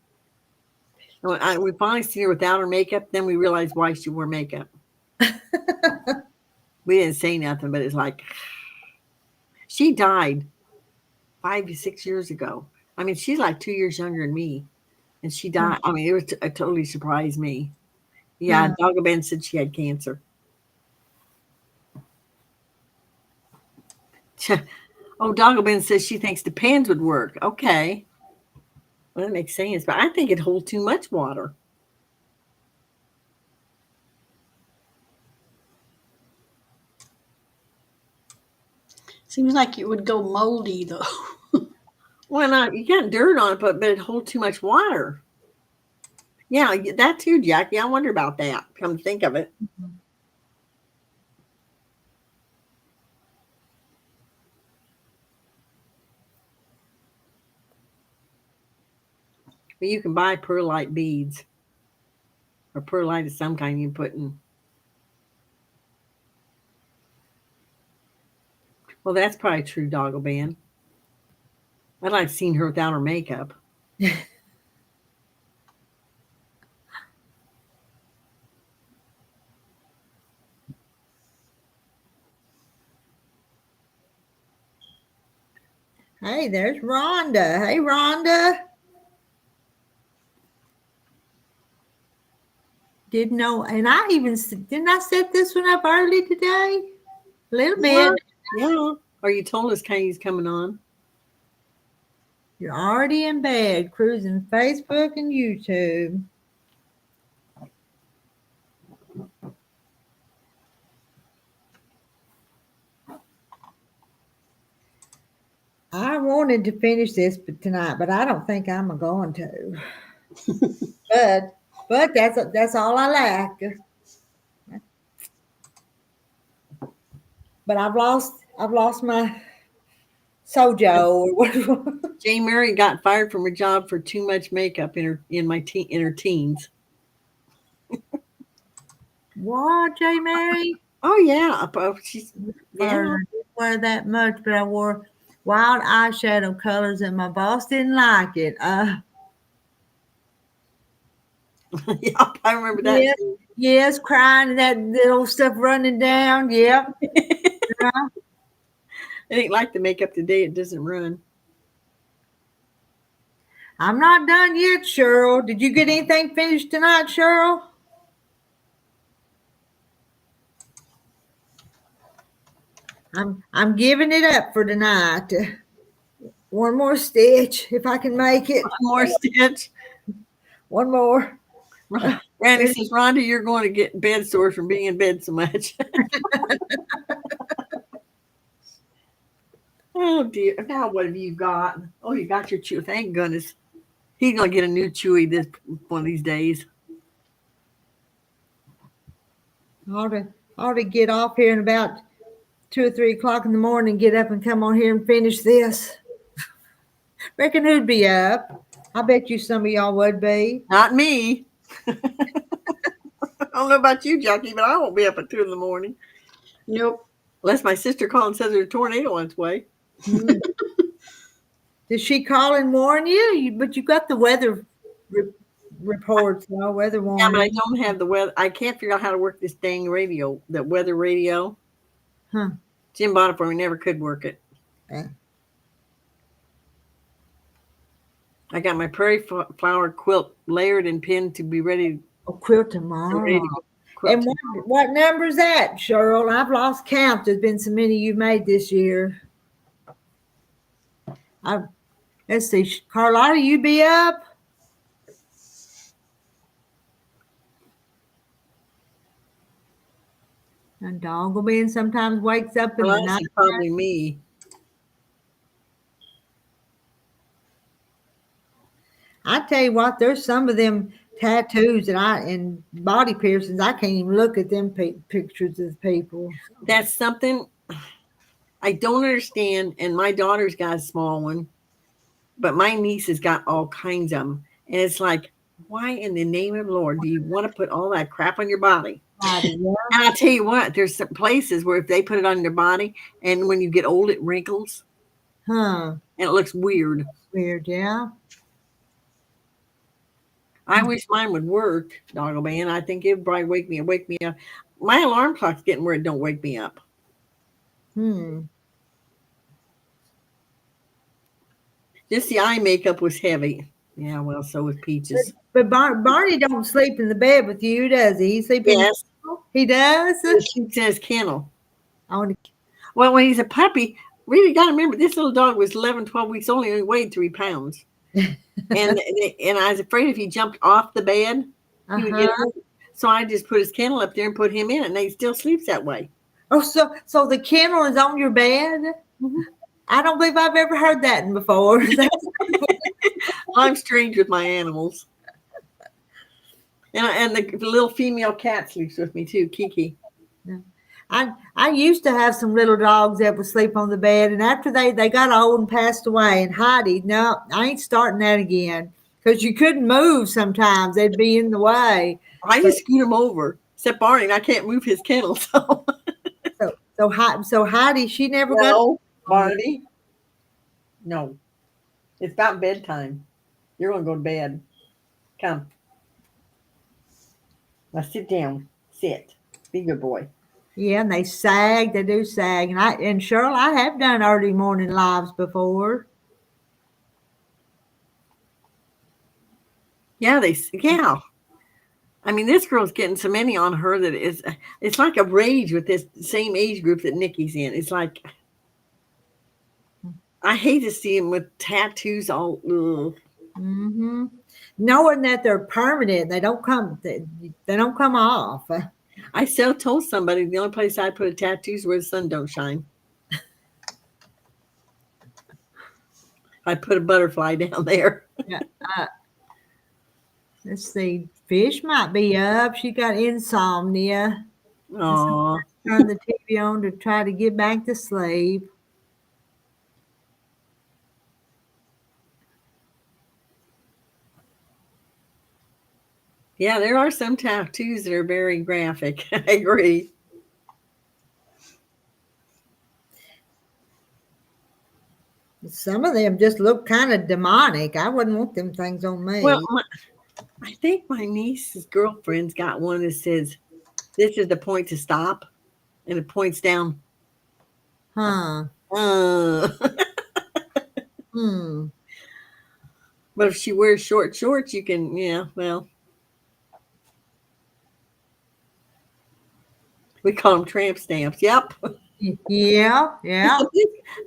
And when we finally seen her without her makeup, then we realized why she wore makeup. We didn't say nothing, but it's like, she died 5 to 6 years ago. I mean, she's like 2 years younger than me. And she died. I mean, it totally surprised me. Yeah, Doggo Ben said she had cancer. Oh, Doggo Ben says she thinks the pans would work. Okay. Well, that makes sense. But I think it holds too much water. Seems like it would go moldy though. Well, not you got dirt on it, but it holds too much water. Yeah, that too, Jackie. I wonder about that. Come to think of it. But you can buy perlite beads, or perlite of some kind you put in. Well, that's probably true, Doggo Ben. I'd like to seen her without her makeup. Hey, there's Rhonda. Hey, Rhonda. Didn't know, and didn't I set this one up early today? A little bit. Yeah. Or you told us Katie's coming on. You're already in bed, cruising Facebook and YouTube. I wanted to finish this tonight, but I don't think I'm going to. but that's all I lack. But I've lost my sojo or whatever. Jane Mary got fired from her job for too much makeup in her teens. What, J. Mary? Oh yeah, she's I didn't wear that much, but I wore wild eyeshadow colors, and my boss didn't like it. Yeah, I remember that. Yes, yes, crying and that little stuff running down. Yep. It ain't like the makeup today; it doesn't run. I'm not done yet, Cheryl. Did you get anything finished tonight, Cheryl? I'm giving it up for tonight. One more stitch, if I can make it. One more stitch. One more. Randy says, Rhonda, you're going to get bed sores from being in bed so much. Oh dear. Now what have you got? Oh, you got your chew. Thank goodness. He's gonna get a new Chewy this one of these days. I ought to get off here in about 2 or 3 o'clock in the morning, get up and come on here and finish this. Reckon who'd be up? I bet you some of y'all would be. Not me. I don't know about you, Jackie, but I won't be up at 2 in the morning. Nope. Unless my sister called and says there's a tornado on its way. Hmm. Did she call and warn you? But you got the weather reports, weather Yeah, but I warning. don't have the weather. I can't figure out how to work this dang radio, that weather radio. Huh. Jim bought it for me, never could work it. Yeah. I got my prairie flower quilt layered and pinned to be ready. Oh, quilt to tomorrow. quilt. And what number is that, Cheryl? I've lost count. There's been so many you've made this year. Let's see. Carlotta, you be up? And dog will be in sometimes wakes up in Well, the night. that's probably me. I tell you what, there's some of them tattoos and body piercings. I can't even look at them pictures of people. That's something I don't understand. And my daughter's got a small one, but my niece has got all kinds of them. And it's like, why in the name of the Lord do you want to put all that crap on your body? Yeah. And I'll tell you what, there's some places where if they put it on their body and when you get old, it wrinkles. Huh. And it looks weird. Weird, yeah. I wish mine would work, doggo man. I think it would probably wake me up. My alarm clock's getting where it don't wake me up. Just the eye makeup was heavy. Yeah, well, so was Peaches. But Barney don't sleep in the bed with you, does he? He sleep in Yes, he does? he says kennel. On Well, when he's a puppy, really got to remember, this little dog was 11, 12 weeks old. He only weighed 3 pounds. and I was afraid if he jumped off the bed, he would get hurt. So I just put his kennel up there and put him in it, and he still sleeps that way. Oh, so the kennel is on your bed? Mm-hmm. I don't believe I've ever heard that before. I'm strange with my animals. And the little female cat sleeps with me too, Kiki. I used to have some little dogs that would sleep on the bed, and after they got old and passed away, and Heidi, no, I ain't starting that again because you couldn't move sometimes; they'd be in the way. I just scoot him over, except Barney, and I can't move his kennel. So Heidi, she never No, Barney. No, it's about bedtime. You're gonna go to bed. Come. Now sit down. Sit. Be a good boy. Yeah, and they sag. They do sag, and Cheryl, I have done early morning lives before. Yeah, yeah. I mean, this girl's getting so many on her that it's like a rage with this same age group that Nikki's in. It's like I hate to see him with tattoos all. Mm-hmm. Knowing that they're permanent, they don't come off. I told somebody the only place I put a tattoo is where the sun don't shine. I put a butterfly down there. Yeah. Let's see. Fish might be up. She got insomnia. Aww. Turn the TV on to try to get back to sleep. Yeah, there are some tattoos that are very graphic. I agree. Some of them just look kind of demonic. I wouldn't want them things on me. Well, I think my niece's girlfriend's got one that says, "This is the point to stop," and it points down. Huh. But if she wears short shorts, you can, yeah, well. We call them tramp stamps. Yep. Yeah.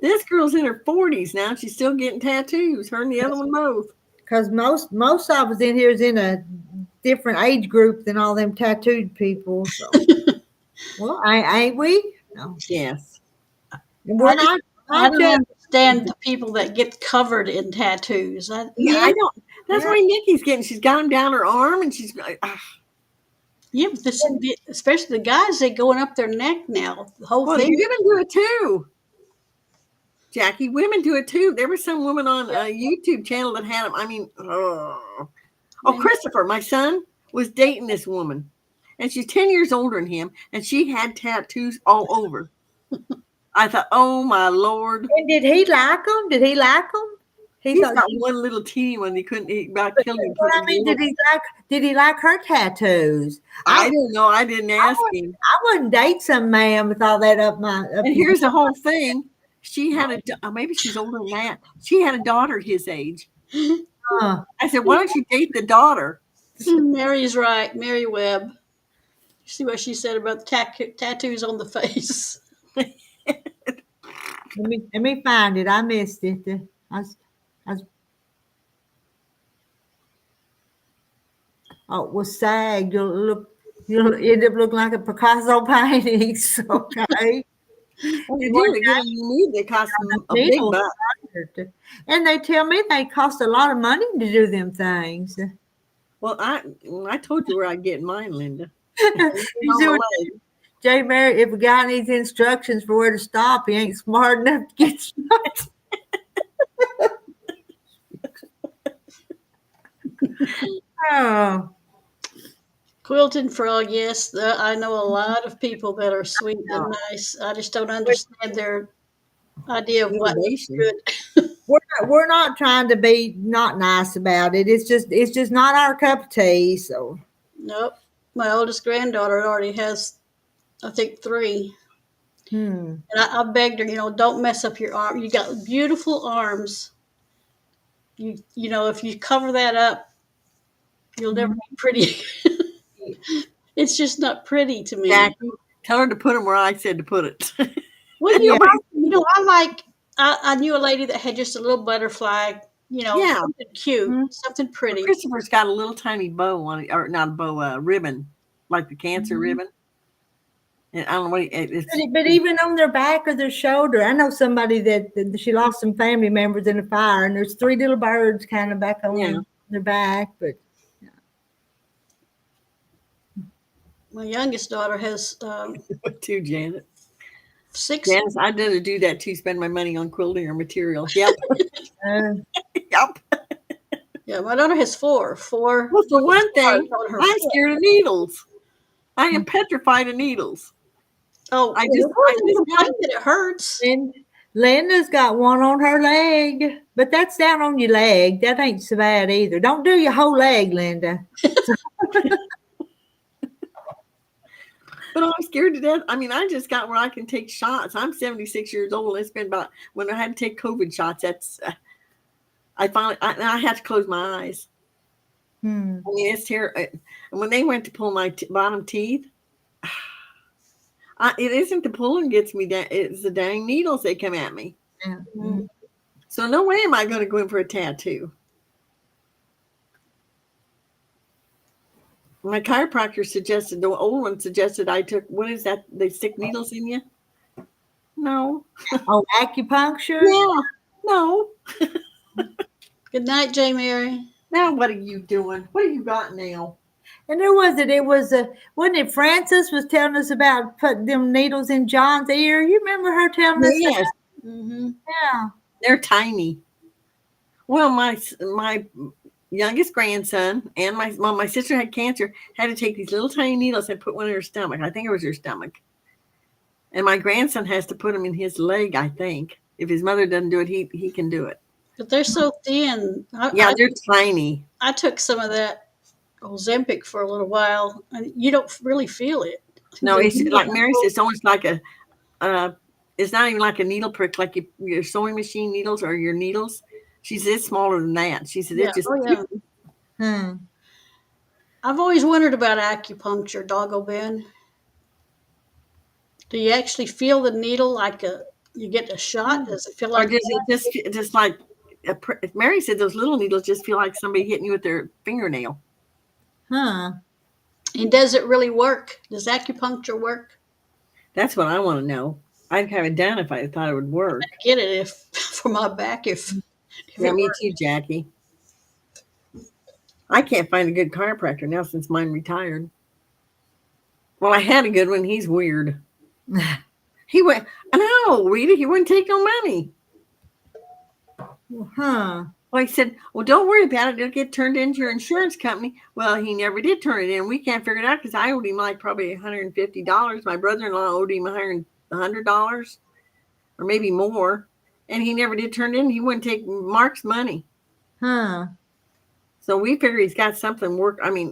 This girl's in her 40s now. She's still getting tattoos. Her and the other one both. Because most of us in here is in a different age group than all them tattooed people. So. Well, ain't we? No. Yes. And we're not. I don't understand the people that get covered in tattoos. I don't. That's why Nikki's getting. She's got them down her arm, and she's. Yeah, but especially the guys, they're going up their neck now. The whole Well, thing. you're gonna do it too. Jackie, women do it too. There was some woman on a YouTube channel that had them. I mean, oh, Christopher, my son, was dating this woman, and she's 10 years older than him, and she had tattoos all over. I thought, oh my Lord. And did he like them? Did he like them? He's got one little teeny one. He couldn't. He about killed him. What I mean, did he like her tattoos? I don't know. I didn't ask him. I wouldn't date some man with all that up my. And here's the whole thing. She had maybe she's older than that. She had a daughter his age. I said, why don't you date the daughter? Mary's right. Mary Webb. See what she said about the tattoos on the face. Let me find it. I missed it. Oh, it was SAG. You'll end up looking like a Picasso painting. Okay. Well, you do. You need they cost a big buck. And they tell me they cost a lot of money to do them things. Well, I told you where I get mine, Linda. Jay Mary, if a guy needs instructions for where to stop, he ain't smart enough to get stopped. Oh. Quilting Frog, yes. I know a lot of people that are sweet and nice. I just don't understand their idea of what is good. We're not trying to be not nice about it. It's just not our cup of tea. So nope. My oldest granddaughter already has, I think, 3. And I begged her, don't mess up your arm. You got beautiful arms. You know, if you cover that up, you'll never be pretty. It's just not pretty to me. Jackie, tell her to put them where I said to put it. Well, I knew a lady that had just a little butterfly, something cute, something pretty. Well, Christopher's got a little tiny bow on it, or not a bow, ribbon, like the cancer ribbon. And I don't know what but even on their back or their shoulder, I know somebody that she lost some family members in a fire, and there's 3 little birds kind of back on their back, but. My youngest daughter has 2, Janet. 6. Janice, I'd rather do that too. Spend my money on quilting or material. Yep. Yep. Yeah, my daughter has 4. 4. Well, for one thing, I'm scared of needles. I am petrified of needles. Oh, I just that it hurts. And Linda's got one on her leg, but that's down on your leg. That ain't so bad either. Don't do your whole leg, Linda. But I'm scared to death. I mean, I just got where I can take shots. I'm 76 years old. It's been about when I had to take COVID shots. That's I had to close my eyes. I mean, it's terrible. And when they went to pull my bottom teeth, it isn't the pulling gets me down. It's the dang needles that come at me. So no way am I going to go in for a tattoo. My chiropractor suggested, the old one suggested I took, what is that? They stick needles in you? No. Oh, acupuncture? Yeah. No. Good night, J. Mary. Now what are you doing? What have you got now? And who was it? It was, wasn't it Frances was telling us about putting them needles in John's ear? You remember her telling us Yes. that? Yeah. They're tiny. Well, my youngest grandson and my sister had cancer, had to take these little tiny needles and put one in her stomach. I think it was her stomach. And my grandson has to put them in his leg, I think. If his mother doesn't do it, he can do it. But they're so thin. They're tiny. I took some of that Ozempic for a little while, and you don't really feel it. No, it's like Mary says, it's almost like it's not even like a needle prick, like your sewing machine needles or your needles. She said it's smaller than that. She said it's just. I've always wondered about acupuncture, Doggo Ben. Do you actually feel the needle like you get a shot? Does it feel like? Or does it just like Mary said, those little needles just feel like somebody hitting you with their fingernail. Huh. And does it really work? Does acupuncture work? That's what I want to know. I'd have it done if I thought it would work. I'd get it for my back if yeah, me too, Jackie. I can't find a good chiropractor now since mine retired. Well, I had a good one. He's weird. He went, no, Rita, he wouldn't take no money. Huh. Well, he said, well, don't worry about it. It'll get turned into your insurance company. Well, he never did turn it in. We can't figure it out because I owed him like probably $150. My brother-in-law owed him $100 or maybe more. And he never did turn it in. He wouldn't take Mark's money. Huh. So we figure he's got something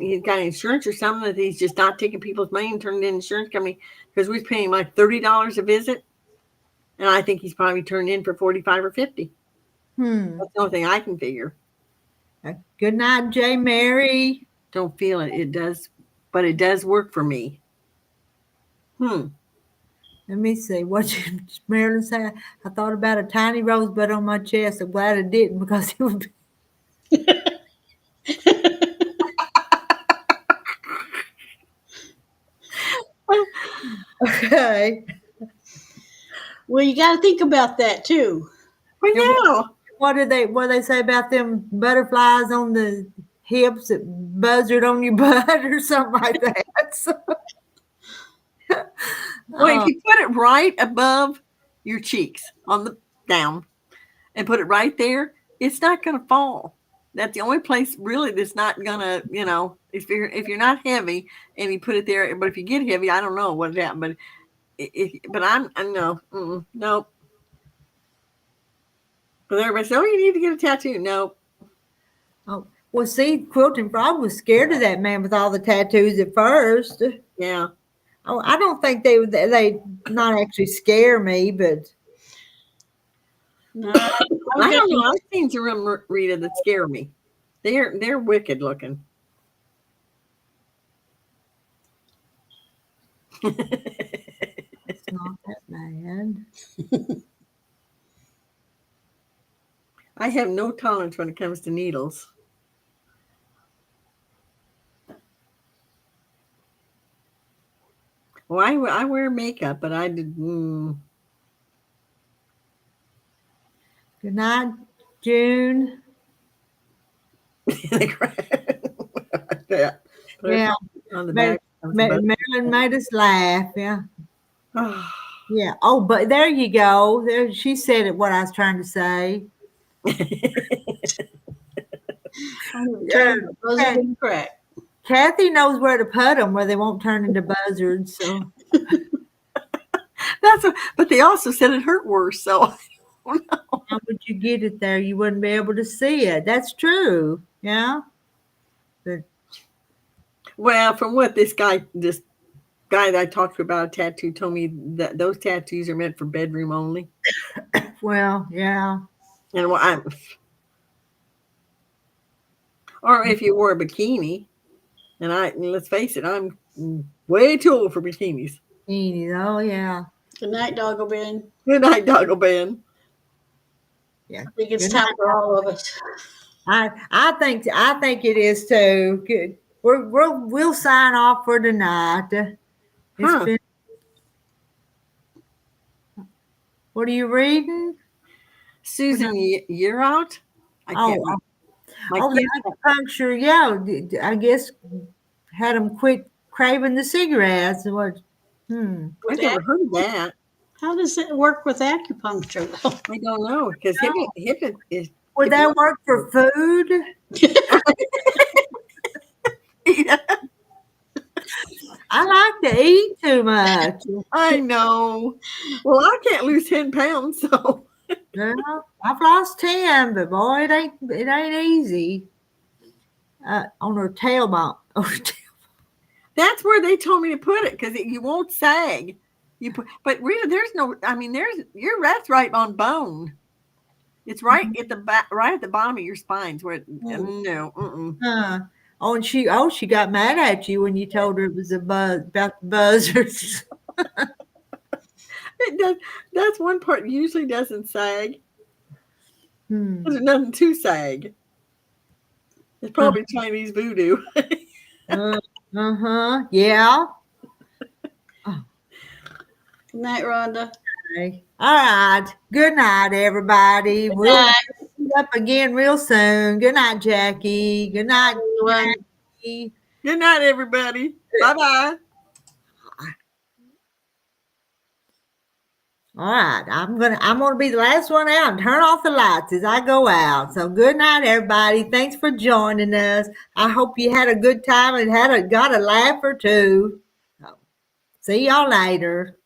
he's got insurance or something that he's just not taking people's money and turning it in insurance company because we was paying like $30 a visit. And I think he's probably turned in for 45 or 50. That's the only thing I can figure. Good night, J. Mary. Don't feel it. It does, but it does work for me. Let me see. What did Marilyn say? I thought about a tiny rosebud on my chest. I'm glad I didn't because it would be. Okay. Well, you got to think about that too. Well, yeah. What did they say about them butterflies on the hips that buzzard on your butt or something like that? So, Well, if you put it right above your cheeks on the down and put it right there, it's not going to fall. That's the only place really that's not gonna, if you're not heavy and you put it there. But if you get heavy, I don't know what happened. But I know, nope. But everybody said, "Oh, you need to get a tattoo." Nope. oh, well, see, Quilting Frog was scared of that man with all the tattoos at first. Yeah. Oh, I don't think they not actually scare me, but No, I don't know. I've seen some Rita that scare me. They're wicked looking. it's not that bad. I have no tolerance when it comes to needles. Well, I wear makeup, but I did. Good night, June. Yeah. Yeah. On the back. Marilyn made us laugh. Yeah. Yeah. Oh, but there you go. There, she said it. What I was trying to say. yeah. Crack. Kathy knows where to put them where they won't turn into buzzards. So but they also said it hurt worse. So how would you get it there? You wouldn't be able to see it. That's true. Yeah. But well, from what this guy that I talked to about a tattoo told me that those tattoos are meant for bedroom only. well, yeah. And or if you wore a bikini, and let's face it, I'm way too old for bikinis. Oh yeah. Good night, Doggo Ben. Good night, Doggo Ben. Yeah. I think it's Good time night. for all of us. I think it is too. Good. We'll sign off for tonight. What are you reading? Susan, you're out. The acupuncture. Yeah, I guess had them quit craving the cigarettes. What? I never heard of that. How does it work with acupuncture? I don't know because hip is. Would that work for food? Yeah. I like to eat too much. I know. Well, I can't lose 10 pounds, so. Well, I've lost 10, but boy, it ain't easy. On her tailbone. That's where they told me to put it because you won't sag. But Rita, that's right on bone. It's right at the back, right at the bottom of your spines where no. Oh, and she got mad at you when you told her it was about the buzzards. It does. That's one part usually doesn't sag. There's nothing to sag. It's probably Chinese voodoo. Yeah. Good night, Rhonda. Okay. All right. Good night, everybody. We'll see up again real soon. Good night, Jackie. Good night, Jackie. Good night, everybody. Bye-bye. All right, I'm gonna be the last one out and turn off the lights as I go out. So good night, everybody. Thanks for joining us. I hope you had a good time and got a laugh or two. So, see y'all later.